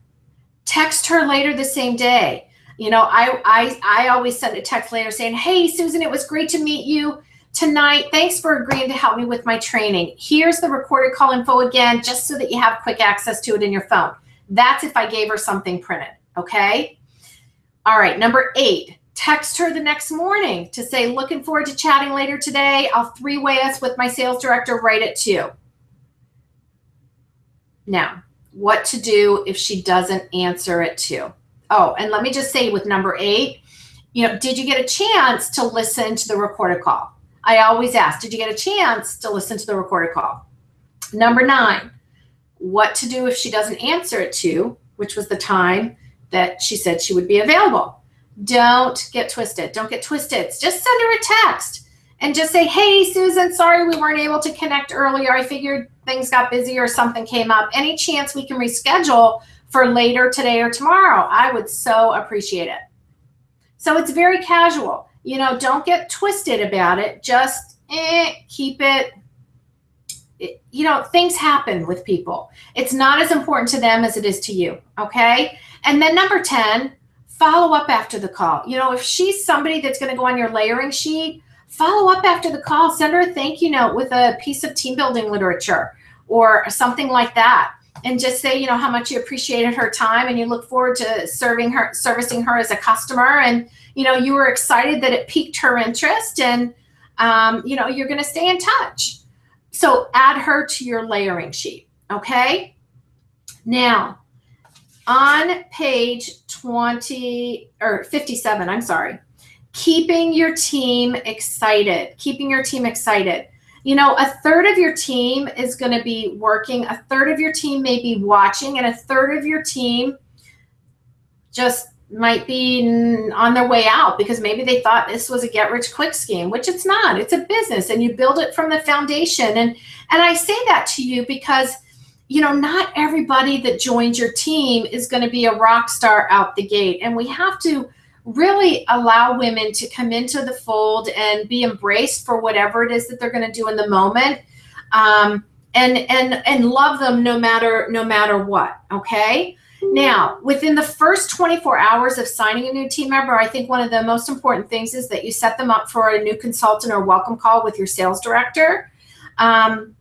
text her later the same day. You know, I always send a text later saying, hey, Susan, it was great to meet you tonight. Thanks for agreeing to help me with my training. Here's the recorded call info again, just so that you have quick access to it in your phone. That's if I gave her something printed. Okay. All right. Number 8, text her the next morning to say, looking forward to chatting later today. I'll 3-way us with my sales director right at 2. Now, what to do if she doesn't answer it too. Oh, and let me just say with number 8, did you get a chance to listen to the recorded call? I always ask, did you get a chance to listen to the recorded call? Number 9, what to do if she doesn't answer it to, which was the time that she said she would be available. Don't get twisted. Don't get twisted. Just send her a text and just say, hey, Susan, sorry we weren't able to connect earlier. I figured things got busy or something came up. Any chance we can reschedule for later today or tomorrow? I would so appreciate it. So it's very casual. Don't get twisted about it. Just keep it. Things happen with people. It's not as important to them as it is to you, okay? And then number 10, follow up after the call. If she's somebody that's going to go on your layering sheet, follow up after the call. Send her a thank you note with a piece of team building literature or something like that. And just say, how much you appreciated her time and you look forward to servicing her as a customer. And, you were excited that it piqued her interest and, you're going to stay in touch. So add her to your layering sheet, okay? Now, on page 57, I'm sorry, keeping your team excited, a third of your team is going to be working, a third of your team may be watching, and a third of your team just might be on their way out because maybe they thought this was a get-rich-quick scheme, which it's not. It's a business, and you build it from the foundation. And I say that to you because, not everybody that joins your team is going to be a rock star out the gate, and we have to really allow women to come into the fold and be embraced for whatever it is that they're going to do in the moment, and love them no matter what. Okay. Now, within the first 24 hours of signing a new team member, I think one of the most important things is that you set them up for a new consultant or welcome call with your sales director,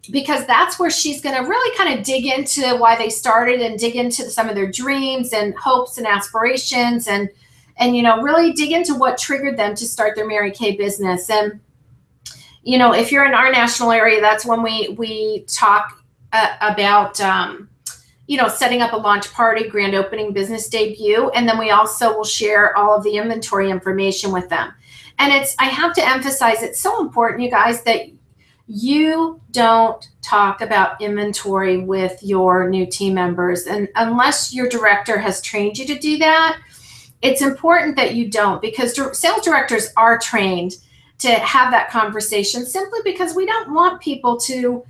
because that's where she's going to really kind of dig into why they started and dig into some of their dreams and hopes and aspirations and really dig into what triggered them to start their Mary Kay business. And, if you're in our national area, that's when we talk about, setting up a launch party, grand opening, business debut. And then we also will share all of the inventory information with them. And I have to emphasize, it's so important, you guys, that you don't talk about inventory with your new team members. And unless your director has trained you to do that, it's important that you don't, because sales directors are trained to have that conversation simply because we don't want people to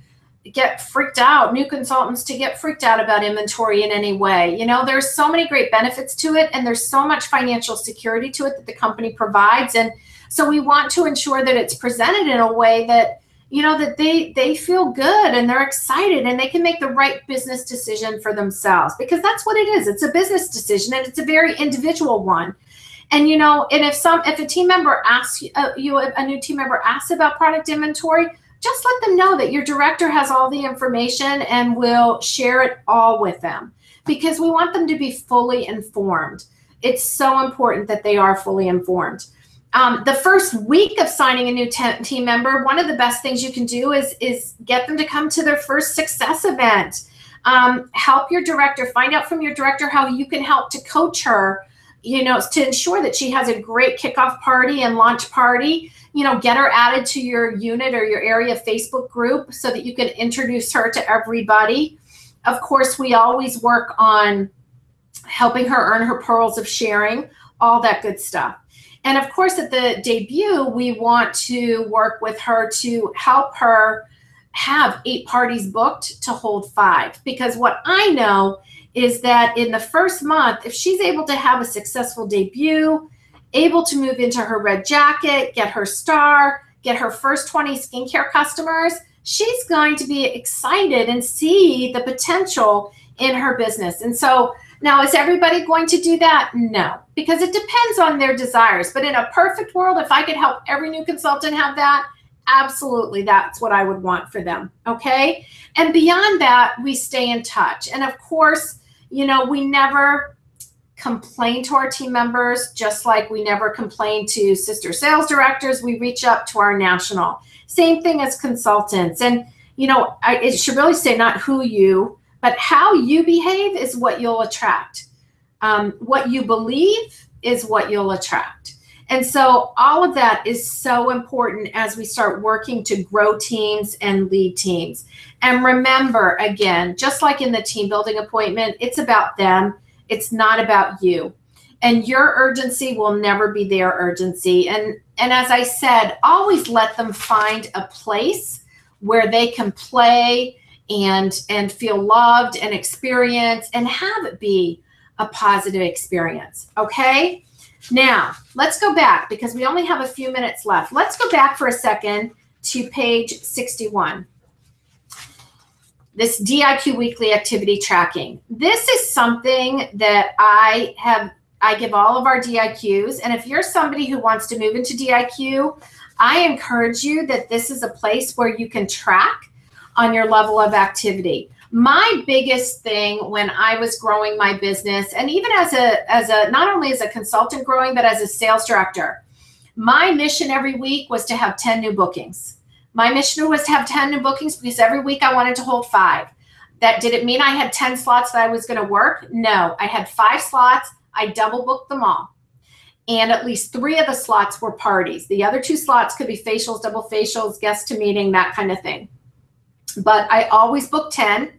get freaked out, new consultants to get freaked out about inventory in any way. There's so many great benefits to it, and there's so much financial security to it that the company provides. And so we want to ensure that it's presented in a way that, that they feel good and they're excited and they can make the right business decision for themselves, because that's what it is. It's a business decision, and it's a very individual one. And, and if a team member asks a new team member asks about product inventory, just let them know that your director has all the information and will share it all with them, because we want them to be fully informed. It's so important that they are fully informed. The first week of signing a new team member, one of the best things you can do is get them to come to their first success event. Help your director, find out from your director how you can help to coach her, to ensure that she has a great kickoff party and launch party. Get her added to your unit or your area Facebook group so that you can introduce her to everybody. Of course, we always work on helping her earn her pearls of sharing, all that good stuff. And of course, at the debut, we want to work with her to help her have 8 parties booked to hold 5. Because what I know is that in the first month, if she's able to have a successful debut, able to move into her red jacket, get her star, get her first 20 skincare customers, she's going to be excited and see the potential in her business. And so now, is everybody going to do that? No, because it depends on their desires. But in a perfect world, if I could help every new consultant have that, absolutely, that's what I would want for them, okay? And beyond that, we stay in touch. And of course, we never complain to our team members, just like we never complain to sister sales directors. We reach up to our national. Same thing as consultants. And, it should really say not who you, But how you behave is what you'll attract. What you believe is what you'll attract. And so all of that is so important as we start working to grow teams and lead teams. And remember, again, just like in the team building appointment, it's about them. It's not about you. And your urgency will never be their urgency. And as I said, always let them find a place where they can play and feel loved and experience and have it be a positive experience. Okay? Now, let's go back because we only have a few minutes left. Let's go back for a second to page 61. This DIQ weekly activity tracking. This is something that I give all of our DIQs. And if you're somebody who wants to move into DIQ, I encourage you that this is a place where you can track on your level of activity. My biggest thing when I was growing my business, and even as a not only as a consultant growing, but as a sales director, my mission every week was to have 10 new bookings. My mission was to have 10 new bookings because every week I wanted to hold 5. Did it mean I had 10 slots that I was going to work? No, I had 5 slots. I double booked them all. And at least 3 of the slots were parties. The other 2 slots could be facials, double facials, guest to meeting, that kind of thing. But I always booked 10,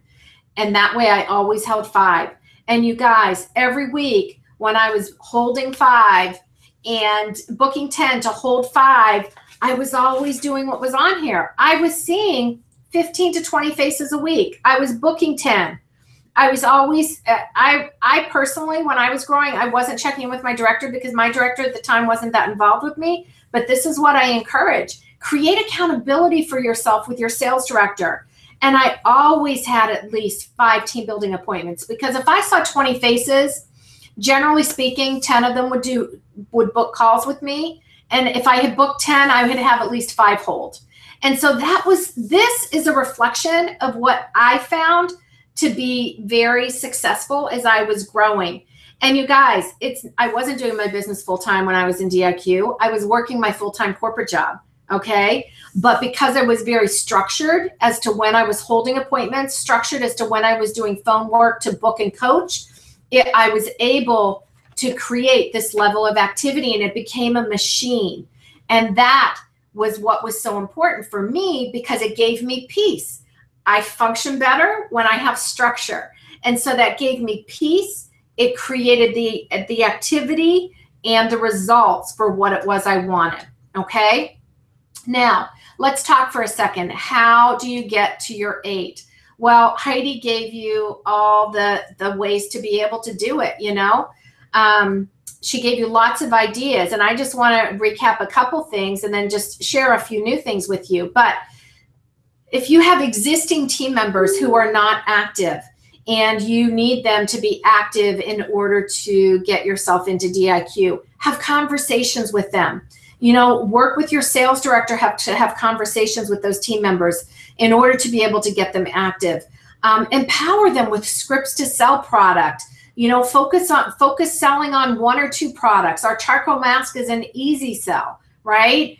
and that way I always held 5. And you guys, every week when I was holding 5 and booking 10 to hold 5, I was always doing what was on here. I was seeing 15 to 20 faces a week. I was booking 10. I was always, I personally, when I was growing, I wasn't checking in with my director because my director at the time wasn't that involved with me. But this is what I encourage. Create accountability for yourself with your sales director. And I always had at least 5 team building appointments because if I saw 20 faces, generally speaking, 10 of them would book calls with me. And if I had booked 10, I would have at least 5 hold. And so this is a reflection of what I found to be very successful as I was growing. And you guys, I wasn't doing my business full-time when I was in DIQ. I was working my full-time corporate job, okay? But because I was very structured as to when I was holding appointments, structured as to when I was doing phone work to book and coach, I was able to create this level of activity and it became a machine. And that was what was so important for me because it gave me peace. I function better when I have structure. And so that gave me peace. It created the activity and the results for what it was I wanted, okay? Now, let's talk for a second. How do you get to your 8? Well, Heidi gave you all the ways to be able to do it, you know? She gave you lots of ideas, and I just want to recap a couple things and then just share a few new things with you. But if you have existing team members who are not active and you need them to be active in order to get yourself into DIQ, have conversations with them. You know, work with your sales director to have conversations with those team members in order to be able to get them active. Empower them with scripts to sell product. You know, focus selling on 1 or 2 products. Our charcoal mask is an easy sell, right?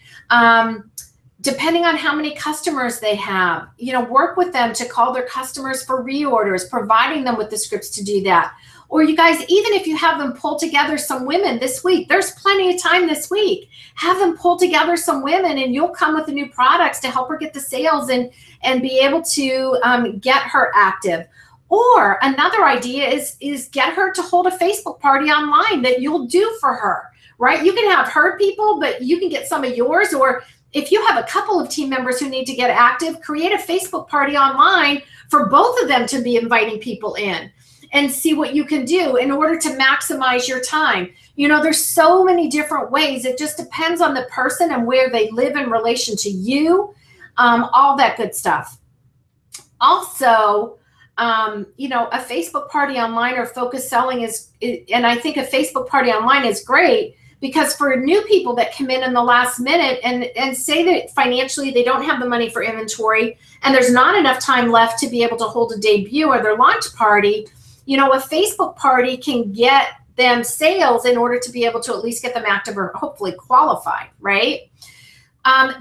Depending on how many customers they have, you know, work with them to call their customers for reorders, providing them with the scripts to do that. Or you guys, even if you have them pull together some women this week, there's plenty of time this week. Have them pull together some women and you'll come with the new products to help her get the sales and be able to get her active. Or another idea is get her to hold a Facebook party online that you'll do for her, right? You can have her people, but you can get some of yours. Or if you have a couple of team members who need to get active, create a Facebook party online for both of them to be inviting people in and see what you can do in order to maximize your time. You know, there's so many different ways. It just depends on the person and where they live in relation to you, all that good stuff. Also, you know, a Facebook party online or focus selling and I think a Facebook party online is great because for new people that come in the last minute and say that financially they don't have the money for inventory and there's not enough time left to be able to hold a debut or their launch party, you know, a Facebook party can get them sales in order to be able to at least get them active or hopefully qualified, right?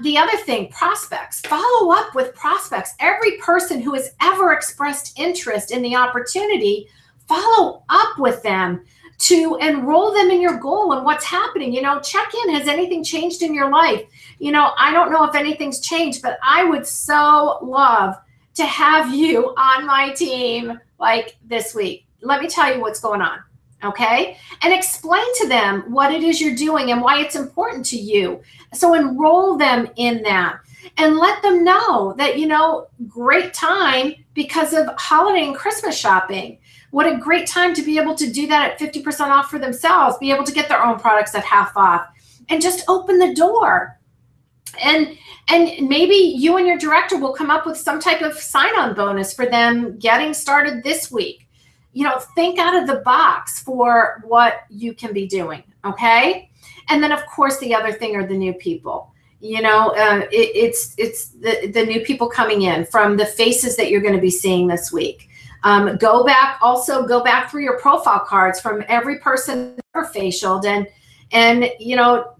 The other thing, prospects. Follow up with prospects. Every person who has ever expressed interest in the opportunity, follow up with them to enroll them in your goal and what's happening. You know, check in. Has anything changed in your life? You know, I don't know if anything's changed, but I would so love to have you on my team like this week. Let me tell you what's going on. Okay, and explain to them what it is you're doing and why it's important to you. So enroll them in that and let them know that, you know, great time because of holiday and Christmas shopping. What a great time to be able to do that at 50% off for themselves, be able to get their own products at half off, and just open the door. And maybe you and your director will come up with some type of sign-on bonus for them getting started this week. You know, think out of the box for what you can be doing, okay? And then, of course, the other thing are the new people. You know, it's the new people coming in from the faces that you're going to be seeing this week. Go back through your profile cards from every person ever facialed and you know,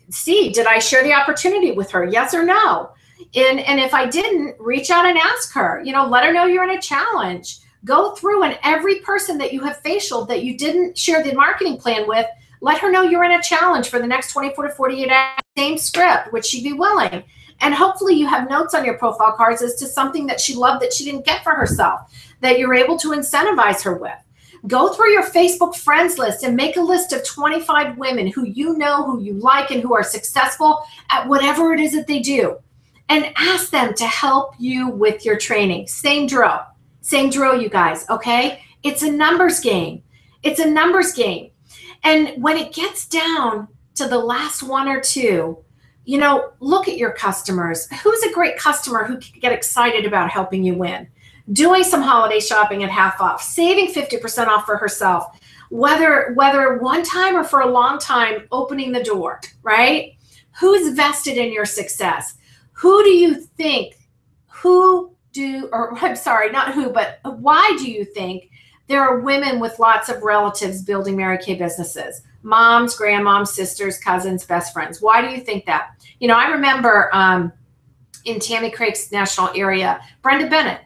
see, did I share the opportunity with her? Yes or no? And if I didn't, reach out and ask her. You know, let her know you're in a challenge. Go through, and every person that you have facialed that you didn't share the marketing plan with, let her know you're in a challenge for the next 24 to 48 hours, same script. Would she be willing? And hopefully you have notes on your profile cards as to something that she loved that she didn't get for herself, that you're able to incentivize her with. Go through your Facebook friends list and make a list of 25 women who you know, who you like, and who are successful at whatever it is that they do. And ask them to help you with your training. Same drill. Same drill, you guys, okay? It's a numbers game. It's a numbers game. And when it gets down to the last one or two, you know, look at your customers. Who's a great customer who can get excited about helping you win? Doing some holiday shopping at half off, saving 50% off for herself, whether one time or for a long time, opening the door, right? Who's vested in your success? Who do you think, but why do you think there are women with lots of relatives building Mary Kay businesses? Moms, grandmoms, sisters, cousins, best friends. Why do you think that? You know, I remember in Tammy Craig's national area, Brenda Bennett,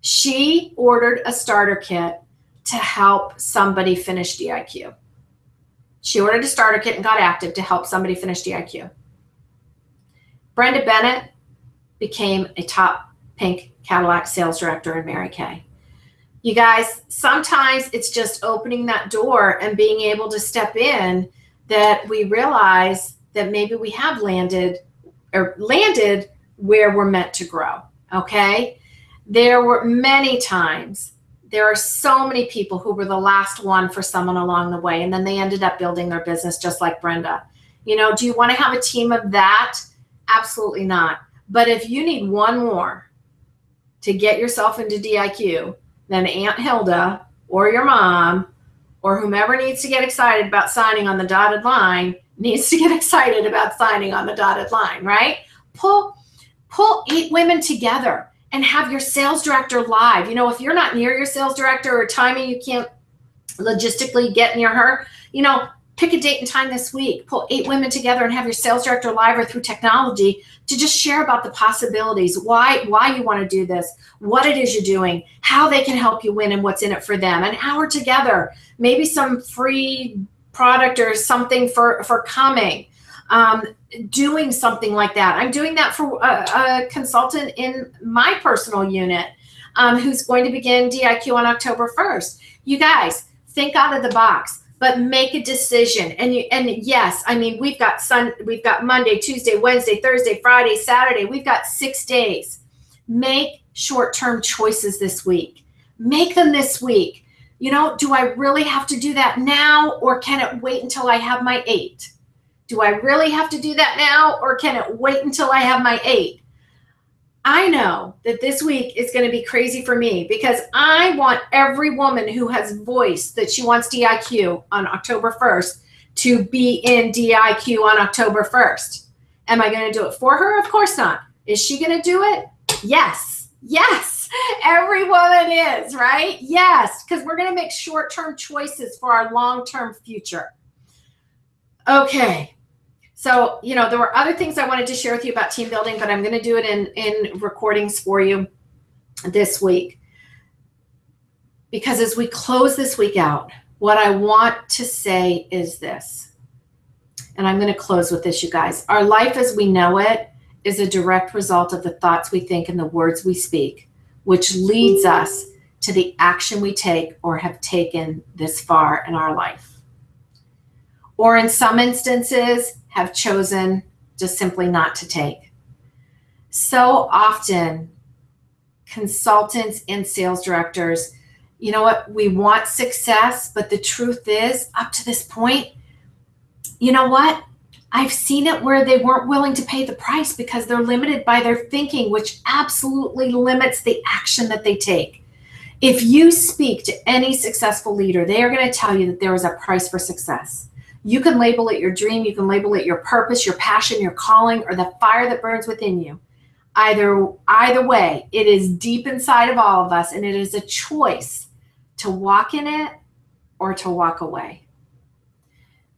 she ordered a starter kit to help somebody finish DIQ. She ordered a starter kit and got active to help somebody finish DIQ. Brenda Bennett became a top pink Cadillac sales director in Mary Kay. You guys, sometimes it's just opening that door and being able to step in that we realize that maybe we have landed where we're meant to grow, okay? There were many times, there are so many people who were the last one for someone along the way, and then they ended up building their business just like Brenda. You know, do you want to have a team of that? Absolutely not. But if you need one more to get yourself into DIQ, then Aunt Hilda or your mom or whomever needs to get excited about signing on the dotted line needs to get excited about signing on the dotted line, right? Pull 8 women together and have your sales director live. You know, if you're not near your sales director or timing, you can't logistically get near her, you know, pick a date and time this week. Pull 8 women together and have your sales director live or through technology to just share about the possibilities, why you want to do this, what it is you're doing, how they can help you win and what's in it for them. An hour together, maybe some free product or something for coming, doing something like that. I'm doing that for a consultant in my personal unit who's going to begin DIQ on October 1st. You guys, think out of the box. But make a decision. And yes, I mean, we've got Monday, Tuesday, Wednesday, Thursday, Friday, Saturday. We've got 6 days. Make short-term choices this week. Make them this week. You know, do I really have to do that now, or can it wait until I have my 8? Do I really have to do that now, or can it wait until I have my 8? I know that this week is going to be crazy for me because I want every woman who has voiced that she wants DIQ on October 1st to be in DIQ on October 1st. Am I going to do it for her? Of course not. Is she going to do it? Yes. Yes. Every woman is, right? Yes. Because we're going to make short-term choices for our long-term future. Okay. So, you know, there were other things I wanted to share with you about team building, but I'm going to do it in recordings for you this week. Because as we close this week out, what I want to say is this, and I'm going to close with this, you guys. Our life as we know it is a direct result of the thoughts we think and the words we speak, which leads us to the action we take or have taken this far in our life. Or in some instances, have chosen just simply not to take. So often, consultants and sales directors, you know what, we want success, but the truth is, up to this point, you know what? I've seen it where they weren't willing to pay the price because they're limited by their thinking, which absolutely limits the action that they take. If you speak to any successful leader, they are going to tell you that there is a price for success. You can label it your dream, you can label it your purpose, your passion, your calling, or the fire that burns within you. Either way, it is deep inside of all of us, and it is a choice to walk in it or to walk away.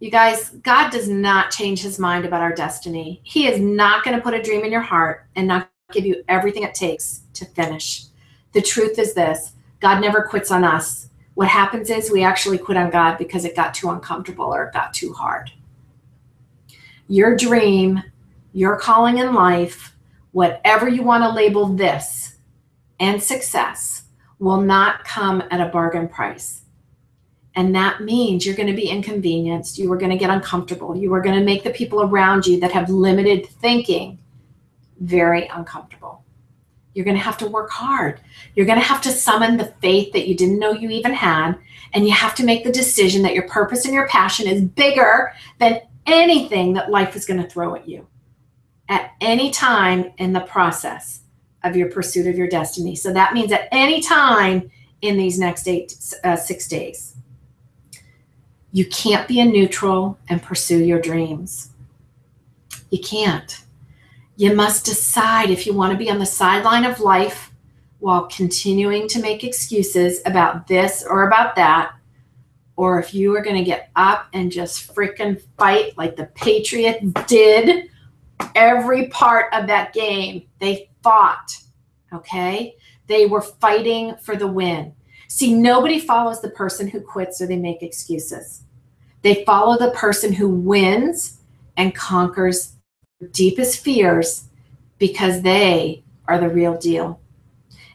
You guys, God does not change his mind about our destiny. He is not going to put a dream in your heart and not give you everything it takes to finish. The truth is this, God never quits on us. What happens is we actually quit on God because it got too uncomfortable or it got too hard. Your dream, your calling in life, whatever you want to label this, and success will not come at a bargain price. And that means you're going to be inconvenienced. You are going to get uncomfortable. You are going to make the people around you that have limited thinking very uncomfortable. You're going to have to work hard. You're going to have to summon the faith that you didn't know you even had. And you have to make the decision that your purpose and your passion is bigger than anything that life is going to throw at you at any time in the process of your pursuit of your destiny. So that means at any time in these next 6 days. You can't be a neutral and pursue your dreams. You can't. You must decide if you want to be on the sideline of life while continuing to make excuses about this or about that, or if you are going to get up and just freaking fight like the Patriots did every part of that game. They fought, okay? They were fighting for the win. See, nobody follows the person who quits or they make excuses. They follow the person who wins and conquers their deepest fears because they are the real deal.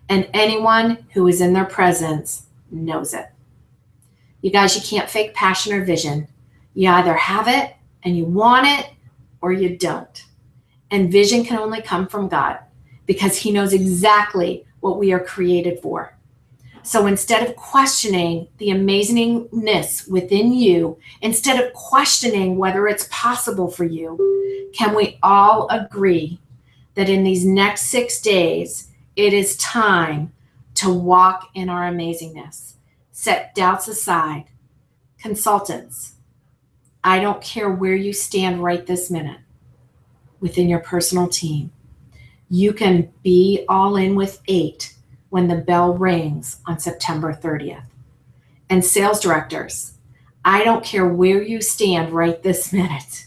And anyone who is in their presence knows it. You guys, you can't fake passion or vision. You either have it and you want it or you don't. And vision can only come from God because he knows exactly what we are created for. So instead of questioning the amazingness within you, instead of questioning whether it's possible for you, can we all agree that in these next 6 days, it is time to walk in our amazingness? Set doubts aside. Consultants, I don't care where you stand right this minute within your personal team. You can be all in with 8 when the bell rings on September 30th. And sales directors, I don't care where you stand right this minute.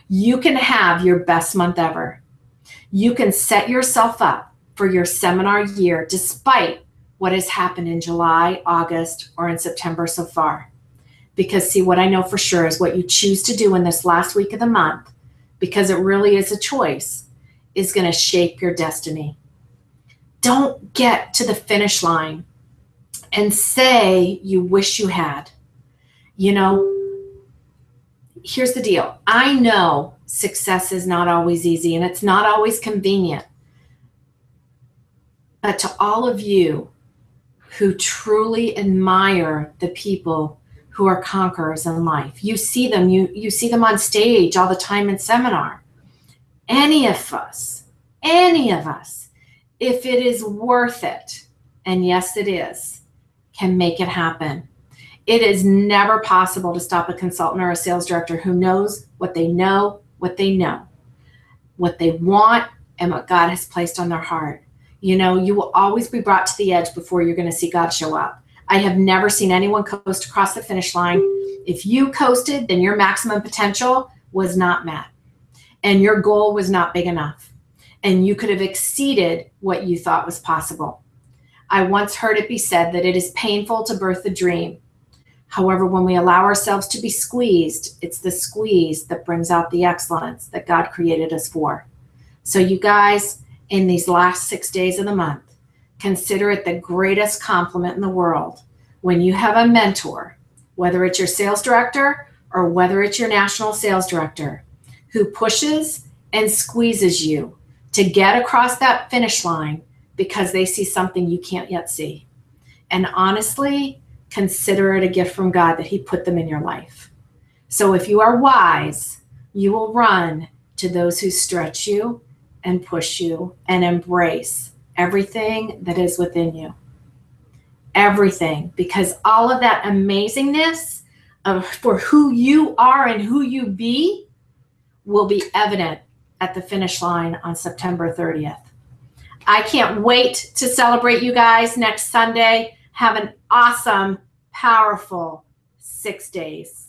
You can have your best month ever. You can set yourself up for your seminar year despite what has happened in July, August, or in September so far. Because see, what I know for sure is what you choose to do in this last week of the month, because it really is a choice, is going to shape your destiny. Don't get to the finish line and say you wish you had. You know, here's the deal. I know success is not always easy and it's not always convenient. But to all of you who truly admire the people who are conquerors in life, you see them, you see them on stage all the time in seminar. Any of us, if it is worth it, and yes it is, can make it happen. It is never possible to stop a consultant or a sales director who knows what they know, what they want, and what God has placed on their heart. You know, you will always be brought to the edge before you're going to see God show up. I have never seen anyone coast across the finish line. If you coasted, then your maximum potential was not met. and your goal was not big enough, and you could have exceeded what you thought was possible. I once heard it be said that it is painful to birth a dream. However, when we allow ourselves to be squeezed, it's the squeeze that brings out the excellence that God created us for. So you guys, in these last 6 days of the month, consider it the greatest compliment in the world when you have a mentor, whether it's your sales director or whether it's your national sales director, who pushes and squeezes you to get across that finish line because they see something you can't yet see. And honestly, consider it a gift from God that he put them in your life. So if you are wise, you will run to those who stretch you and push you and embrace everything that is within you. Everything, because all of that amazingness for who you are and who you be will be evident at the finish line on September 30th. I can't wait to celebrate you guys next Sunday. Have an awesome, powerful 6 days.